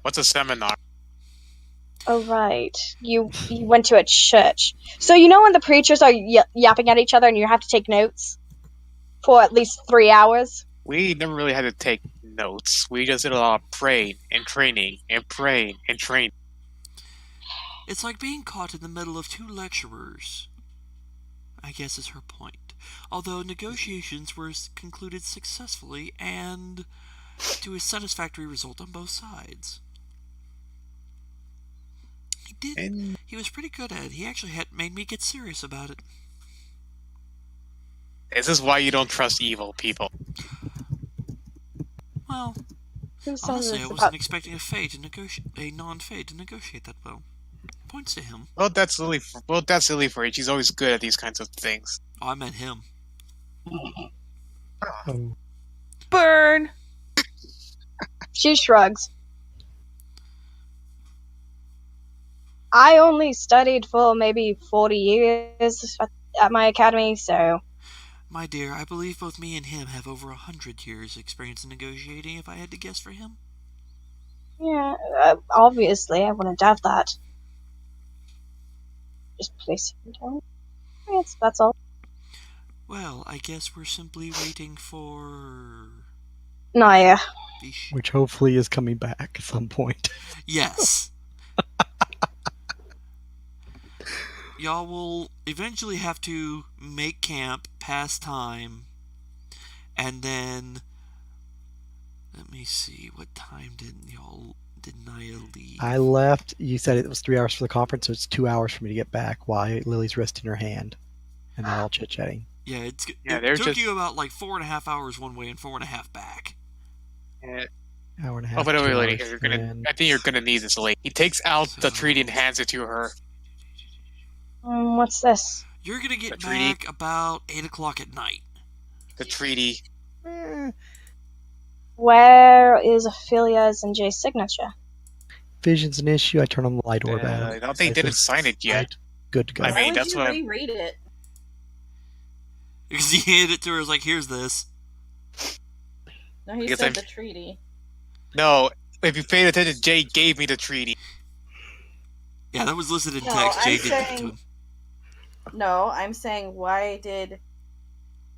What's a seminar? Oh, right. You went to a church. So you know when the preachers are yapping at each other and you have to take notes? For at least 3 hours? We never really had to take notes. We just did a lot of praying and training and praying and training. It's like being caught in the middle of 2 lecturers, I guess is her point. Although negotiations were concluded successfully and to a satisfactory result on both sides. He was pretty good at it. He actually had made me get serious about it. This is why you don't trust evil people. Well, honestly, I wasn't expecting a non-Fae to negotiate that well. Points to him. Well, that's Lily for you. She's always good at these kinds of things. Oh, I meant him. Oh. Burn! She shrugs. I only studied for maybe 40 years at my academy, so... My dear, I believe both me and him have over 100 years experience in negotiating, if I had to guess for him. Yeah, obviously, I wouldn't doubt that. Just place it down. Yes, that's all. Well, I guess we're simply waiting for... Naya. Which hopefully is coming back at some point. Yes. Y'all will eventually have to make camp, pass time, and then... Let me see, what time did Naya leave? I left. You said it was 3 hours for the conference, so it's 2 hours for me to get back while Lily's resting her hand. And they're all chit-chatting. Yeah, it they're took just- you about like 4.5 hours one way and 4.5 back. Hour and a half. Oh, but 2 wait, lady, hours, I think you're gonna need this, lady. He takes out the treaty and hands it to her. What's this? You're gonna get The treaty. back about 8 o'clock at night. The treaty. Where is Ophelia's and Jay's signature? Vision's an issue. I turn on the light orb at him. I don't think they didn't sign it yet. Right. Good to go. I mean, Why would that's you what I'm- reread it? Because he handed it to her, was like, here's this. No, he Because said I'm- the treaty. No, if you paid attention, Jay gave me the treaty. Yeah, that was listed in No, text. Jay I'm did that to saying- him. No, I'm saying why did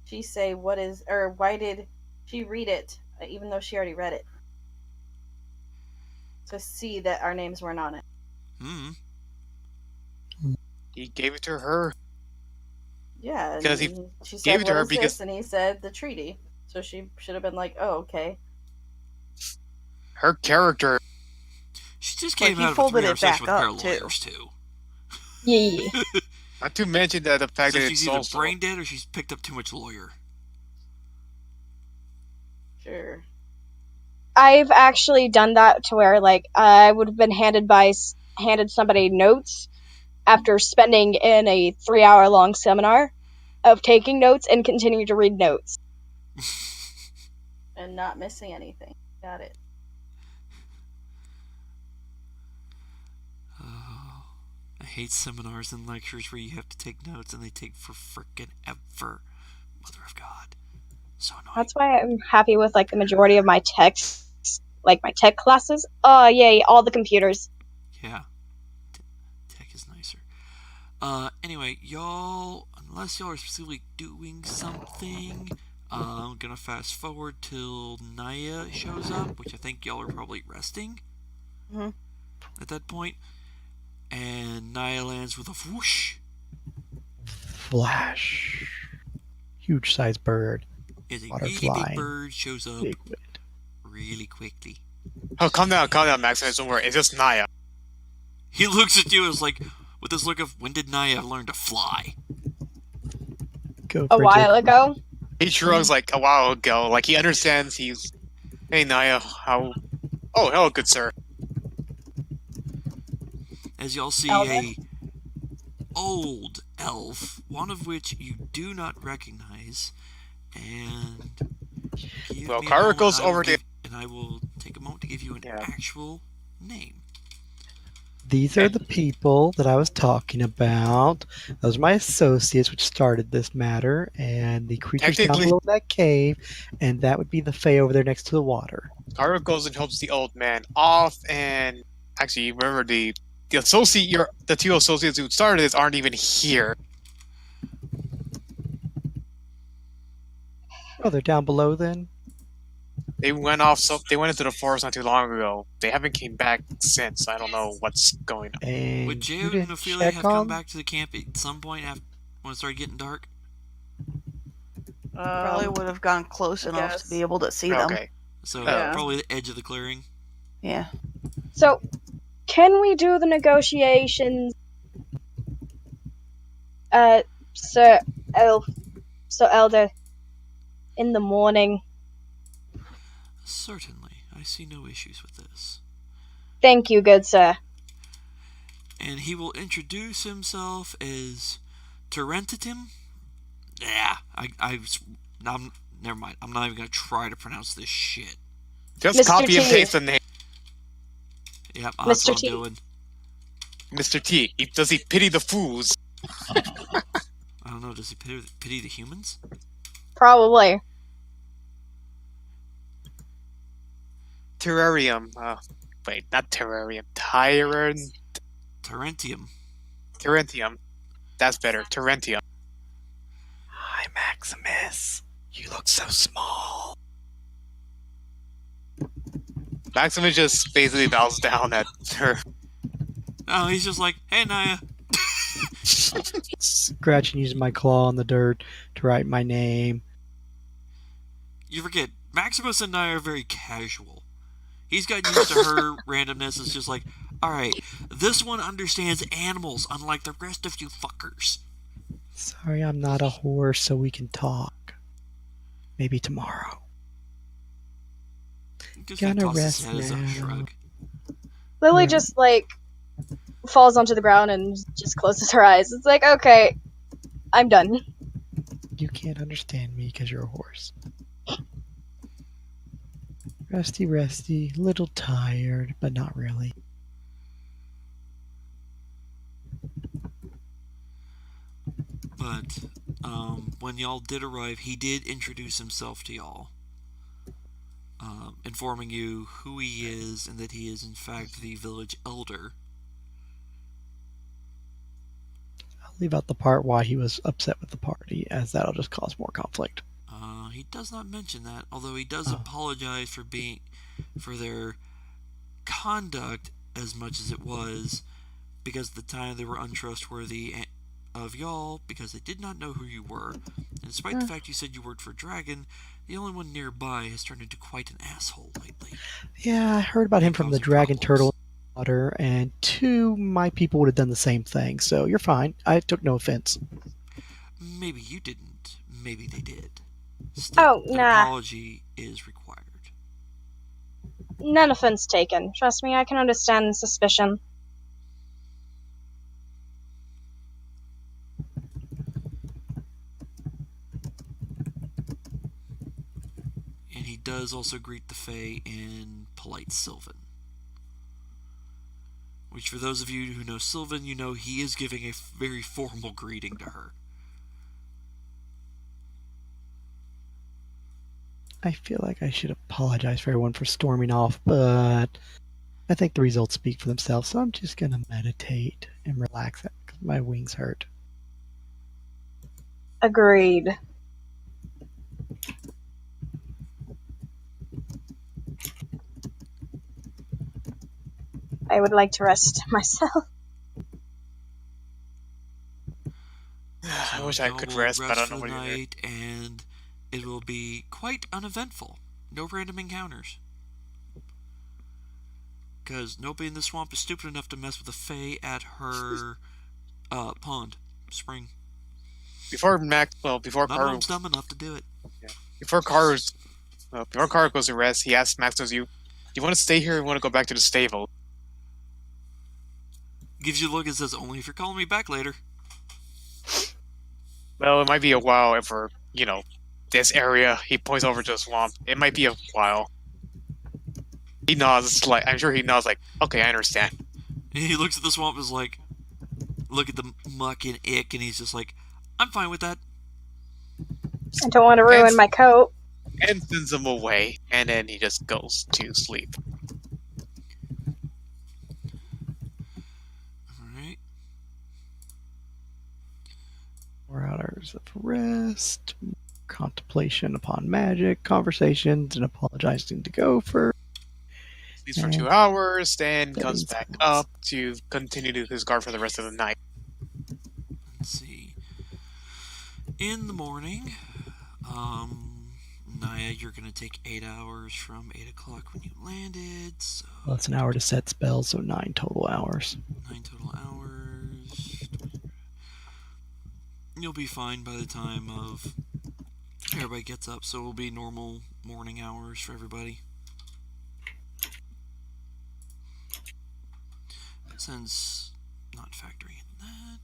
she say what is, or why did she read it, even though she already read it? To see that our names weren't on it. He gave it to her. Yeah, Because he she said, gave it to "What her is because- this?" And he said, "The treaty." So she should have been like, "Oh, okay." Her character. She just But came he out of a folded 3-hour it session back with her up, too. lawyers, too. Yeah. Not to mention that the fact So that she's it's either also brain dead or she's picked up too much lawyer. Sure. I've actually done that to where, like, I would have been handed somebody notes after spending in a 3-hour-long seminar of taking notes and continuing to read notes. And not missing anything. Got it. Oh, I hate seminars and lectures where you have to take notes and they take for frickin' ever. Mother of God. So annoying. That's why I'm happy with, like, the majority of my texts, like my tech classes. Oh, yay, all the computers. Yeah. Tech is nicer. Anyway, y'all, unless y'all are specifically doing something, I'm gonna fast forward till Naya shows up, which I think y'all are probably resting Mhm. at that point. And Naya lands with a whoosh. Flash. Huge sized bird. As a Water really flying. big bird shows up Big wind. really quickly. Oh, calm down, Max. Don't worry. It's just Naya. He looks at you and is like, with this look of, when did Naya learn to fly? Go, A Bridget. while ago. He shrugs like a while ago. Like he understands. He's, hey Naya, how? Oh, hello, good sir. As y'all see Elder. a old elf, one of which you do not recognize, and give Well, me a Kara moment, goes I will over to- give- and I will take a moment to give you an Yeah. actual name. These are the people that I was talking about. Those are my associates, which started this matter, and the creatures down Technically- below that cave, and that would be the Fae over there next to the water. Kara goes and helps the old man off, and actually, you remember the the two associates who started this aren't even here. Oh, they're down below then? They went off. So they went into the forest not too long ago. They haven't came back since. I don't know what's going on. And Would you Jay and didn't Ophelia check have on come back to the camp at some point after, when it started getting dark? Probably would have gone close I enough guess. to be able to see them. Okay. So Yeah. probably the edge of the clearing. Yeah. So, can we do the negotiations, Sir Elder, in the morning? Certainly, I see no issues with this. Thank you, good sir. And he will introduce himself as Terentitim. Yeah, never mind. I'm not even gonna try to pronounce this shit. Just Mr. copy and T. paste the name. Yep, that's Mr. what I'm T. doing. Mr. T. Does he pity the fools? I don't know. Does he pity the humans? Probably. Terrarium. Wait, not terrarium. Tyrant. Terentium. Terentium. That's better. Terentium. Hi, Maximus. You look so small. Maximus just basically bows down at her. Oh, he's just like, hey, Naya. Scratching, using my claw on the dirt to write my name. You forget, Maximus and Naya are very casual. He's gotten used to her randomness. It's just like, alright, this one understands animals, unlike the rest of you fuckers. Sorry, I'm not a horse, so we can talk. Maybe tomorrow. Gonna rest now. Lily just, falls onto the ground and just closes her eyes. It's like, okay, I'm done. You can't understand me because you're a horse. Resty, little tired, but not really. But when y'all did arrive, he did introduce himself to y'all, informing you who he is and that he is in fact the village elder. I'll leave out the part why he was upset with the party, as that'll just cause more conflict. He does not mention that, although he does apologize for their conduct as much as it was, because at the time they were untrustworthy of y'all because they did not know who you were. And despite the fact you said you worked for Dragon, the only one nearby has turned into quite an asshole lately. Yeah, I heard about him from the dragon turtle water, and 2, my people would have done the same thing, so you're fine. I took no offense. Maybe you didn't. Maybe they did. Still, an apology is required. None offense taken. Trust me, I can understand suspicion. And he does also greet the Fae in polite Sylvan. Which, for those of you who know Sylvan, you know he is giving a very formal greeting to her. I feel like I should apologize for everyone for storming off, but I think the results speak for themselves, so I'm just gonna meditate and relax because my wings hurt. Agreed. I would like to rest myself. I wish I could rest, but I don't know what to do. And it will be quite uneventful. No random encounters. Because nobody in the swamp is stupid enough to mess with a Fae at her spring. Before Not Karu, dumb enough to do it. Yeah. Before Karu goes to rest, he asks Max, do you want to stay here or want to go back to the stable? Gives you a look and says, only if you're calling me back later. Well, it might be a while for, this area. He points over to the swamp. It might be a while. He nods, I'm sure he nods okay, I understand. And he looks at the swamp and is like, look at the muck and ick, and he's just like, I'm fine with that. I don't want to ruin my coat. And sends him away, and then he just goes to sleep. Alright. 4 hours of rest, contemplation upon magic, conversations, and apologizing to Gopher. Sleeps for 2 hours, then comes back up to continue his guard for the rest of the night. Let's see. In the morning, Naya, you're going to take 8 hours from 8 o'clock when you landed. So well, it's an hour to set spells, so 9 total hours. 9 total hours. You'll be fine by the time of everybody gets up, so it will be normal morning hours for everybody. Since not factoring in that,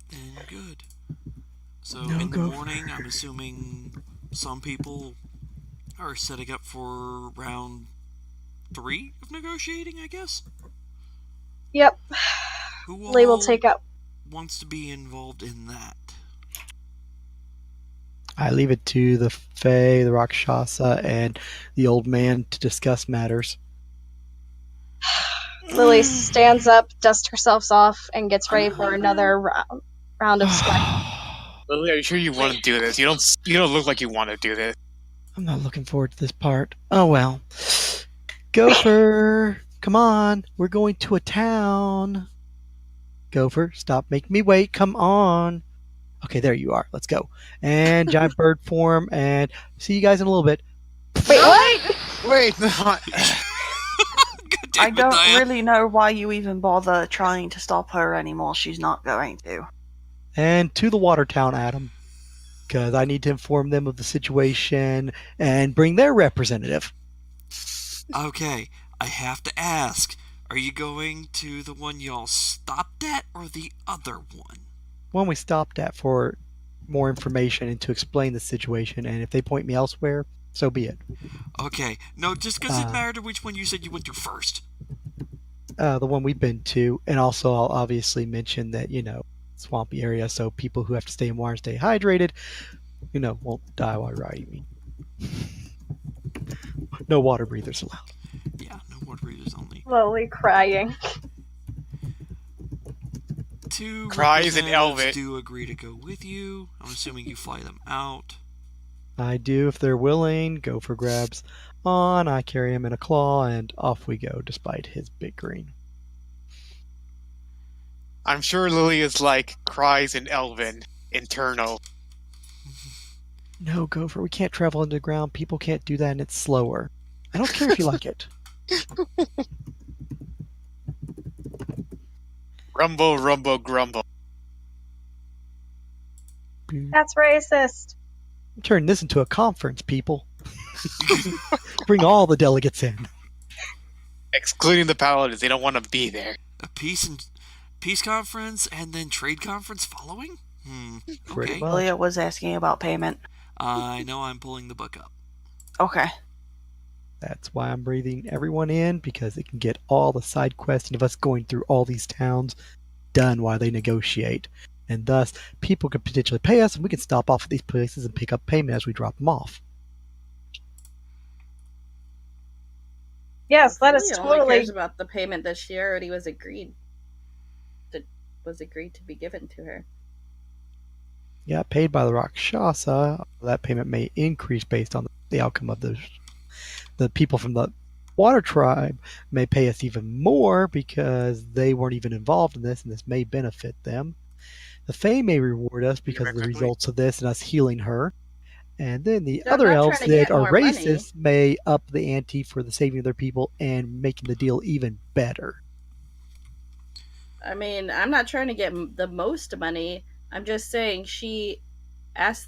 then good. So in the morning, I'm assuming some people are setting up for round 3 of negotiating, I guess? Yep. Who Lee will take up. Wants to be involved in that? I leave it to the Fae, the Rakshasa, and the old man to discuss matters. Lily stands up, dusts herself off, and gets ready for another round of sweat. Lily, are you sure you want to do this? You don't look like you want to do this. I'm not looking forward to this part. Oh well. Gopher, come on. We're going to a town. Gopher, stop making me wait. Come on. Okay, there you are. Let's go. And giant bird form. And see you guys in a little bit. Wait, what? Wait, no. I don't really know why you even bother trying to stop her anymore. She's not going to. And to the water town, Adam. Because I need to inform them of the situation and bring their representative. Okay, I have to ask. Are you going to the one y'all stopped at or the other one? One we stopped at for more information and to explain the situation, and if they point me elsewhere, so be it. Okay, no, just because it mattered which one you said you went to first. The one we've been to, and also I'll obviously mention that, swampy area, so people who have to stay in water stay hydrated, won't die while riding. No water breathers allowed. Yeah, no water breathers only. Slowly crying. Two Cries in representatives Elvish. do agree to go with you. I'm assuming you fly them out. I do if they're willing. Gopher grabs on. I carry him in a claw, and off we go, despite his bickering. I'm sure Lily is like cries in Elven, internal. No, Gopher, we can't travel underground. People can't do that, and it's slower. I don't care if you like it. Rumble, rumble, grumble. That's racist. Turn this into a conference, people. Bring all the delegates in. Excluding the paladins, they don't want to be there. A peace conference and then trade conference following? Okay. Leah was asking about payment. I know I'm pulling the book up. Okay. That's why I'm breathing everyone in, because it can get all the side quests of us going through all these towns done while they negotiate. And thus, people could potentially pay us, and we can stop off at these places and pick up payment as we drop them off. Yes, that is She only totally. cares about the payment that she already was agreed to be given to her. Yeah, paid by the Rakshasa. That payment may increase based on the outcome of the people from the Water Tribe may pay us even more because they weren't even involved in this, and this may benefit them. The Fae may reward us because of the results of this and us healing her. And then the I'm other not elves trying to that get are more money. racist may up the ante for the saving of their people and making the deal even better. I mean, I'm not trying to get the most money. I'm just saying she asked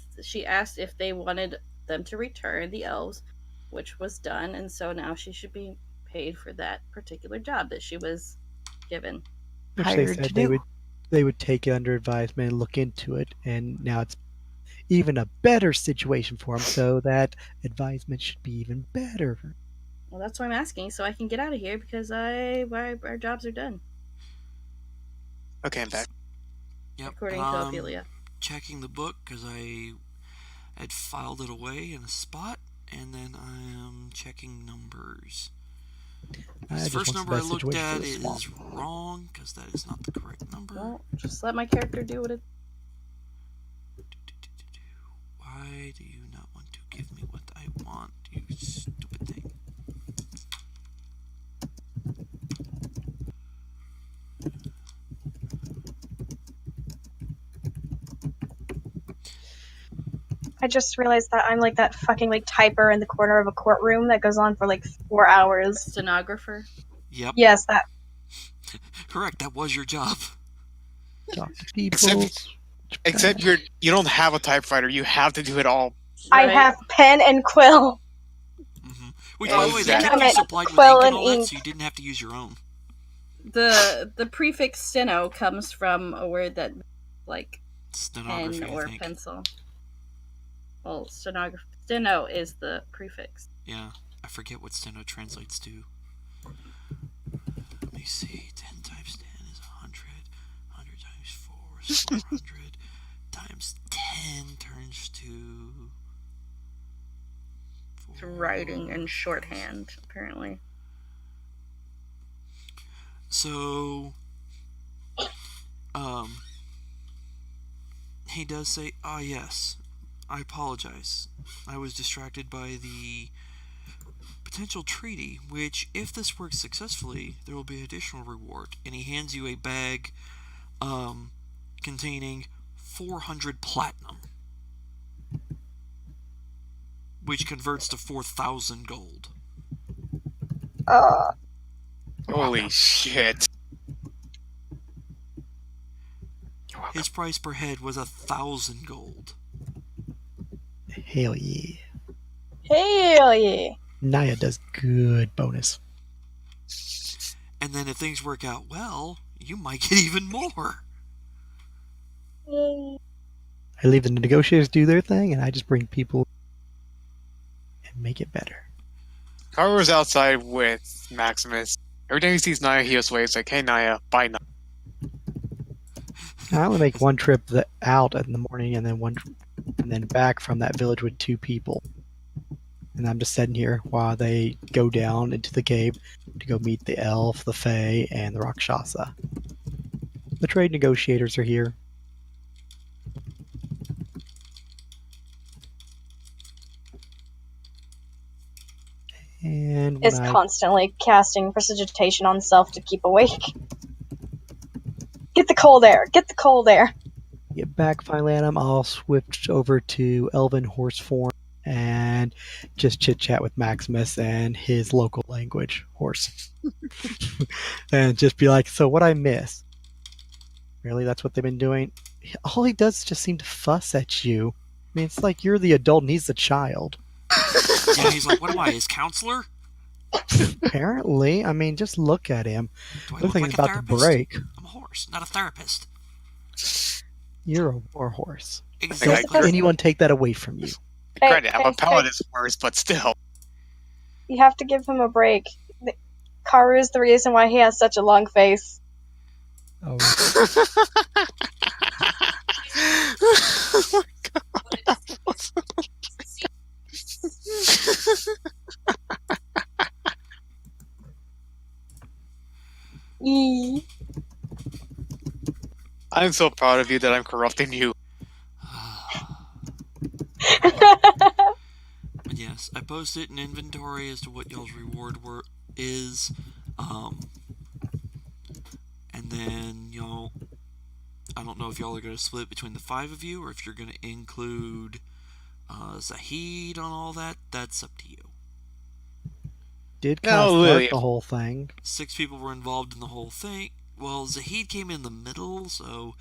if they wanted them to return the elves, which was done, and so now she should be paid for that particular job that she was given. Which they said they would take it under advisement and look into it, and now it's even a better situation for them, so that advisement should be even better. Well, that's why I'm asking, so I can get out of here because our jobs are done. Okay, I'm back. Yep. According to Ophelia. Checking the book because I had filed it away in a spot, and then I am checking numbers. The first number I looked at is wrong because that is not the correct number. Well, just let my character do what it. Why do you not want to give me what I want, you stupid thing? I just realized that I'm like that fucking typer in the corner of a courtroom that goes on for 4 hours. Stenographer. Yep. Yes, that. Correct. That was your job. Talk to people. Except you don't have a typewriter. You have to do it all. Right. I have pen and quill. Mm-hmm. Which, by the way, they Damn kept you it. supplied with Quill ink and and all that, ink. so you didn't have to use your own. The prefix steno comes from a word that Stenography, pen or I think. pencil. Well, steno is the prefix. Yeah, I forget what steno translates to. Let me see. 10 times 10 is 100. 100 times 4 is 400. Times 10 turns to... It's writing in shorthand, apparently. he does say, "Ah, yes, I apologize. I was distracted by the potential treaty, which, if this works successfully, there will be additional reward." And he hands you a bag containing 400 platinum, which converts to 4,000 gold. Holy shit. His price per head was 1,000 gold. Hell yeah. Hell yeah. Naya does good bonus. And then if things work out well, you might get even more. Yay. I leave the negotiators do their thing, and I just bring people and make it better. Karu's outside with Maximus. Every time he sees Naya, he just waves like, "Hey Naya, bye Naya." I only make one trip out in the morning, and then back from that village with 2 people. And I'm just sitting here while they go down into the cave to go meet the elf, the fae, and the Rakshasa. The trade negotiators are here. And Is constantly casting precipitation on self to keep awake. Get the cold air! Get the cold air! get back finally at him, I'll switch over to Elven horse form and just chit chat with Maximus and his local language, horse. And just be like, so what I miss? Really, that's what they've been doing? All he does is just seem to fuss at you. I mean, it's like you're the adult and he's the child. Yeah, he's like, what am I, his counselor? Apparently. I mean, just look at him. Do I Looks look like like he's a about to therapist? break. I'm a horse, not a therapist. You're a war horse. Exactly. Don't let anyone take that away from you. Granted, I'm a paladin's horse, but still. You have to give him a break. Karu is the reason why he has such a long face. Oh. Oh my god. Eee. I'm so proud of you that I'm corrupting you. But yes, I posted an inventory as to what y'all's reward is. And then y'all, I don't know if y'all are going to split between the 5 of you or if you're going to include Zahid on all that. That's up to you. Did kind of start the whole thing. 6 people were involved in the whole thing. Well, Zahid came in the middle, so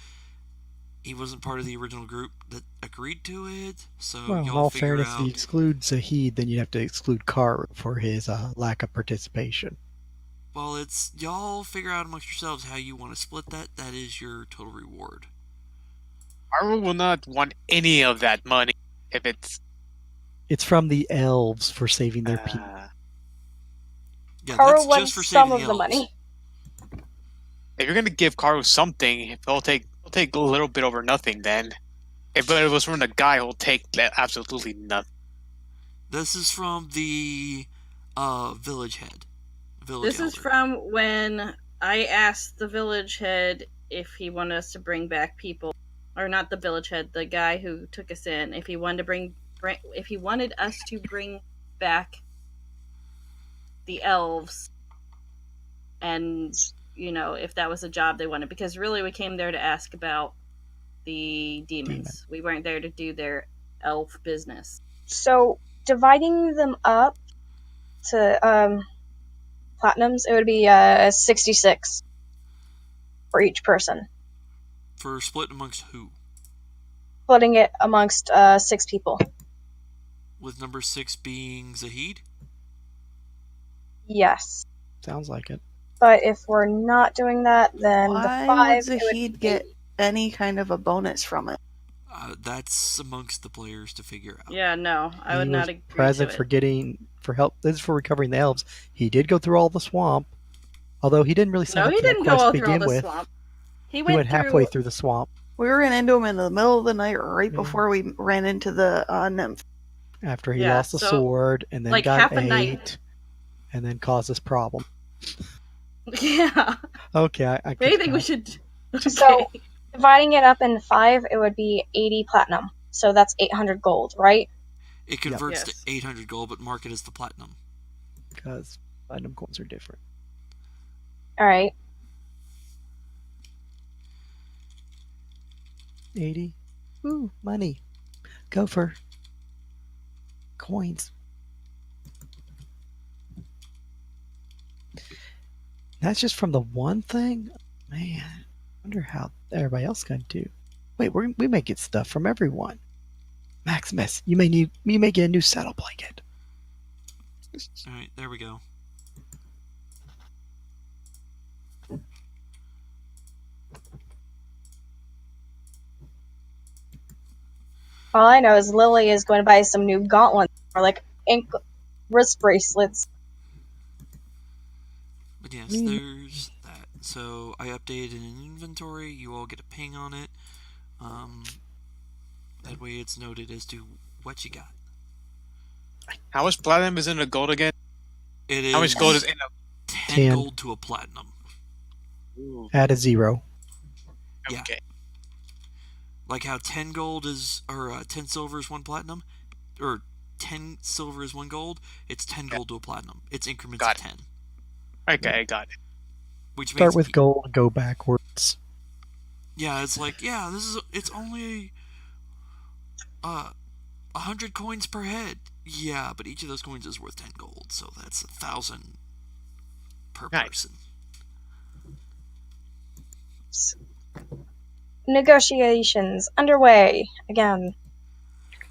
he wasn't part of the original group that agreed to it. So well, in y'all all figure fairness, out. if you exclude Zahid, then you'd have to exclude Karu for his lack of participation. Well, it's y'all figure out amongst yourselves how you want to split that. That is your total reward. Karu will not want any of that money if it's. It's from the elves for saving their people. Yeah, Karu that's wants just for some saving of the elves. money. If you're gonna give Karu something, he'll take a little bit over nothing. Then, but if it was from the guy, he'll take absolutely nothing. This is from the village head. This is from when I asked the village head if he wanted us to bring back people, or not the village head, the guy who took us in, if he wanted to bring if he wanted us to bring back the elves, and you know, if that was a job they wanted, because really we came there to ask about the demons. We weren't there to do their elf business. So dividing them up to platinums, it would be 66 for each person. For split amongst who? Splitting it amongst 6 people. With number 6 being Zahid? Yes. Sounds like it. But if we're not doing that, then Why the 5 would Zahid get any kind of a bonus from it? That's amongst the players to figure out. Yeah, no, I would not agree present to it. for getting for help. This is for recovering the elves. He did go through all the swamp, although he didn't really sign No, up he for that didn't quest go all to through all begin the with. swamp. He went halfway through the swamp. We ran into him in the middle of the night, right before we ran into the nymph. After he lost the sword and then like got half a ate, night. and then caused this problem. Yeah. Okay, I Anything we should. Okay. So Dividing it up in 5, it would be 80 platinum. So that's 800 gold, right? It converts Yes. to 800 gold, but mark it as the platinum. Because platinum coins are different. Alright. 80. Ooh, money. Go for coins. That's just from the one thing? Man, I wonder how everybody else going to do. Wait, we may get stuff from everyone. Maximus, you may get a new saddle blanket. Alright, there we go. All I know is Lily is going to buy some new gauntlets or like wrist bracelets. But yes, there's that. So I updated an inventory. You all get a ping on it. That way it's noted as to what you got. How much platinum is in a gold again? It is How much gold is in a... 10 gold to a platinum. Ooh, Add a 0. Yeah. okay. Like how 10 gold is, or 10 silver is 1 platinum, or 10 silver is 1 gold, it's 10 gold to a platinum. It's increments Got of 10. Okay, I got it. Which Start means, with gold, go backwards. yeah, it's like, yeah, it's only 100 coins per head. Yeah, but each of those coins is worth 10 gold, so that's 1,000 per Nice. person. Negotiations underway again.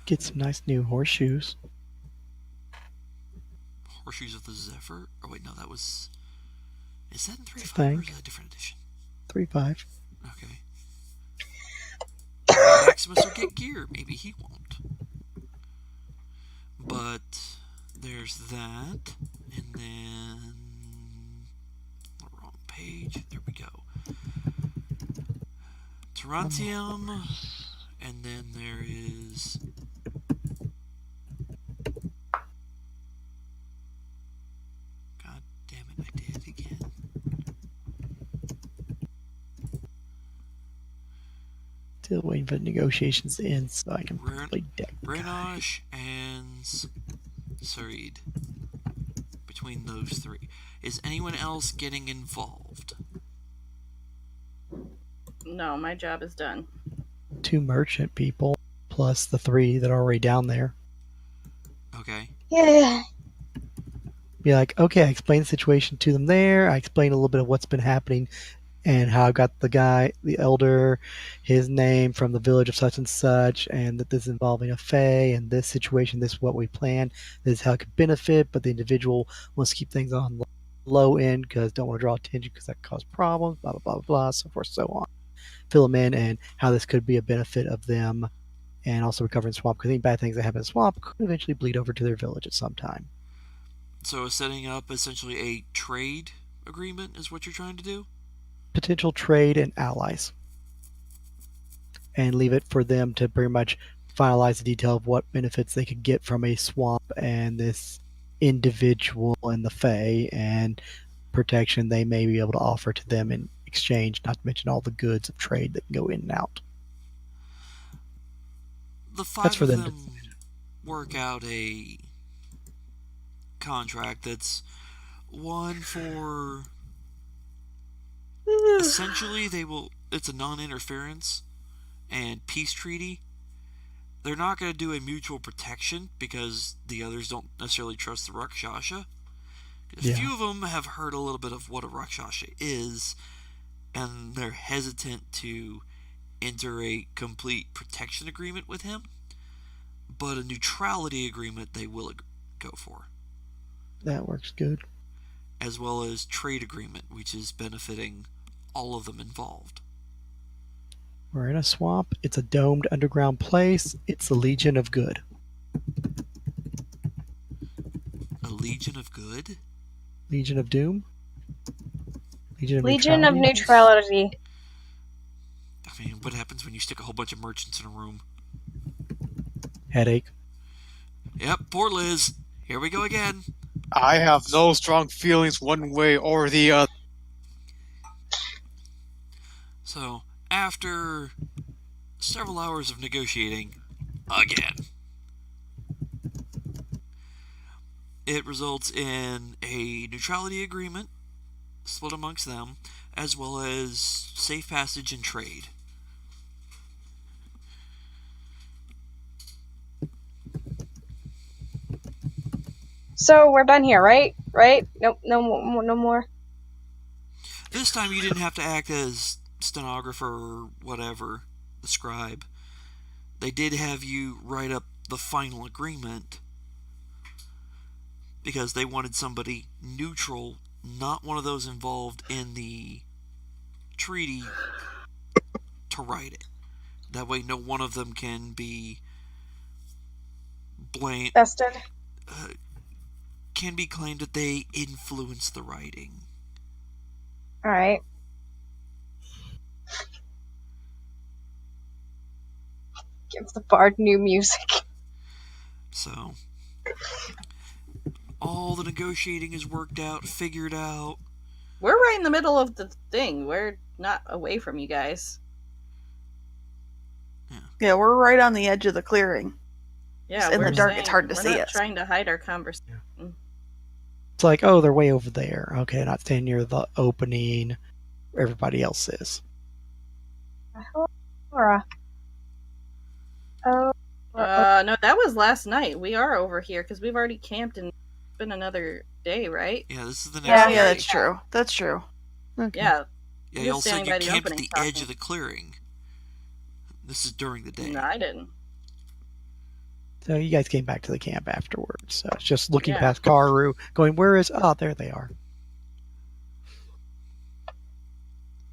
Get some nice new horseshoes. Horseshoes of the Zephyr? Oh wait, no, that was... Is that in 3.5 or is Thank. that a different edition? 3.5. Okay. Maybe Maximus will get gear. Maybe he won't. But there's that. And then... The wrong page. There we go. Tarantium. And then there is... God damn it, I did it again. Still waiting for the negotiations to end so I can play deck. Renosh and Sarid. Between those three. Is anyone else getting involved? No, my job is done. 2 merchant people, plus the 3 that are already down there. Okay. Yeah. Be like, okay, I explained the situation to them there. I explained a little bit of what's been happening and how I got the guy, the elder, his name from the village of such and such, and that this is involving a fae, and this situation, this is what we plan, this is how it could benefit, but the individual wants to keep things on low end because don't want to draw attention because that could cause problems, blah, blah, blah, blah, so forth, so on. Fill them in and how this could be a benefit of them, and also recovering swamp, because any bad things that happen in swamp could eventually bleed over to their village at some time. So setting up essentially a trade agreement is what you're trying to do? Potential trade and allies. And leave it for them to pretty much finalize the detail of what benefits they could get from a swamp and this individual and the Fae and protection they may be able to offer to them in exchange, not to mention all the goods of trade that can go in and out. The 5 That's for of them them work out a contract that's one for... Essentially, it's a non-interference and peace treaty. They're not going to do a mutual protection because the others don't necessarily trust the Rakshasa. A few of them have heard a little bit of what a Rakshasa is, and they're hesitant to enter a complete protection agreement with him. But a neutrality agreement they will go for. That works good. As well as trade agreement, which is benefiting all of them involved. We're in a swamp. It's a domed underground place. It's the Legion of Good. A Legion of Good? Legion of Doom? Legion of Neutrality. I mean, what happens when you stick a whole bunch of merchants in a room? Headache. Yep, poor Liz. Here we go again. I have no strong feelings one way or the other. So, after after several hours of negotiating, again, it results in a neutrality agreement split amongst them, as well as safe passage and trade. So we're done here, right? Right? No more. This time you didn't have to act as stenographer or whatever, the scribe. They did have you write up the final agreement because they wanted somebody neutral, not one of those involved in the treaty, to write it. That way no one of them can be blamed. Bested. Can be claimed that they influenced the writing. Alright. Give the bard new music. So, all the negotiating is worked out, figured out. We're right in the middle of the thing. We're not away from you guys. Yeah, we're right on the edge of the clearing. Yeah, in we're the dark, saying, it's hard to we're see not us. trying to hide our conversation. Yeah. It's like, oh, they're way over there. Okay, not staying near the opening where everybody else is. Laura. Oh. No, that was last night. We are over here because we've already camped and it's been another day, right? Yeah, this is the next Yeah, day. Yeah, that's true. That's true. Okay. Yeah. Yeah, Just y'all said standing you by the camped at opening the edge talking. of the clearing. This is during the day. No, I didn't. So you guys came back to the camp afterwards. So it's just looking Yeah. past Karu, going, where is... Oh, there they are.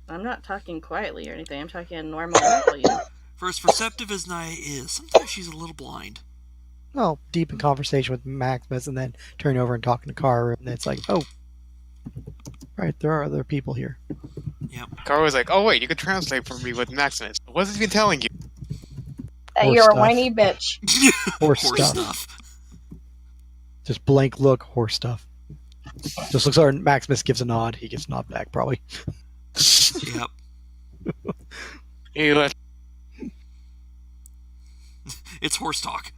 I'm not talking quietly or anything. I'm talking in normal volume. For as perceptive as Naya is, sometimes she's a little blind. Well, deep in conversation with Maximus and then turning over and talking to Karu, and then it's like, oh, right, there are other people here. Yep. Carl was like, "Oh wait, you could translate for me with Maximus. What has he been telling you?" That Horse you're stuff. a whiny bitch. Horse Horse stuff. Just blank look, horse stuff. Just looks over, and Maximus gives a nod. He gives a nod back, probably. Yep. He let It's horse talk.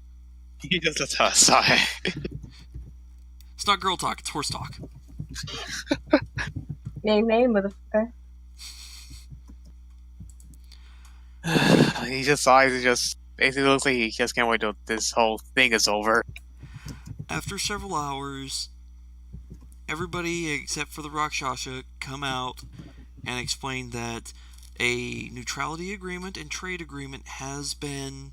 he just lets us sigh. It's not girl talk, it's horse talk. Name, motherfucker. He just sighs and just basically looks like he just can't wait till this whole thing is over. After several hours, everybody except for the Rakshasa come out and explain that a neutrality agreement and trade agreement has been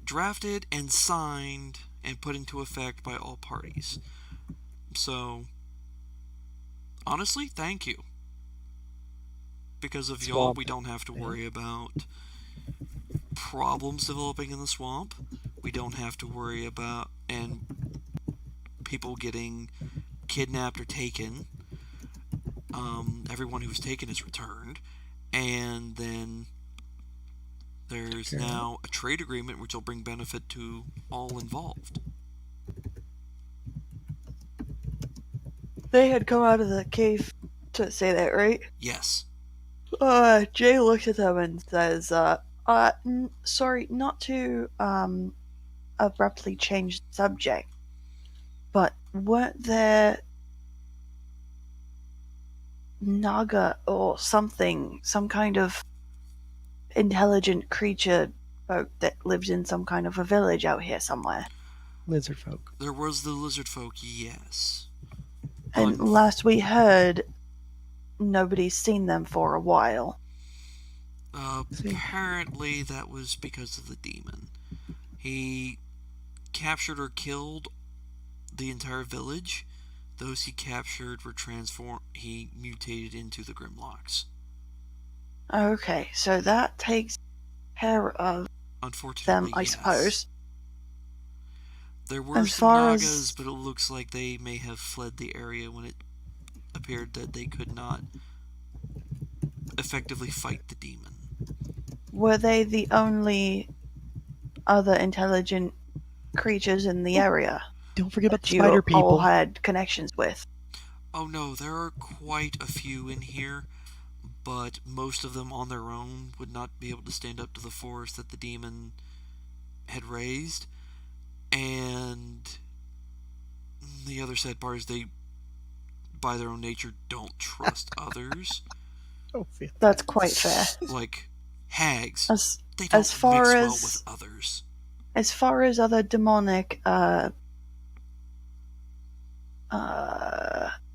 drafted and signed and put into effect by all parties. So, honestly, thank you. Because of y'all, Swamp. we don't have to worry about problems developing in the swamp. We don't have to worry about people getting kidnapped or taken. Everyone who's taken is returned, and then there's now a trade agreement which will bring benefit to all involved. They had come out of the cave to say that, right? Yes. Jay looks at them and says, sorry, not to, abruptly change the subject, but weren't there Naga or something, some kind of intelligent creature folk that lived in some kind of a village out here somewhere? Lizard folk. There was the lizard folk, yes. And last we heard, nobody's seen them for a while. Apparently that was because of the demon. He captured or killed the entire village. Those he captured were transformed. He mutated into the Grimlocks. Okay, so that takes care of Unfortunately, them, I yes. suppose. There were As some far Nagas, as- but it looks like they may have fled the area when it appeared that they could not effectively fight the demon. Were they the only other intelligent creatures in the area Don't forget about that the you spider all people. had connections with? Oh no, there are quite a few in here, but most of them on their own would not be able to stand up to the force that the demon had raised. And the other sad part is they, by their own nature, don't trust others. Oh, yeah. That's quite fair. Like hags, As they don't as far mix as well with others. as far as other demonic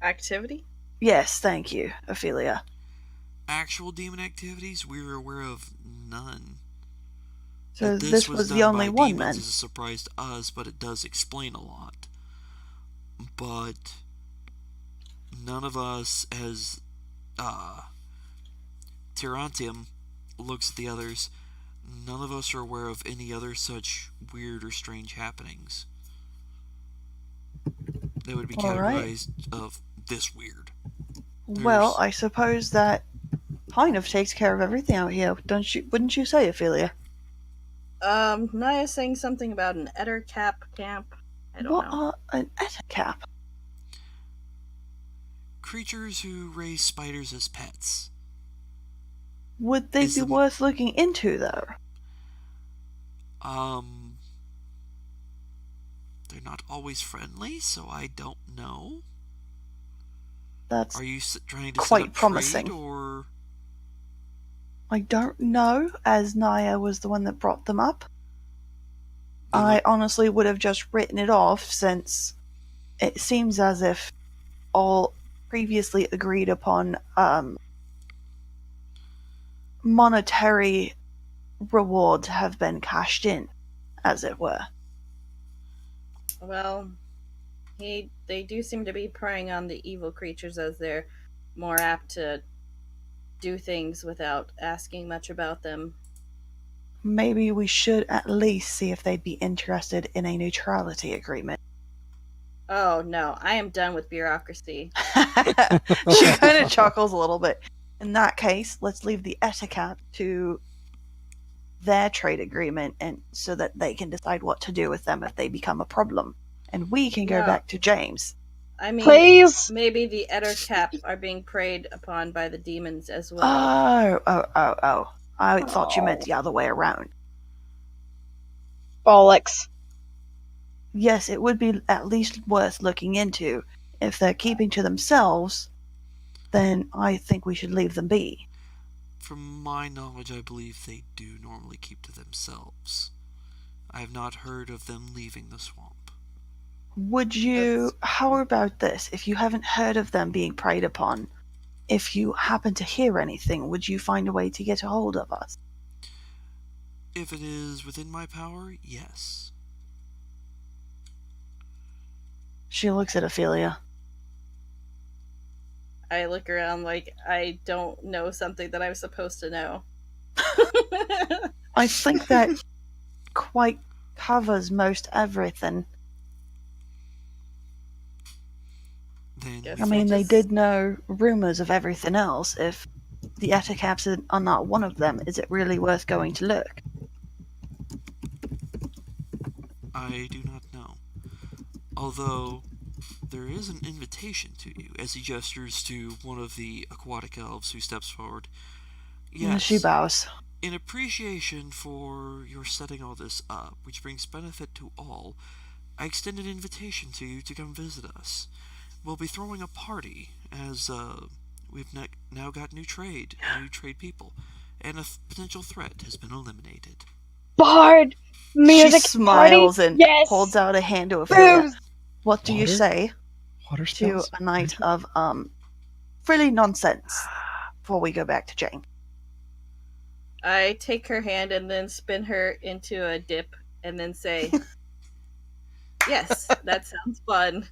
Activity? yes, thank you, Ophelia. Actual demon activities, we were aware of none. So That this was the done only by one demons then. is a surprise to us, but it does explain a lot. But none of us, as Tyrantium looks at the others, none of us are aware of any other such weird or strange happenings that would be All right. categorized of this weird. Well, I suppose that kind of takes care of everything out here, wouldn't you say, Ophelia? Naya's saying something about an Ettercap camp. I don't What know. are an ettercap? Creatures who raise spiders as pets. Would they Is be the- worth looking into, though? They're not always friendly, so I don't know. That's Are you trying to quite set up promising. trade, or I don't know, as Naya was the one that brought them up. They I look- honestly would have just written it off, since it seems as if all previously agreed upon monetary rewards have been cashed in, as it were. Well, they do seem to be preying on the evil creatures, as they're more apt to do things without asking much about them. Maybe we should at least see if they'd be interested in a neutrality agreement. Oh no, I am done with bureaucracy. She kind of chuckles a little bit. In that case, let's leave the etiquette to their trade agreement, and so that they can decide what to do with them if they become a problem. And we can go No. back to James. I mean, Please. maybe the Ettercap are being preyed upon by the demons as well. Oh. I thought you meant the other way around. Bollocks. Yes, it would be at least worth looking into. If they're keeping to themselves, then I think we should leave them be. From my knowledge, I believe they do normally keep to themselves. I have not heard of them leaving the swamp. Would you... How about this? If you haven't heard of them being preyed upon, if you happen to hear anything, would you find a way to get a hold of us? If it is within my power, yes. She looks at Ophelia. I look around like I don't know something that I'm supposed to know. I think that quite covers most everything. Then Yes. I mean, they did know rumors of everything else. If the Ettercaps are not one of them, is it really worth going to look? I do not know. Although, there is an invitation to you, as he gestures to one of the aquatic elves who steps forward. Yes, She bows. in appreciation for your setting all this up, which brings benefit to all, I extend an invitation to you to come visit us. We'll be throwing a party, as we've now got new trade people, and a potential threat has been eliminated. Bard. Music She smiles party? and Yes. holds out a hand to Ophelia. Booze. What do you Water? say Water to spells? a night of frilly nonsense before we go back to Jane? I take her hand and then spin her into a dip and then say, yes, that sounds fun.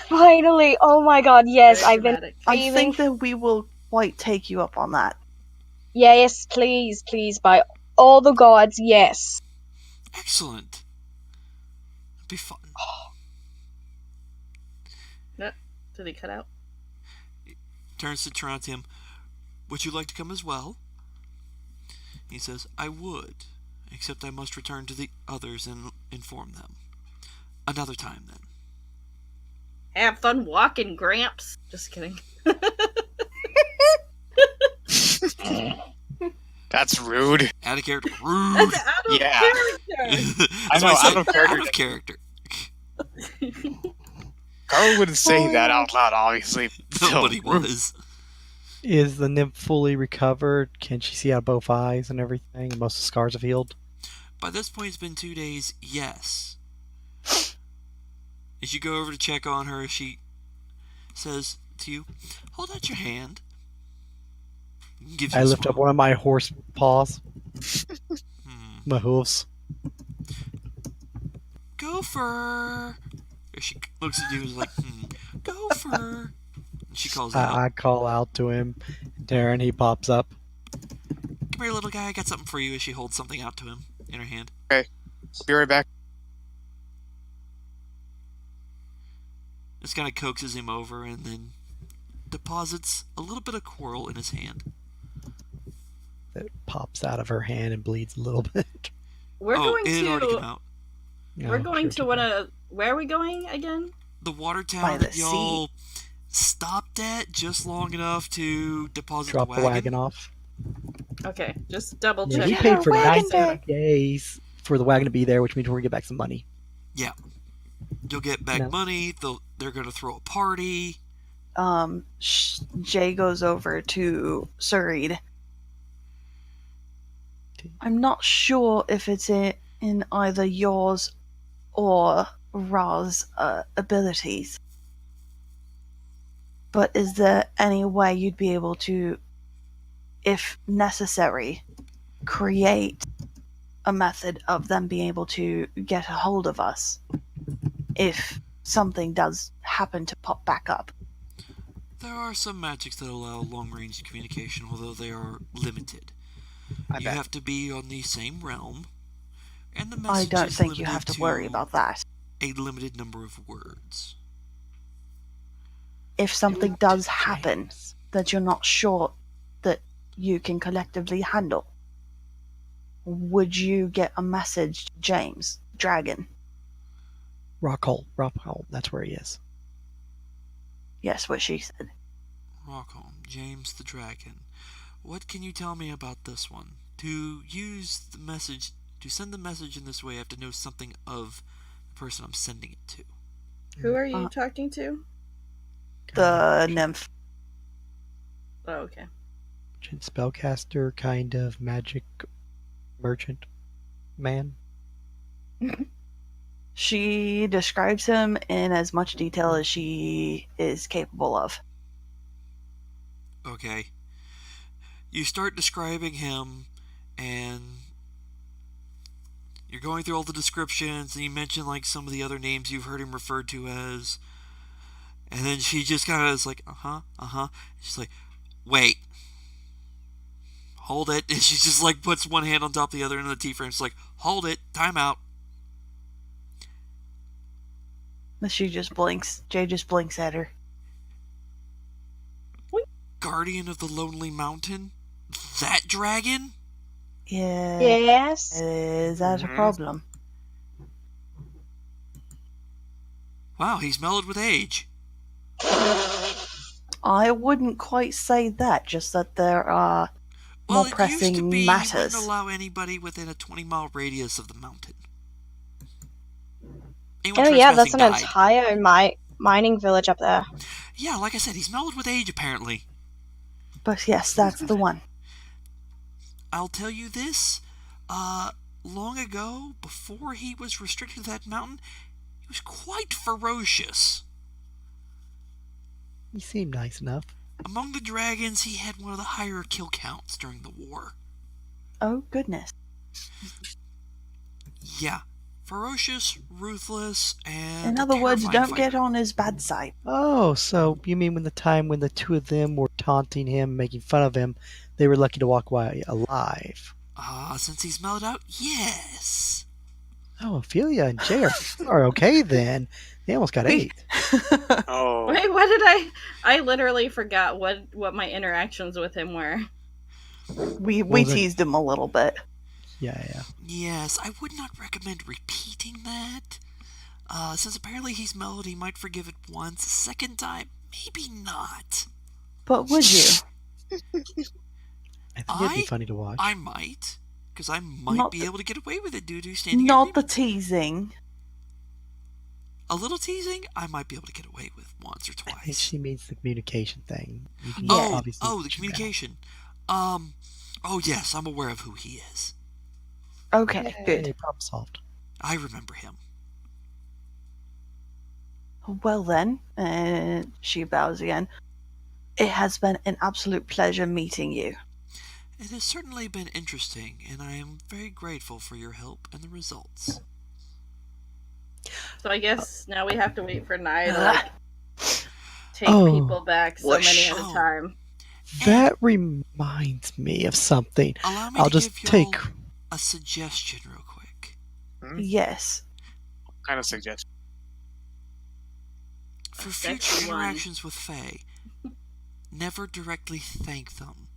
Finally. Oh my god, yes. Very I've been dramatic. I craving. think that we will quite take you up on that. Yes, please, by all the gods, yes. Excellent. It'll be fun. No, did he cut out? Turns to Tarantium. Would you like to come as well? He says, I would, except I must return to the others and inform them. Another time, then. Have fun walking, Gramps. Just kidding. That's rude. Out of character. Rude. That's out of Yeah. character. That's know, what I out said. of character. Out of character. Carl wouldn't say that out loud, obviously. Nobody So, was. Is the nymph fully recovered? Can she see out both eyes and everything? Most of the scars have healed? By this point, it's been 2 days. Yes. As you go over to check on her, she says to you, "Hold out your hand." Gives you I a lift up smile. one of my horse paws, Hmm. my hooves. Gopher. She looks at you and is like, Gopher. And she calls out, I call out to him. Darren, he pops up. "Come here, little guy. I got something for you." As she holds something out to him in her hand. be right back. Just kind of coaxes him over and then deposits a little bit of coral in his hand. It pops out of her hand and bleeds a little bit. We're going it had already come to. out. We're going to one of. Where are we going again? The water By tower the that y'all stopped at just long enough to deposit Drop the wagon. off. Okay, just double Yeah, check. we paid for wagon 9 back. days for the wagon to be there, which means we're going to get back some money. You'll get back No. money. They're going to throw a party. Jay goes over to Surid. I'm not sure if it's in either yours or Ra's abilities, but is there any way you'd be able to, if necessary, create a method of them being able to get a hold of us if something does happen to pop back up? There are some magics that allow long-range communication, although they are limited. I You bet. have to be on the same realm, and the I message don't is think you limited have to worry about that. a limited number of words. If something does happen that you're not sure that you can collectively handle, would you get a message to James, Dragon? Rockhold, that's where he is. Yes, what she said. Rockholm, James the Dragon. What can you tell me about this one? To send the message in this way, I have to know something of the person I'm sending it to. Who are you talking to? The nymph. Oh, okay. Spellcaster, kind of magic merchant man. She describes him in as much detail as she is capable of. Okay. You start describing him, and you're going through all the descriptions, and you mention like some of the other names you've heard him referred to as, and then she just kind of is like, She's like, wait, hold it, and she just like puts one hand on top of the other in the T-frame. She's like, hold it, time out. She just blinks. Jay just blinks at her. Guardian of the Lonely Mountain? That dragon? Yeah. Yes. Is that a Mhm. problem? Wow, he's mellowed with age. I wouldn't quite say that, just that there are Well, more it pressing used to be matters. you wouldn't allow anybody within a 20-mile radius of the mountain. Anyone Oh yeah, that's an trespassing died. entire mining village up there. Yeah, like I said, he's mellowed with age, apparently. But yes, that's the one. I'll tell you this. Long ago, before he was restricted to that mountain, he was quite ferocious. He seemed nice enough. Among the dragons, he had one of the higher kill counts during the war. Oh, goodness. Yeah. Ferocious, ruthless, and In a other words, terrifying don't get fighter. on his bad side. Oh, so you mean when the two of them were taunting him, making fun of him, they were lucky to walk away alive? Since he's mellowed out, yes. Oh, Ophelia and Jay are okay then. They almost got 8. Oh. Wait, what did I literally forgot what my interactions with him were. We Was it- teased him a little bit. Yeah. Yes, I would not recommend repeating that. Since apparently he's mellowed, he might forgive it once. A second time, maybe not. But would you? I think it'd be funny to watch. I might, because I might Not be the- able to get away with it due to standing Not the agreement. teasing. A little teasing, I might be able to get away with once or I think twice. she means the communication thing. You can Yeah. obviously the shoot that. communication. Oh yes, I'm aware of who he is. Okay, good. Yay, problem solved. I remember him. Well then, she bows again. It has been an absolute pleasure meeting you. It has certainly been interesting, and I am very grateful for your help and the results. So I guess now we have to wait for Naya to take Oh. people back so many at a Oh. time. That reminds me of something. Allow me I'll to just give take. y'all a suggestion real quick. Yes. What kind of suggestion? For That's future the one. interactions with Fae, never directly thank them.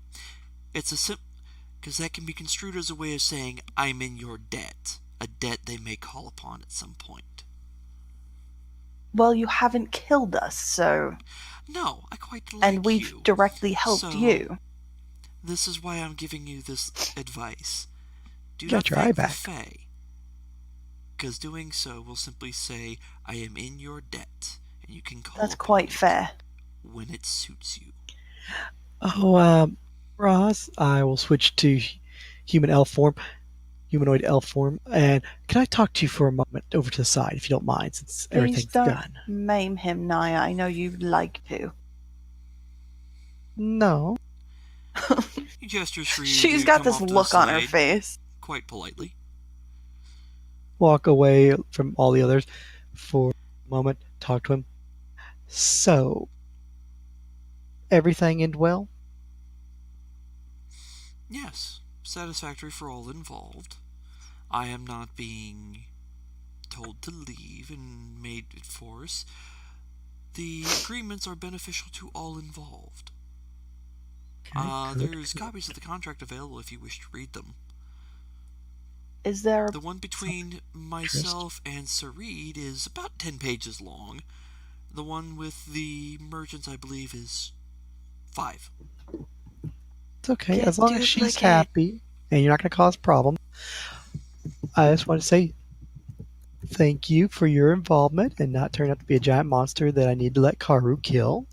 It's a because that can be construed as a way of saying, I'm in your debt. A debt they may call upon at some point. Well, you haven't killed us, so... No, I quite like And we've you. directly helped So, you. This is why I'm giving you this advice. Do Got not your eye thank the back. Fae, because doing so will simply say, I am in your debt, and you can call That's upon quite it fair. when it suits you. Oh, Ross, I will switch to humanoid elf form, and can I talk to you for a moment over to the side, if you don't mind, since Please everything's don't done? maim him, Naya. I know you'd like to. No. He gestures for you She's to got come this off to the look on her side, face. quite politely. Walk away from all the others for a moment, talk to him. So, everything end well? Yes, satisfactory for all involved. I am not being told to leave and made at force. The agreements are beneficial to all involved. There's copies of the contract available if you wish to read them. Is there The one between myself and Sareed is about 10 pages long. The one with the merchants, I believe, is 5. It's okay, Get as long as she's duplicate. happy and you're not going to cause problems. I just want to say thank you for your involvement and not turning out to be a giant monster that I need to let Karu kill.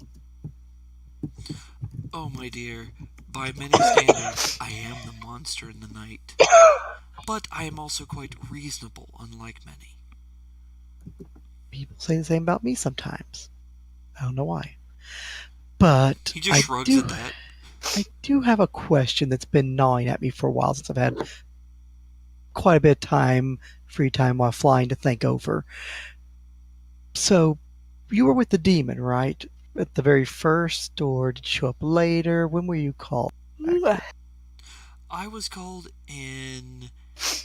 Oh, my dear, by many standards, I am the monster in the night. But I am also quite reasonable, unlike many. People say the same about me sometimes. I don't know why. But He just shrugs at that. I do have a question that's been gnawing at me for a while since I've had quite a bit of time, free time while flying to think over. So, you were with the demon, right? At the very first, or did you show up later? When were you called? I was called in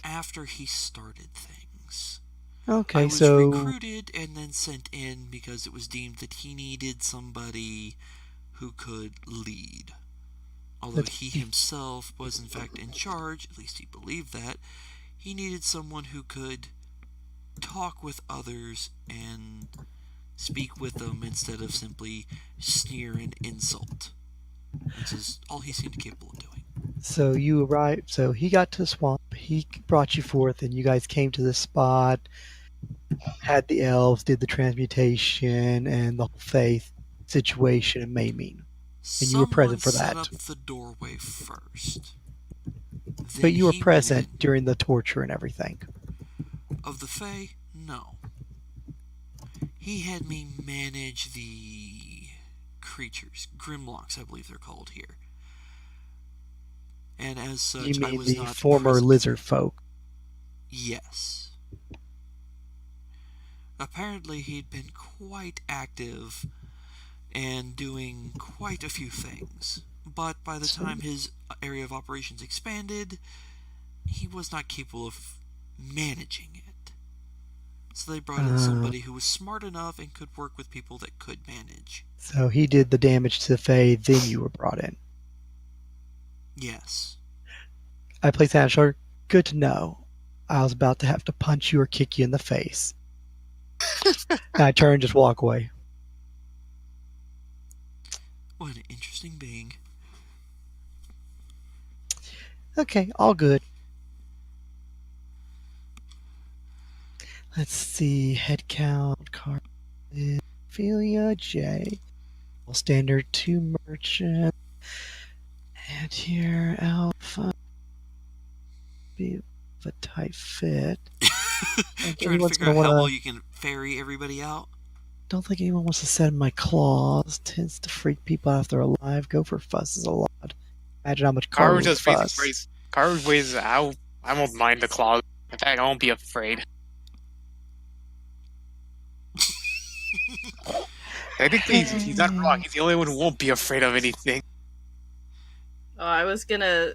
after he started things. Okay, I was so recruited and then sent in because it was deemed that he needed somebody who could lead. Although he himself was in fact in charge, at least he believed that, he needed someone who could talk with others and speak with them instead of simply sneer and insult, which is all he seemed capable of doing. So you arrived. So he got to the swamp. He brought you forth, and you guys came to this spot. Had the elves, did the transmutation, and the whole faith situation and maiming. And you were present for Someone that. set up the doorway first. But Then you were he went present in. during the torture and everything. Of the Fae, no. He had me manage the creatures, Grimlocks, I believe they're called here. And as such, You I mean was the not former present. lizard folk? Yes. Apparently, he'd been quite active and doing quite a few things. But by the time his area of operations expanded, he was not capable of managing it. So they brought in somebody who was smart enough and could work with people that could manage. So he did the damage to the Fae, then you were brought in. Yes. I placed that on his shoulder. Good to know. I was about to have to punch you or kick you in the face. And I turn and just walk away. What an interesting being. Okay, all good. Let's see. Head count. Car. Ophelia. J. Standard 2 merchant. And here, Alpha. Be of a tight fit. Trying to Anyone's figure gonna out how wanna. well you can ferry everybody out. Don't think anyone wants to set in my claws. Tends to freak people out if they're alive. Gopher fusses a lot. Imagine how much Karu Karu would just fuss. basically Karu weighs out. I won't mind the claws. In fact, I won't be afraid. Technically, he's not wrong. He's the only one who won't be afraid of anything. Oh, I was gonna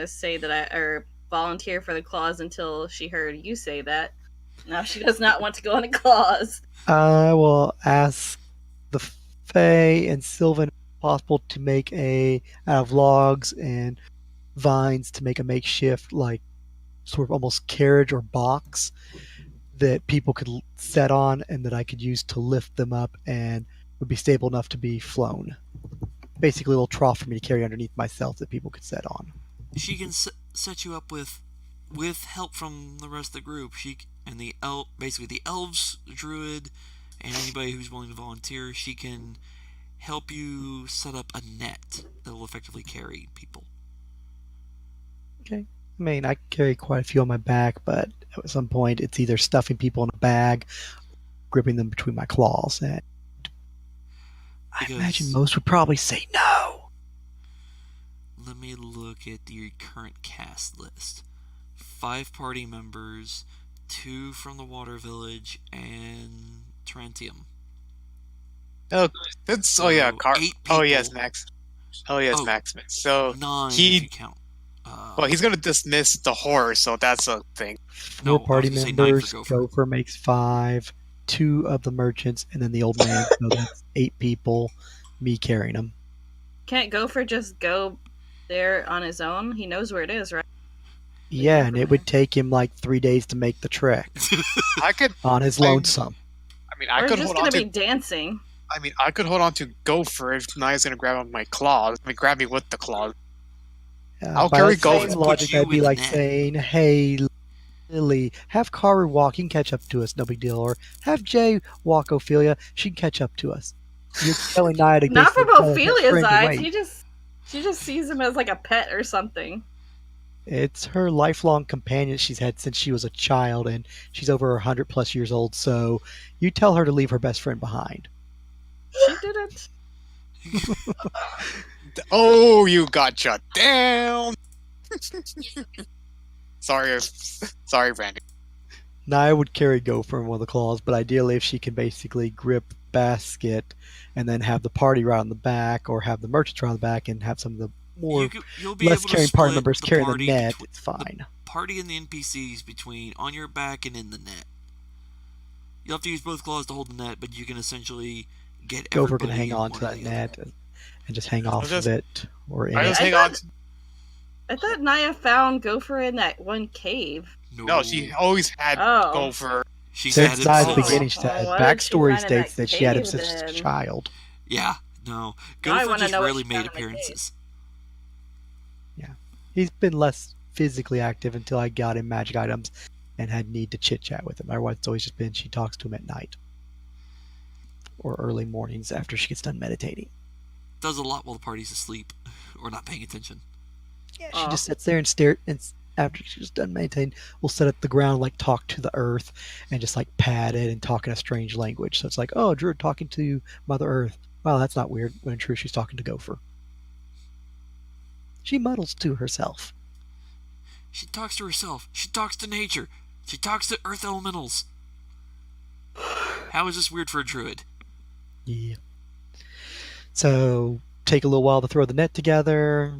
say that or volunteer for the claws until she heard you say that. Now she does not want to go on the claws. I will ask the Fae and Sylvan if possible to make out of logs and vines to make a makeshift like sort of almost carriage or box that people could set on and that I could use to lift them up and would be stable enough to be flown. Basically, a little trough for me to carry underneath myself that people could set on. She can set you up with help from the rest of the group. And basically the elves, the druid, and anybody who's willing to volunteer, she can help you set up a net that will effectively carry people. Okay. I mean, I carry quite a few on my back, but at some point it's either stuffing people in a bag, gripping them between my claws. And I imagine most would probably say no. Let me look at your current cast list. 5 party members, 2 from the Water Village, and Tarantium. Oh, that's So, 8 people. Oh yes, Max. Oh yes, Max. So 9 if you count. Well, he's gonna dismiss the horror, so that's a thing. 4 party members. Gopher makes 5. 2 of the merchants, and then the old man. So that's 8 people. Me carrying them. Can't Gopher just go there on his own? He knows where it is, right? Yeah, and it would take him like 3 days to make the trek. I could on his lonesome. I could just hold on to. Be dancing. I could hold on to Gopher if Naya's gonna grab on my claws. Grab me with the claws. I'll carry Gopher. Logic, I'd be like saying, "Hey, Lily, have Karu walk. You can catch up to us. No big deal." Or have Jay walk Ophelia. She can catch up to us. You're telling Naya to not from Ophelia's eyes. She just sees him as like a pet or something. It's her lifelong companion she's had since she was a child, and she's over 100+ years old. So you tell her to leave her best friend behind. She didn't. Oh, you got shut down. Sorry, Randy. Naya would carry Gopher in one of the claws, but ideally if she can basically grip basket and then have the party right on the back, or have the merchants right on the back and have some of the more less carrying party members carry the net, it's fine. Party and the NPCs between on your back and in the net. You'll have to use both claws to hold the net, but you can essentially get Gopher everybody can hang on to that net and just hang off of it. Or in it. I thought Naya found Gopher in that one cave. No, she always had Gopher. Since Naya's beginning, she said. Backstory states that she had him since a child. Yeah, no. Gopher just rarely made appearances. Yeah. He's been less physically active until I got him magic items and had need to chit-chat with him. Otherwise, it's always just been she talks to him at night. Or early mornings after she gets done meditating. Does a lot while the party's asleep or not paying attention. Yeah, she just sits there and stares, and after she's done meditating, we'll sit at the ground, like talk to the earth, and just like pat it and talk in a strange language. So it's like, oh, Drew talking to Mother Earth. Wow, that's not weird. When in truth, she's talking to Gopher. She muddles to herself. She talks to herself. She talks to nature. She talks to earth elementals. How is this weird for a druid? Yeah. So, take a little while to throw the net together.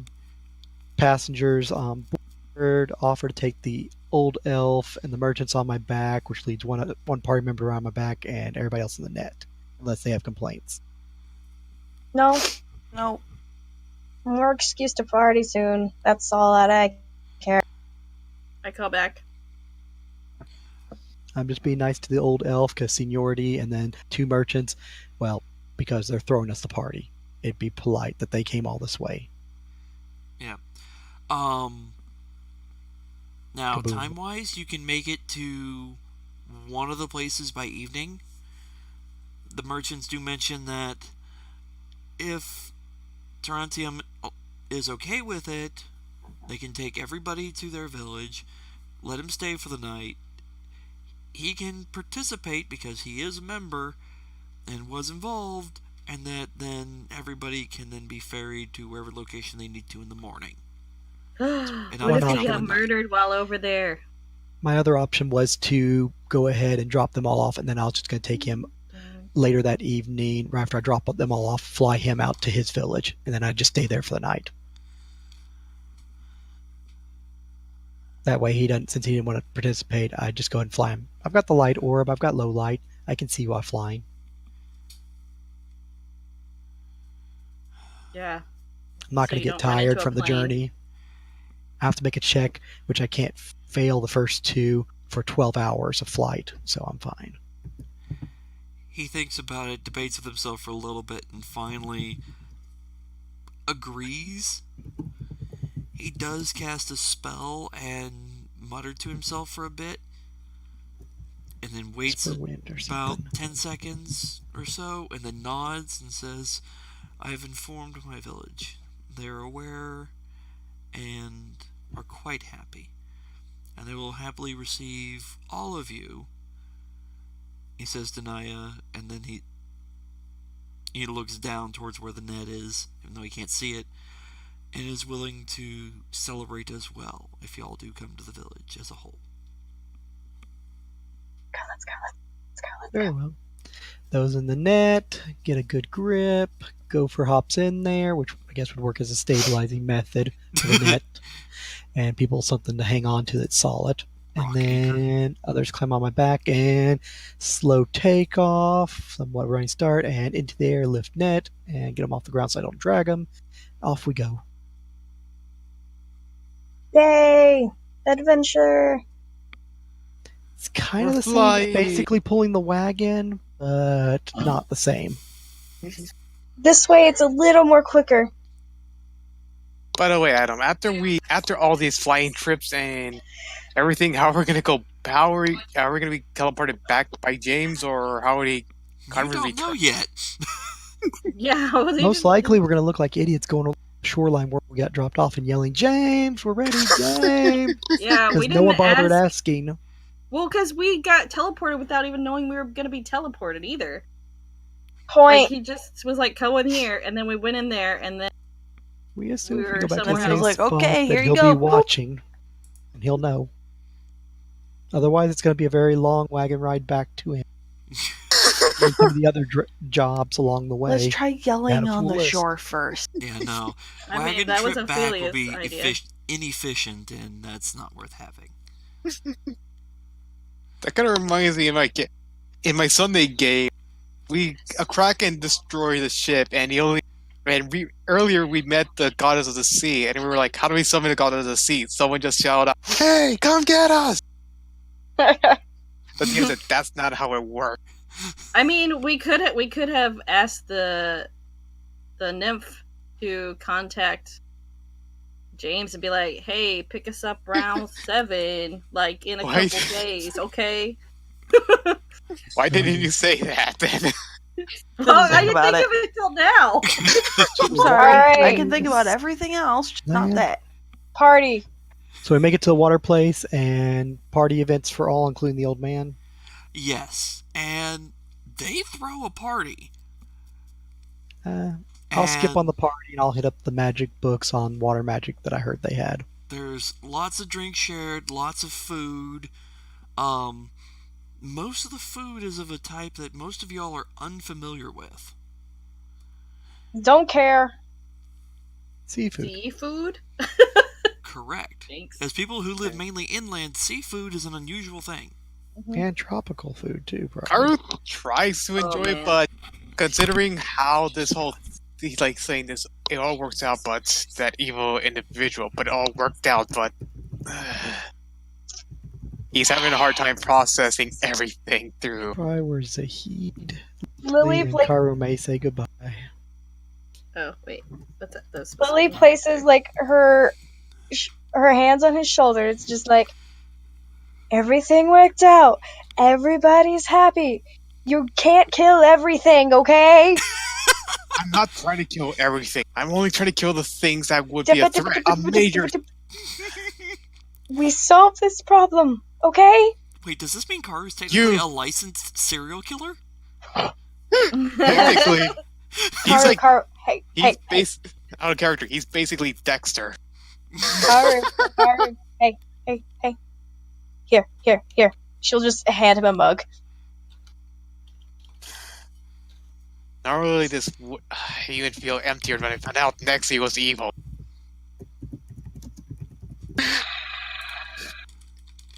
Passengers on board offer to take the old elf and the merchants on my back, which leads one party member on my back and everybody else in the net, unless they have complaints. No. More excuse to party soon. That's all that I care. I call back. I'm just being nice to the old elf because seniority, and then 2 merchants, well, because they're throwing us the party. It'd be polite that they came all this way. Yeah. Now, Kaboom. time-wise, you can make it to one of the places by evening. The merchants do mention that if Tarantium is okay with it, they can take everybody to their village, let him stay for the night. He can participate because he is a member and was involved, and that then everybody can then be ferried to wherever location they need to in the morning. What Why if not? he got murdered while over there? My other option was to go ahead and drop them all off, and then I was just going to take him later that evening, right after I drop them all off, fly him out to his village, and then I'd just stay there for the night. That way, since he didn't want to participate, I'd just go ahead and fly him. I've got the light orb, I've got low light, I can see while flying. Yeah. I'm not So going to you get don't run into tired a from the plane. journey. I have to make a check, which I can't fail the first two for 12 hours of flight, so I'm fine. He thinks about it, debates with himself for a little bit, and finally agrees. He does cast a spell and mutter to himself for a bit, and then waits about 10 seconds or so, and then nods and says, I have informed my village. They're aware and are quite happy, and they will happily receive all of you, he says to Naya, and then he looks down towards where the net is, even though he can't see it, and is willing to celebrate as well if y'all do come to the village as a whole. Let's go. Very well. Those in the net, get a good grip, Gopher hops in there, which I guess would work as a stabilizing method for the net, and people something to hang on to that's solid. And then others climb on my back and slow takeoff, somewhat running start, and into the air, lift net, and get them off the ground so I don't drag them. Off we go. Yay! Adventure! It's kind of the same as basically pulling the wagon, but not the same. This way it's a little more quicker. By the way, Adam, after all these flying trips and everything, how are we gonna go? Are we gonna be teleported back by James, or how would he? You don't know yet. Yeah. Most likely, we're going to look like idiots going over the shoreline where we got dropped off and yelling, "James, we're ready, James!" Yeah, we because didn't no one bothered ask. asking. Well, because we got teleported without even knowing we were going to be teleported either. Point. Like, he just was like, "Go in here," and then we went in there, and then We assume if we were go back to the somewhere same else. like, spot okay, that here you he'll go. be watching, and he'll know. Otherwise, it's going to be a very long wagon ride back to him. And some of the other jobs along the way. Let's try yelling Add a on full the list. shore first. Yeah, no. I mean, Wagon that was trip back will Ophelia's be idea. inefficient, and that's not worth having. That kind of reminds me of in my Sunday game. A Kraken destroyed the ship, and earlier we met the goddess of the sea, and we were like, "How do we summon the goddess of the sea?" Someone just shouted out, "Hey, come get us!" But the answer, that's not how it works. I mean, we could have asked the nymph to contact James and be like, "Hey, pick us up round 7, like in a Why- couple days, okay?" Why didn't you say that then? Well, I didn't about think of it till now. I'm sorry. I Alright. can think about everything else, just not Man. that. Party. So we make it to the water place and party events for all, including the old man. Yes, and they throw a party. I'll skip on the party and I'll hit up the magic books on water magic that I heard they had. There's lots of drinks shared, lots of food. Most of the food is of a type that most of y'all are unfamiliar with. Don't care. Seafood. Seafood? Correct. Thanks. As people who live mainly inland, seafood is an unusual thing. And tropical food, too, probably. Karu tries to enjoy it, man. but considering how this whole he's like saying this, it all works out, but that evil individual, but it all worked out, but he's having a hard time processing everything through. If I were Zahid, Lily, and Karu may say goodbye. Oh, wait. What's that? Those Lily places like her her hands on his shoulders, just like, everything worked out. Everybody's happy. You can't kill everything, okay? I'm not trying to kill everything. I'm only trying to kill the things that would be a threat. A major. We solved this problem, okay? Wait, does this mean Karu's technically a licensed serial killer? Technically, he's like hey, out of character. He's basically Dexter. Karu, hey. Here. She'll just hand him a mug. Normally, this would even feel emptier when I found out Nexie was evil.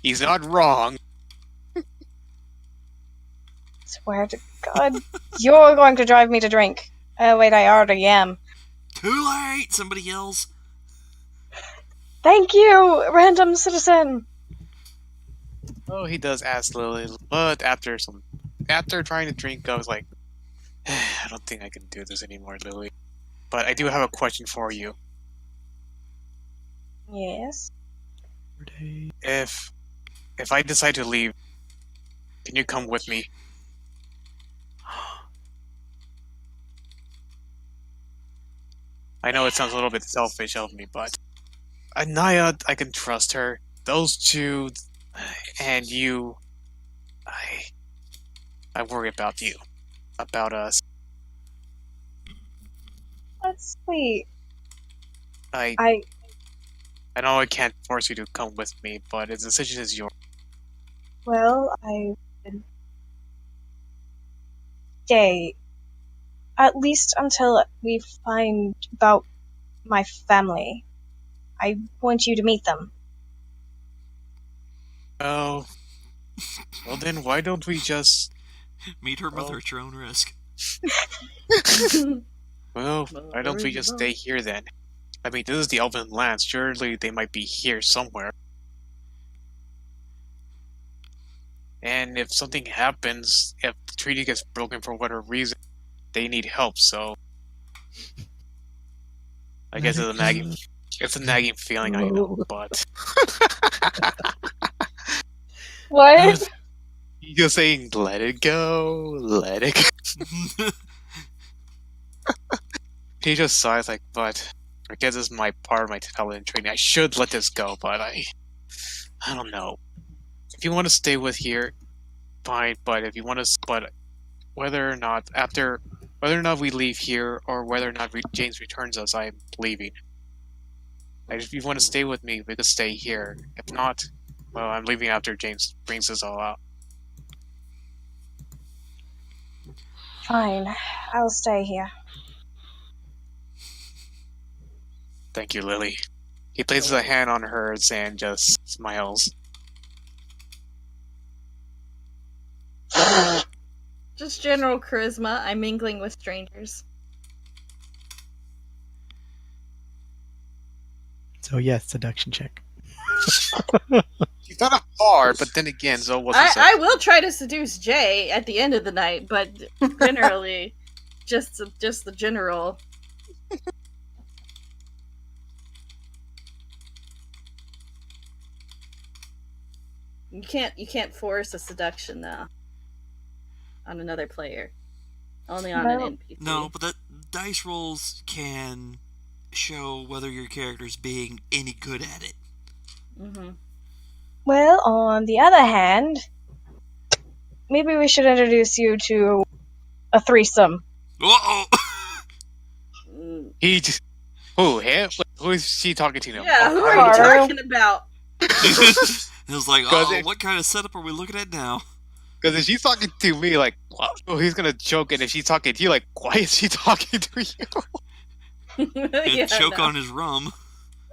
He's not wrong. Swear to God, you're going to drive me to drink. Oh wait, I already am. Too late! Somebody yells. Thank you, random citizen. Oh, he does ask Lily, but after trying to drink, I was like, I don't think I can do this anymore, Lily. But I do have a question for you. Yes. If I decide to leave, can you come with me? I know it sounds a little bit selfish of me, but Anaya, I can trust her. Those two, and you, I worry about you, about us. That's sweet. I know I can't force you to come with me, but the decision is yours. Well, I would stay. At least until we find about my family. I want you to meet them. Oh. Well then, why don't we just... Meet her mother at your own risk. Well, why don't we just stay here then? I mean, this is the Elven lands. Surely they might be here somewhere. And if something happens, if the treaty gets broken for whatever reason, they need help, so... I guess it's a nagging feeling, I know, but... What? You're saying, let it go, let it go. He just sighs like, but I guess this is my part of my talent training. I should let this go, but I don't know. If you want to stay with here, fine, but if you want to, but whether or not we leave here or whether or not James returns us, I'm leaving. If you want to stay with me, we could stay here. If not, well, I'm leaving after James brings us all out. Fine, I'll stay here. Thank you, Lily. He places a hand on hers and just smiles. Just general charisma. I'm mingling with strangers. So yes, seduction check. She's not a hard, but then again, Zoe wasn't. I will try to seduce Jay at the end of the night, but generally, just the general. You can't force a seduction though on another player. Only on an NPC. No, but the dice rolls can show whether your character's being any good at it. Mm-hmm. Well, on the other hand, maybe we should introduce you to a threesome. Uh-oh! He just... Who? Him? Who is she talking to now? Yeah, who are you talking about? It was like, oh, what kind of setup are we looking at now? Because if she's talking to me, like, oh, he's gonna choke, and if she's talking to you, like, why is she talking to you? Yeah, choke on his rum.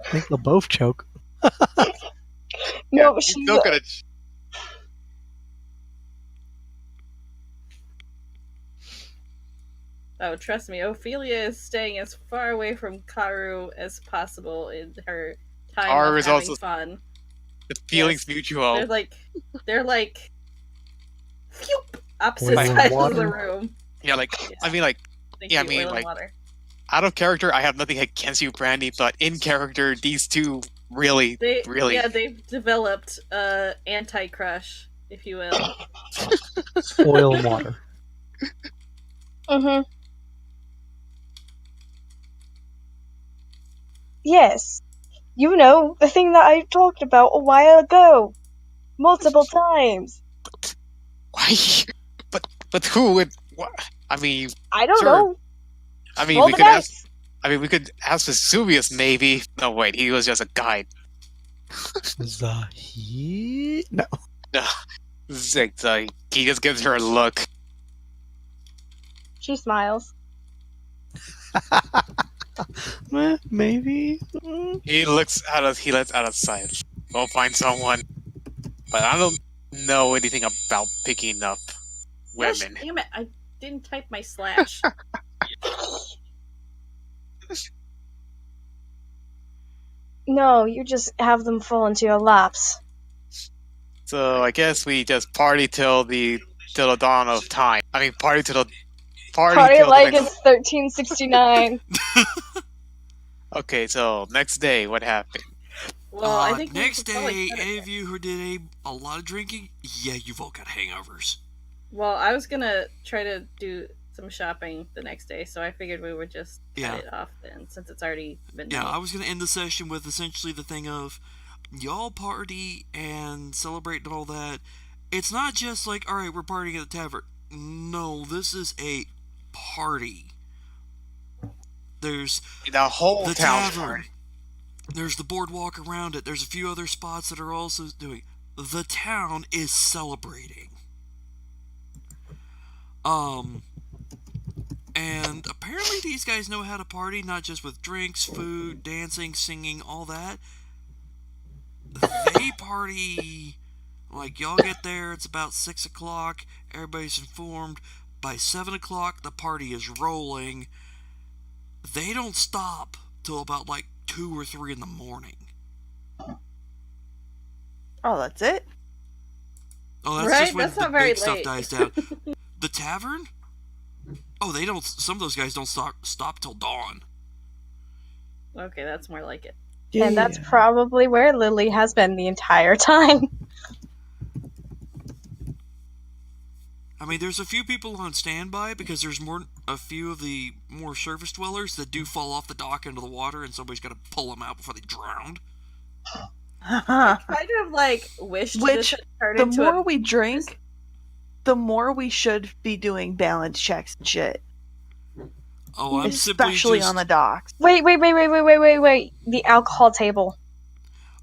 I think they'll both choke. No, yeah, she's still gonna... Oh, trust me, Ophelia is staying as far away from Karu as possible in her time Karu of is having also fun. The feelings mutual. They're like phew, opposite sides of the room. Yeah, like Yeah. I mean, like Thank you, I mean, oil and like water. out of character, I have nothing against you, Brandy, but in character, these two really. They've developed anti-crush, if you will. Oil and water. Mm-hmm. Yes. You know, the thing that I talked about a while ago. Multiple times. Why? But who would? What? I mean, I don't sure. know. I mean, Roll we the could ask. dice. I mean, we could ask Vesuvius, maybe. No, wait, he was just a guide. Zahi? No. No, he just gives her a look. She smiles. Maybe. He lets out of sight. We'll find someone, but I don't know anything about picking up Gosh, women. damn it! I didn't type my slash. No, you just have them fall into your laps. So I guess we just party till the dawn of time. I mean, party till Party like the next. it's 1369. Okay, so next day, what happened? Well, I think we next should probably day, cut it any there. of you who did a lot of drinking, yeah, you've all got hangovers. Well, I was gonna try to do some shopping the next day, so I figured we would just cut Yeah. it off then, since it's already midnight. Yeah, I was going to end the session with essentially the thing of y'all party and celebrate and all that. It's not just like, all right, we're partying at the tavern. No, this is a party. There's The whole the town tavern. party. There's the boardwalk around it. There's a few other spots that are also doing. The town is celebrating. And apparently these guys know how to party, not just with drinks, food, dancing, singing, all that. They party, like, y'all get there, it's about 6 o'clock, everybody's informed. By 7 o'clock, the party is rolling. They don't stop till about, like, 2 or 3 in the morning. Oh, that's it? Oh, that's Right? just when That's the not very big stuff late. dies down. The tavern? Oh, they don't. Some of those guys don't stop till dawn. Okay, that's more like it. And that's probably where Lily has been the entire time. I mean, there's a few people on standby because there's a few of the more surface dwellers that do fall off the dock into the water, and somebody's got to pull them out before they drown. I kind of like wish Which, this turned the into more we drink, the more we should be doing balance checks and shit. Oh, I'm simply Especially just... on the docks. Wait. The alcohol table.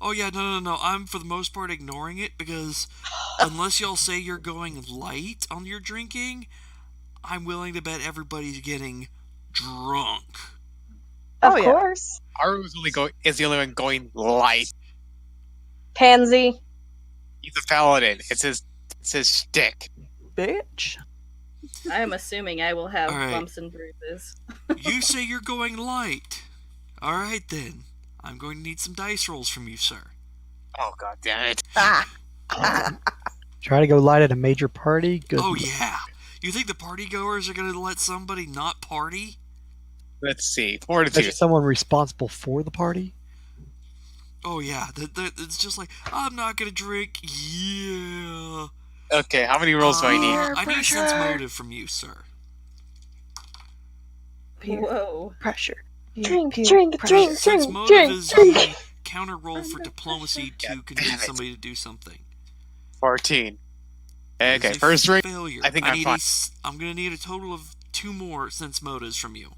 Oh, yeah, no. I'm, for the most part, ignoring it because unless y'all say you're going light on your drinking, I'm willing to bet everybody's getting drunk. Of course. Aru's is the only one going light. Pansy. He's a paladin. It's his shtick. Bitch. I am assuming I will have All right. bumps and bruises. You say you're going light. All right, then. I'm going to need some dice rolls from you, sir. Oh, god damn it. Try to go light at a major party. Good. Oh, yeah. You think the party goers are going to let somebody not party? Let's see. Especially Fortitude. someone responsible for the party. Oh, yeah. It's just like, I'm not going to drink. Yeah. Okay, how many rolls do I need? I need sense motive from you, sir. Whoa. Pressure. Drink. Sense motive is a counter roll for diplomacy to convince somebody to do something. 14. It's Okay, a first drink. failure. I think I'm fine. I'm going to need a total of 2 more sense motives from you.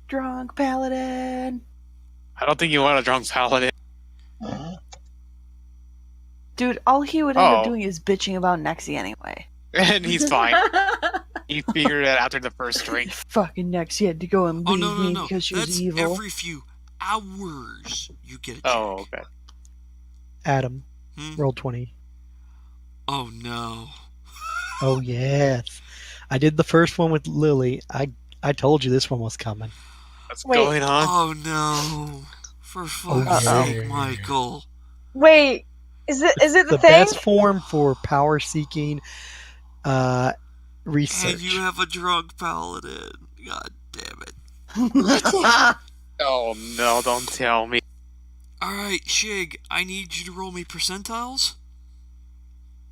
Drunk paladin. I don't think you want a drunk paladin. Dude, all he would end up Oh. doing is bitching about Nexie anyway. And he's fine. He figured it out after the first drink. Fucking Nexie had to go and Oh, leave no. me because she was That's evil. every few hours you get a check. Oh, okay. Adam, Hmm? roll 20. Oh, no. Oh, yes. I did the first one with Lily. I told you this one was coming. What's Wait. going on? Oh, no. For fuck's yeah. sake, Michael. Wait. Is it the The thing? best form for power seeking research. And you have a drunk paladin. God damn it. Oh no, don't tell me. Alright, Shig, I need you to roll me percentiles.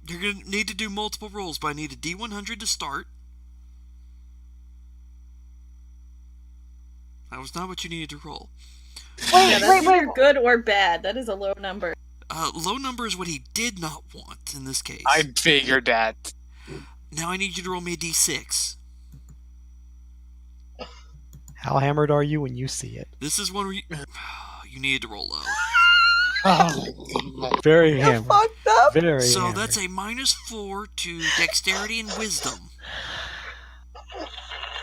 You're going to need to do multiple rolls, but I need a D100 to start. That was not what you needed to roll. Yeah, that's either good or bad. That is a low number. Low number is what he did not want in this case. I figured that. Now I need you to roll me a D6. How hammered are you when you see it? This is one where you needed to roll low. Oh, Very hammered. Fucked up. Very So hammered. that's a -4 to dexterity and wisdom.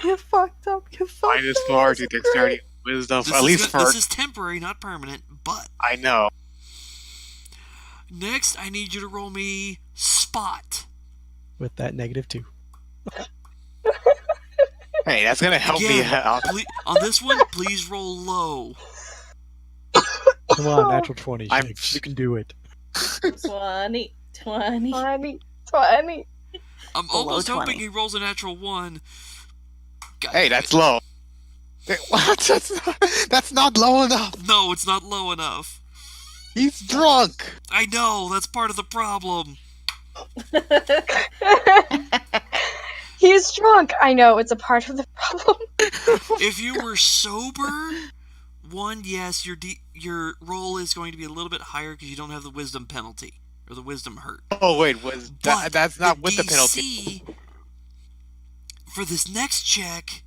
You fucked up. You fucked up. -4 to dexterity, wisdom. At least for This is temporary, not permanent, but... I know. Next, I need you to roll me spot. With that -2. Hey, that's gonna help me out. On this one, please roll low. Come on, natural 20. I'm- You can do it. 20. 20. I'm Below almost 20. hoping he rolls a natural 1. God Hey, damn that's it. low. What? That's not low enough. No, it's not low enough. He's drunk. I know, that's part of the problem. He's drunk. I know, it's a part of the problem. If you were sober, yes, your roll is going to be a little bit higher because you don't have the wisdom penalty or the wisdom hurt. Oh wait, But that's not with the penalty. DC for this next check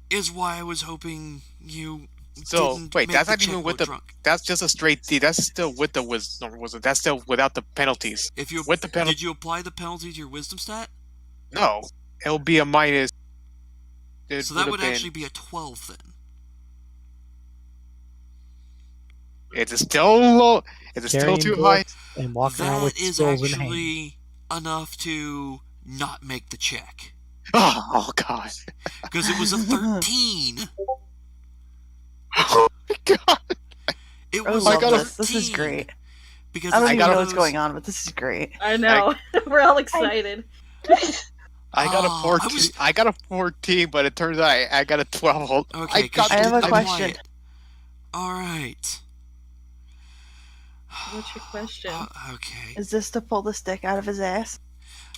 is why I was hoping you. So didn't wait, make that's the not even check with go the. drunk. That's just a straight D. That's still with the wisdom. That's still without the penalties. If you with the penalty, did you apply the penalty to your wisdom stat? no, it'll be a minus. So that would actually be a 12 then. It's still low. It's still Carrying too high. books and walking around That with is scrolls in hand. actually enough to not make the check Oh god. because it was a 13. Oh my god. It I was love a 13. this is great. Because I don't it's even one know of what's those- going on, but this is great. I know. We're all excited. I got a Oh, 14. I got a 14, but it turns out I got a 12. Okay, I have a be question. quiet. All right. What's your question? Okay. Is this to pull the stick out of his ass?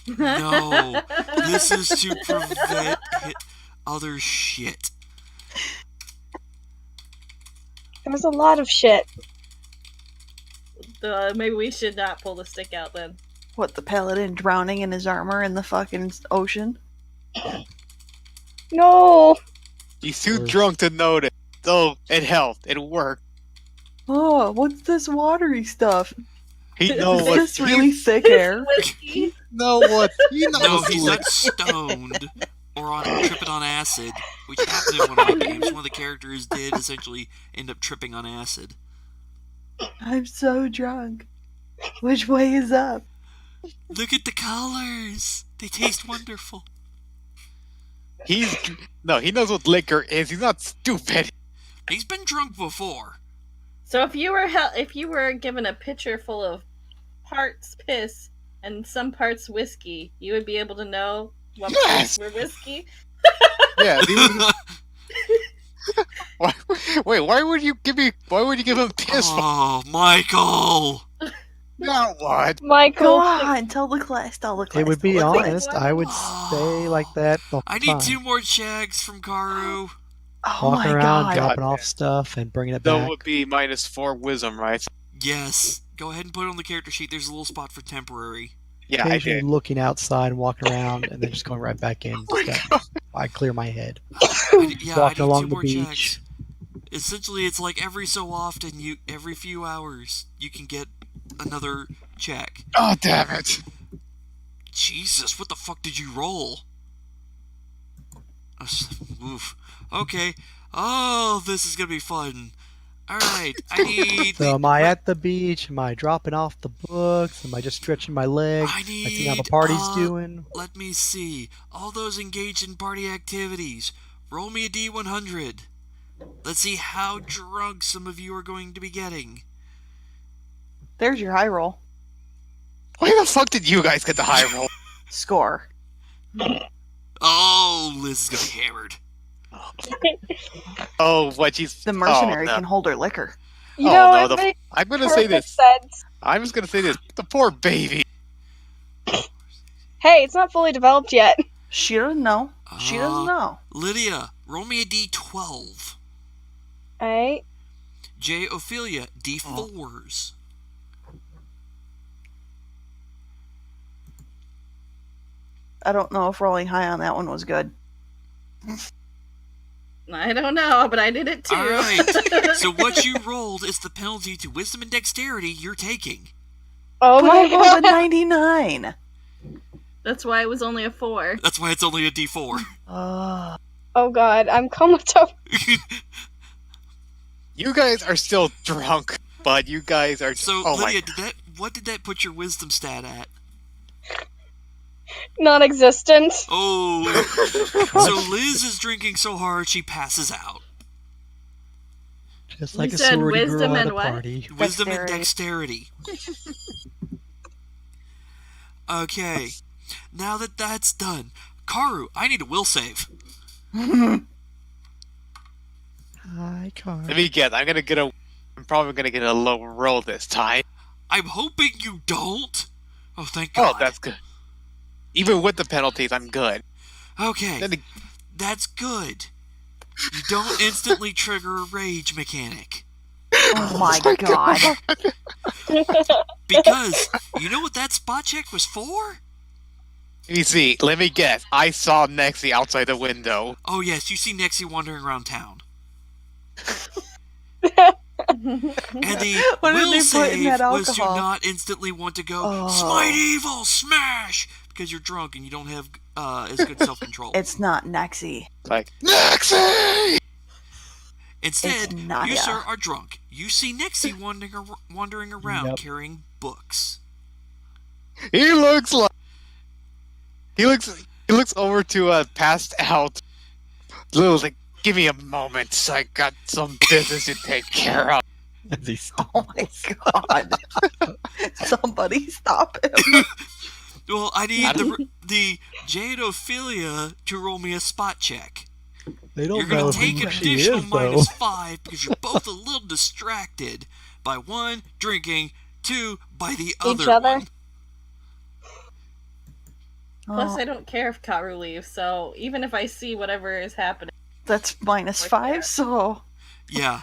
No, this is to prevent other shit. There's a lot of shit. Maybe we should not pull the stick out then. What, the paladin drowning in his armor in the fucking ocean? No! He's too drunk to notice. So it helped. It worked. Oh, what's this watery stuff? He knows Is what. this really thick air? Whiskey. Know what? He knows No, what's he's lit. not stoned or tripping on acid, which happened in one of my games. One of the characters did essentially end up tripping on acid. I'm so drunk. Which way is up? Look at the colors. They taste wonderful. He knows what liquor is. He's not stupid. He's been drunk before. So if you were given a pitcher full of parts piss and some parts whiskey, you would be able to know what Yes! parts were whiskey. Yeah. Why would you give him piss? Oh, Michael. Now what? Michael! Go on, tell the class. It would be What's it? honest. I would stay like that the whole I need time. 2 more checks from Karu. Oh Walking my around, god. dropping off stuff, and bringing it That back. would be -4 wisdom, right? Yes. Go ahead and put it on the character sheet. There's a little spot for temporary. Yeah, I Occasionally did. looking outside and walking around, and then just going right back in. Oh my God. I clear my head. I need Walking 2 along the more beach. checks. Essentially, it's like every so often, every few hours, you can get another check. Oh damn it! Jesus, what the fuck did you roll? Oof. Okay. Oh, this is gonna be fun. Alright, I need... So am I at the beach? Am I dropping off the books? Am I just stretching my legs? I I see need... how the party's doing. Let me see. All those engaged in party activities. Roll me a D100. Let's see how drunk some of you are going to be getting. There's your high roll. Why the fuck did you guys get the high roll? Score. Oh, Liz is gonna be hammered. Oh, what she's The mercenary oh, no. can hold her liquor. You Oh, know, no, it the- makes I'm gonna say perfect this. sense. I'm just gonna say this. The poor baby. Hey, it's not fully developed yet. She doesn't know. She doesn't know. Lydia, roll me a d12. Alright. J. Ophelia, d4s. I don't know if rolling high on that one was good. I don't know, but I did it too. All right. So what you rolled is the penalty to wisdom and dexterity you're taking. Oh But my I rolled a god. 99. That's why it was only a 4. That's why it's only a d4. Oh god, I'm comatose. You guys are still drunk, but you guys are. So oh Lydia, my. what did that put your wisdom stat at? Non-existent. Oh. So Liz is drinking so hard she passes out. Just like You a said sorority wisdom girl at and a what? party. Wisdom and dexterity. Okay. Now that that's done, Karu, I need a will save. Hi, Car. Let me guess. I'm probably gonna get a low roll this time. I'm hoping you don't. Oh, thank God. Oh, that's good. Even with the penalties, I'm good. Okay. Then That's good. You don't instantly trigger a rage mechanic. Oh my god. Because, you know what that spot check was for? Let me see. Let me guess. I saw Nexie outside the window. Oh yes, you see Nexie wandering around town. And the What did will they put in save that was to alcohol? not instantly want to go, Oh. smite evil, smash! Because you're drunk and you don't have as good self-control. It's not Nexie. Like, Nexie! Instead, It's Naya. you, sir, are drunk. You see Nexie wandering around Yep. carrying books. He looks like. He looks over to passed out. Little's like, give me a moment. I got some business to take care of. As he Oh my god. Somebody stop him. Well, I need the Jade Ophelia to roll me a spot check. They don't You're know going to take who an she additional is, though. -5 because you're both a little distracted by 1, drinking, 2, by the Each other other? one. Plus, Oh, I don't care if Karu leaves, so even if I see whatever is happening, that's -5, so... Yeah.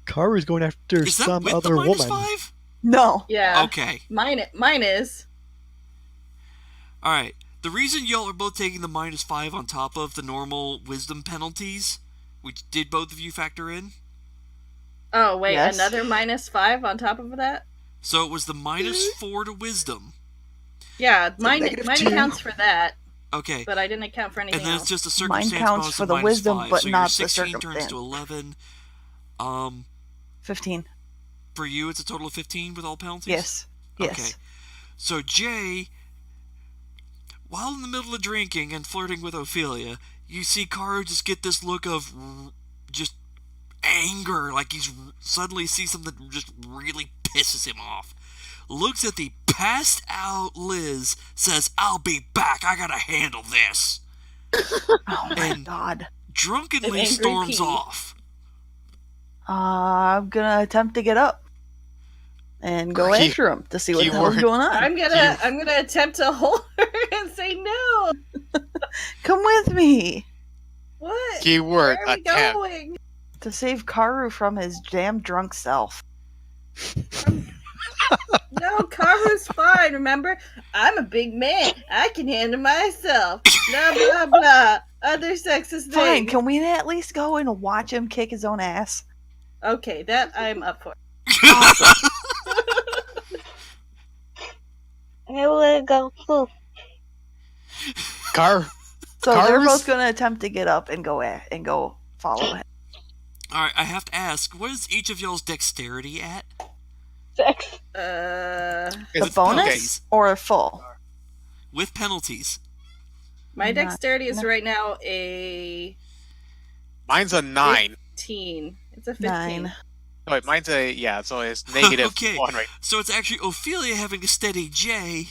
Karu's going after Is that some with other the woman. -5? No. yeah. Okay. Mine is. Alright. The reason y'all are both taking the -5 on top of the normal wisdom penalties, which did both of you factor in? Oh wait, Yes. another -5 on top of that. So it was the -4 to wisdom. Yeah, mine -2. accounts for that, Okay. but I didn't account for anything And then else. it's just a Mine circumstance counts bonus for of the -5. wisdom, but so not your the 16 turns circumstance. to 11. 15. For you, it's a total of 15 with all penalties? Yes. Yes. Okay. So Jay, while in the middle of drinking and flirting with Ophelia, you see Karu just get this look of just anger, like he's suddenly sees something that just really pisses him off. Looks at the passed out Liz, says, "I'll be back, I gotta handle this." Oh my And god. drunkenly An angry storms P. off. I'm gonna attempt to get up and go He- after him to see what the hell's keyword- going on. I'm gonna attempt to hold her and say no. Come with me What? Keyword Where are we attempt. going? to save Karu from his damn drunk self. No, Karu's fine. Remember, I'm a big man. I can handle myself. Blah blah blah. Other sexist Fine, things. can we at least go and watch him kick his own ass? Okay, that I'm up for. Awesome. I will go poof. Car. So they're Karu's- both gonna attempt to get up and go follow him. Alright, I have to ask, what is each of y'all's dexterity at? 6. The With bonus penalties. or full? With penalties. My Not- dexterity is no. right now a Mine's a 9. 15. It's a 15. 9. Oh, wait, mine's a yeah. So it's negative Okay. 1 right. So it's actually Ophelia having to steady Jay.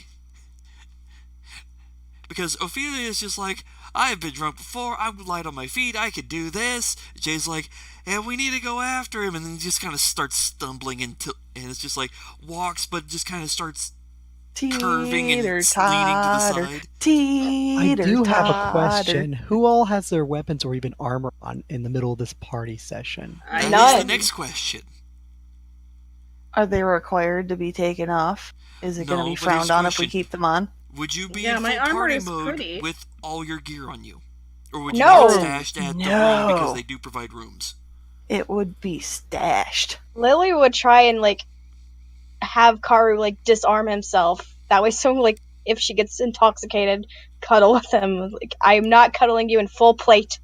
Because Ophelia is just like, I have been drunk before, I'm light on my feet, I could do this. Jay's like, and we need to go after him, and then he just kind of starts stumbling and it's just like, walks, but just kind of starts curving and leaning to the side. I do have a question. Who all has their weapons or even armor on in the middle of this party session? That is the next question. Are they required to be taken off? Is it going to be frowned on if we keep them on? Would you be in full party mode with all your gear on you? Or would you No. be stashed at the room because they do provide rooms? It would be stashed. Lily would try and have Karu disarm himself. That way, so if she gets intoxicated, cuddle with him. I'm not cuddling you in full plate.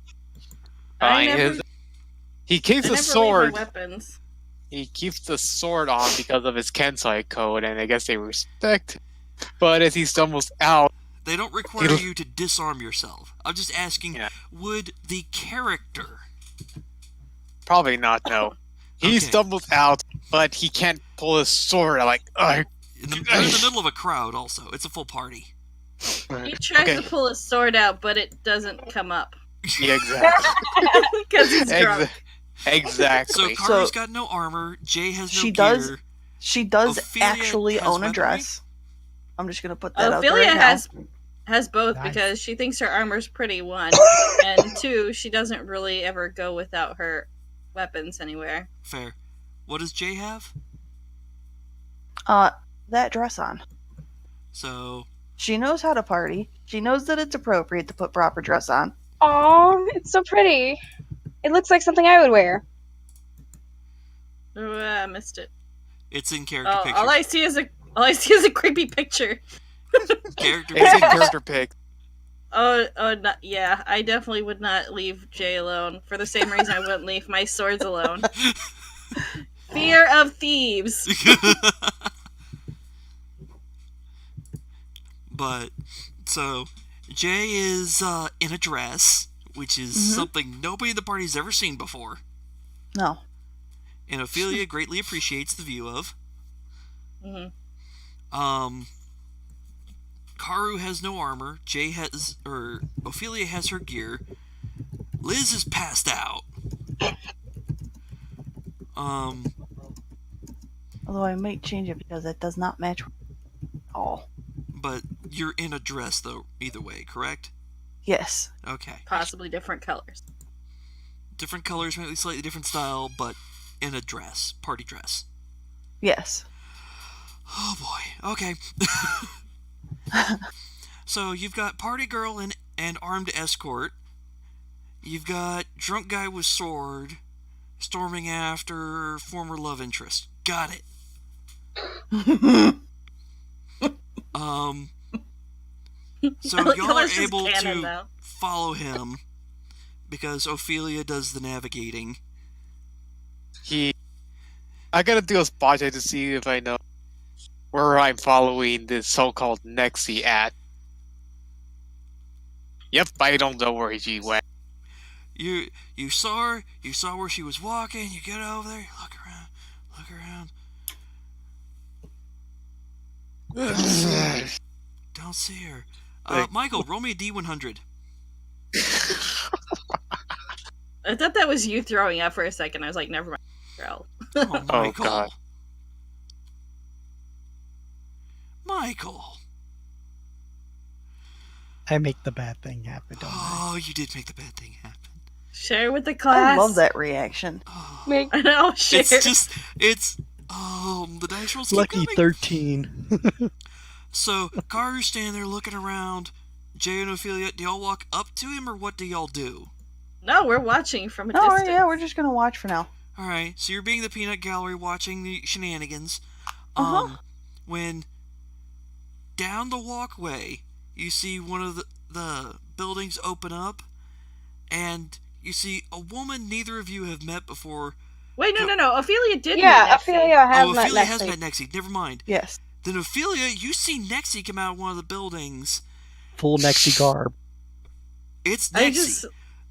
He keeps a sword. Weapons. He keeps the sword on because of his Kensai code, and I guess they respect. But as he stumbles out, they don't require you to disarm yourself. I'm just asking, would the character? Probably not. No, he stumbles out, but he can't pull his sword. They're in the middle of a crowd. Also, it's a full party. He tries to pull his sword out, but it doesn't come up. Yeah, exactly. Because he's drunk. Exactly. So Karu's got no armor. Jay has no gear. She does Ophelia actually own a dress. I'm just gonna put that out there Ophelia right has both because she thinks her armor's pretty, one, and two, she doesn't really ever go without her weapons anywhere. Fair. What does Jay have? That dress on. So she knows how to party. She knows that it's appropriate to put proper dress on. Aw, it's so pretty. It looks like something I would wear. Oh, I missed it. It's in character picture. All I see is a creepy picture. Character pic. Yeah, I definitely would not leave Jay alone for the same reason I wouldn't leave my swords alone. Fear of thieves. But so Jay is in a dress, which is something nobody in the party's ever seen before. No. And Ophelia greatly appreciates the view of. Karu has no armor. Ophelia has her gear. Liz is passed out. Although I might change it because it does not match at all. But you're in a dress, though, either way, correct? Yes. Okay. Possibly different colors. Different colors, maybe slightly different style, but in a dress. Party dress. Yes. Oh boy. Okay. So you've got party girl and armed escort. You've got drunk guy with sword storming after former love interest. Got it. So y'all are able to follow him because Ophelia does the navigating. I gotta do a spot check to see if I know where I'm following this so-called Nexie at. Yep, I don't know where she went. You saw her. You saw where she was walking. You get over there. Look around. Don't see her. Michael, roll me a D100. I thought that was you throwing up for a second. I was like, never mind. Girl. Oh, Michael. God. Michael. I make the bad thing happen, don't I? Oh, you did make the bad thing happen. Share with the class. I love that reaction. Oh, I know, share. The dice rolls keep Lucky coming. 13. So, Karu's standing there looking around. Jay and Ophelia, do y'all walk up to him, or what do y'all do? No, we're watching from a distance. Yeah, we're just gonna watch for now. Alright, so you're being the peanut gallery watching the shenanigans. When down the walkway, you see one of the buildings open up, and you see a woman neither of you have met before. Wait, no. Ophelia did meet Yeah, Nexie. Ophelia has met Ophelia Nexie. has met Nexie. Never mind. Yes. Then Ophelia, you see Nexie come out of one of the buildings. Full Nexie garb. It's Nexie.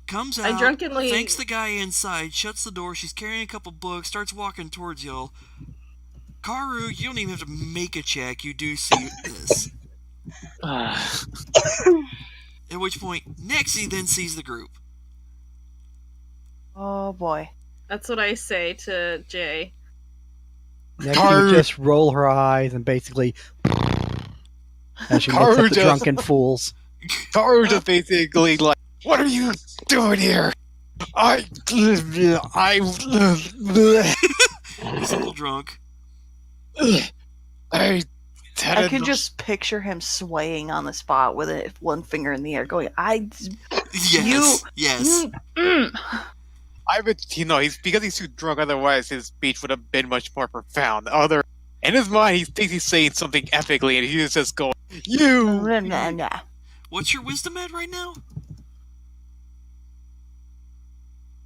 Comes out, drunkenly thanks the guy inside, shuts the door, she's carrying a couple books, starts walking towards y'all. Karu, you don't even have to make a check, you do see this. Ah, At which point, Nexie then sees the group. Oh boy. That's what I say to Jay. Next, she would Karu, just roll her eyes and basically, as she looks at the drunken fools. Karu just basically like, what are you doing here? He's a little drunk. I can just picture him swaying on the spot with one finger in the air, going, Yes. Yes. he's because he's too drunk. Otherwise, his speech would have been much more profound. In his mind, he thinks he's saying something epically, and he's just going, "You." What's your wisdom at right now?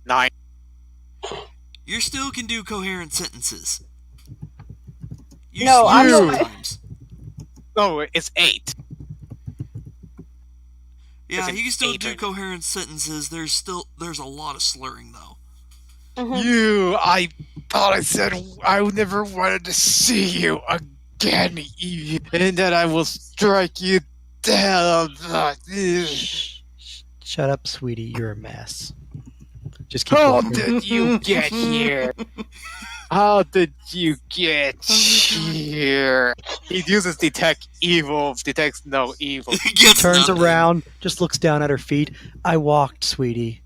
9. You still can do coherent sentences. No, I'm sometimes. No, it's 8. Yeah, It's an you can still 8 do right coherent sentences. There's a lot of slurring though. You, I thought I said I never wanted to see you again, and that I will strike you down. Shut up, sweetie. You're a mess. Just keep How walking. did you get here? How did you get here? He uses detect evil, detects no evil. Gets Turns nothing. around, just looks down at her feet. I walked, sweetie.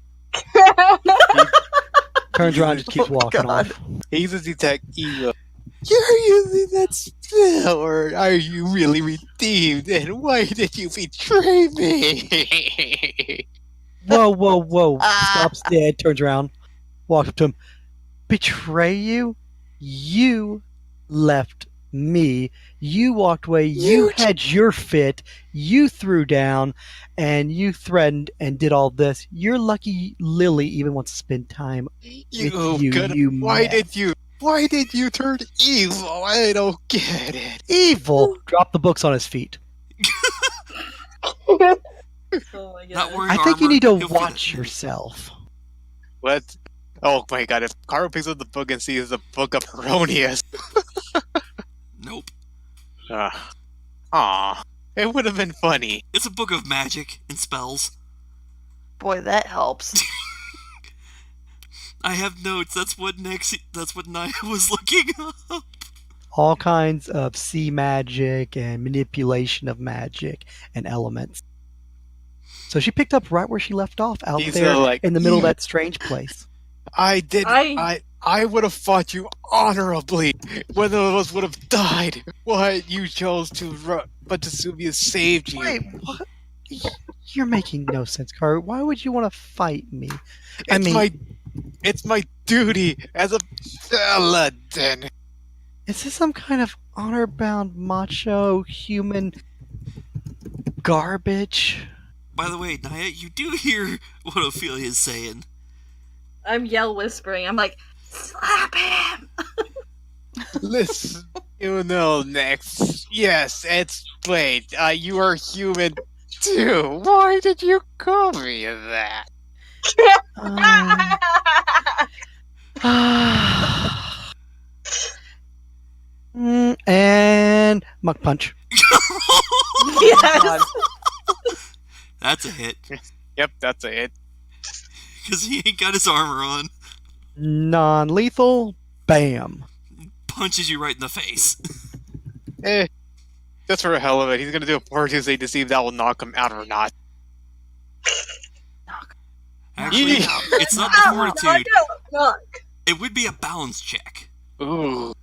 Turns around, just keeps walking God. off. He uses detect evil. You're using that spell, or are you really redeemed? And why did you betray me? Whoa. Stops dead, turns around, walks up to him. Betray you? You left me. You walked away. You had your fit. You threw down, and you threatened and did all this. You're lucky Lily even wants to spend time with you. Why did you turn evil? I don't get it. Evil. Drop the books on his feet. Oh my Not god. wearing I think you armor, need to he'll fit watch it. yourself. What? Oh my god, if Caro picks up the book and sees the book of Erroneous. Nope. Aw. It would have been funny. It's a book of magic and spells. Boy, that helps. I have notes. That's what Naya was looking up. All kinds of sea magic and manipulation of magic and elements. So she picked up right where she left off, out He's there like, in the middle of that strange place. I would have fought you honorably. One of us would have died. Why you chose to run, but Tsubia saved you. Wait, what? You're making no sense, Karu. Why would you want to fight me? It's my duty as a paladin. Is this some kind of honor-bound macho human garbage? By the way, Naya, you do hear what Ophelia is saying. I'm yell whispering. I'm like, slap him! Listen, you know next. Yes, it's plain. You are human too. Why did you call me that? And muck punch. Yes! That's a hit. Yep, that's a hit. Because he ain't got his armor on. Non-lethal. Bam. Punches you right in the face. Just for the hell of it, he's gonna do a fortitude to see if that will knock him out or not. Actually, it's not the fortitude. Knock. It would be a balance check. Ooh.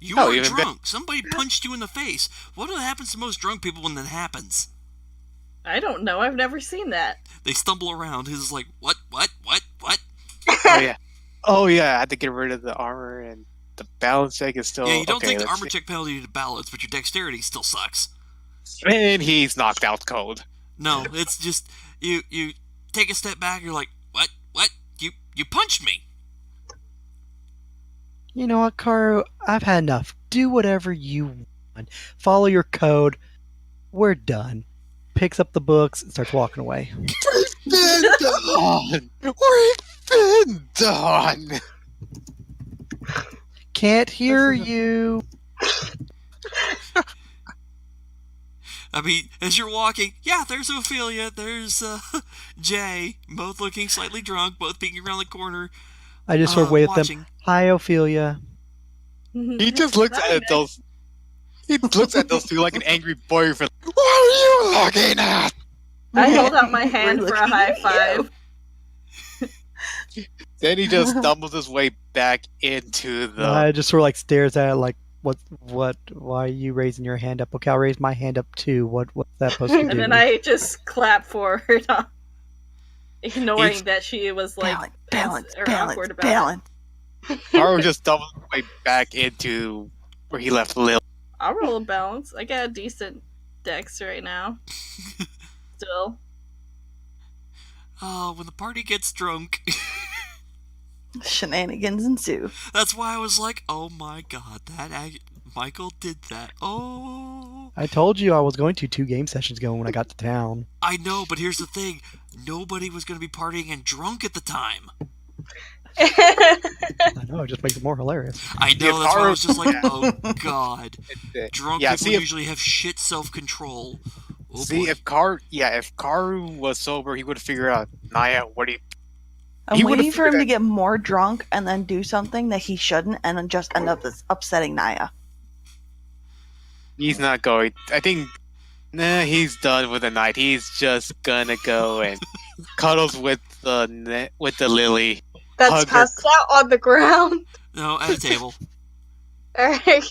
You are drunk. Somebody punched you in the face. What happens to most drunk people when that happens? I don't know. I've never seen that. They stumble around. He's like, what? Oh yeah, I had to get rid of the armor, and the balance check is still... Yeah, you don't okay, take the let's armor check penalty to balance, but your dexterity still sucks. And he's knocked out cold. No, it's just, you take a step back, you're like, what? You punched me! You know what, Karu? I've had enough. Do whatever you want. Follow your code. We're done. Picks up the books and starts walking away. We've been done! Can't hear you. I mean, as you're walking, yeah, there's Ophelia, there's Jay, both looking slightly drunk, both peeking around the corner, I just sort of wave at them. watching. Hi, Ophelia. He just looks at those. He looks at those two like an angry boyfriend. What are you looking at? I hold out my hand for a high five. Then he just stumbles his way back into the. I just sort of like stares at it like, what, why are you raising your hand up? Okay, I'll raise my hand up too. What's that supposed to do? And then I just clap for her, ignoring that she was like balance, awkward about it. Haru just stumbles his way back into where he left Lil. I'll roll a balance. I got a decent dex right now. Still. Oh, when the party gets drunk. Shenanigans ensue. That's why I was like, oh my god, Michael did that. Oh. I told you I was going to 2 game sessions ago when I got to town. I know, but here's the thing. Nobody was going to be partying and drunk at the time. I know, it just makes it more hilarious. I know, that's why I was just like, oh god. Drunk people usually have shit self-control. Oh, if Karu was sober, he would figure out Naya I'm waiting for him to get more drunk and then do something that he shouldn't and then just end up upsetting Naya. He's not going. I think he's done with the night. He's just gonna go and cuddles with the lily. That's passed out on the ground. No, at a table. Alright.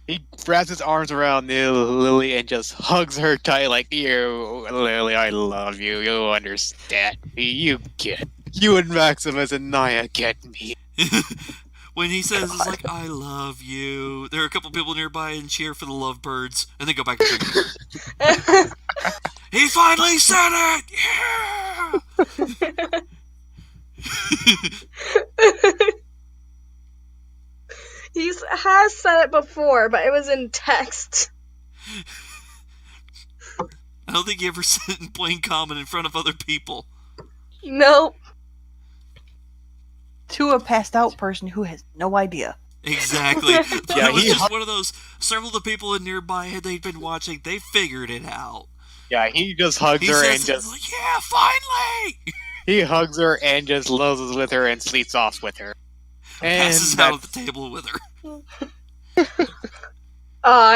He wraps his arms around Lily and just hugs her tight like, you, Lily, I love you. You understand me. You get. You and Maximus and Naya get me. When he says, it's like, I love you, there are a couple people nearby and cheer for the lovebirds, and they go back to drinking. He finally said it! Yeah! He has said it before, but it was in text. I don't think he ever said it in plain common in front of other people. Nope. To a passed out person who has no idea. Exactly. That was just one of those. Several of the people in nearby they'd been watching. They figured it out. Yeah, he just hugs her and just like, yeah, finally. He hugs her and just loses with her and sleeps off with her. And passes out at the table with her.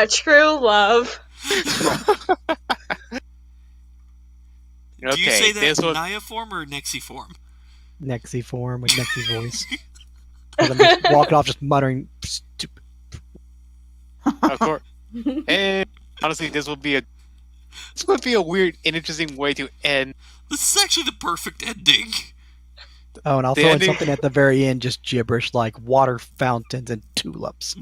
True love. Do you say that in Naya form or Nexi form? Nexi form with Nexi's voice. And I'm just walking off, just muttering, stupid. Of course. And honestly, this would be a weird and interesting way to end. This is actually the perfect ending. Oh, and I'll throw in something at the very end, just gibberish like water fountains and tulips.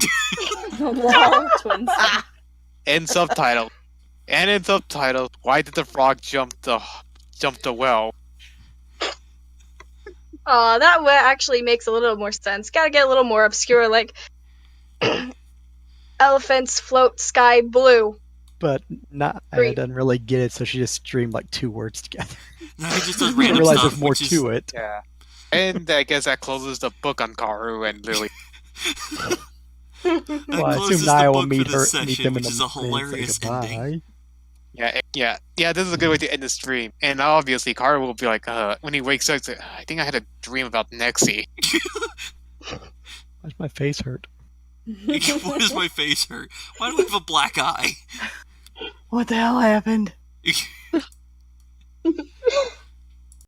In subtitle. And in subtitles, why did the frog jump the well? That way actually makes a little more sense. Gotta get a little more obscure, like elephants float sky blue. But I didn't really get it, so she just streamed like 2 words together. No, he just does I random realize stuff, there's more to it. Yeah. And I guess that closes the book on Karu and Lily. Well, I assume Naya will meet them in which is a hilarious ending. Yeah, this is a good way to end the stream. And obviously, Karu will be like, when he wakes up, I think I had a dream about Nexi. Why's my face hurt? Why does my face hurt? Why do I have a black eye? What the hell happened?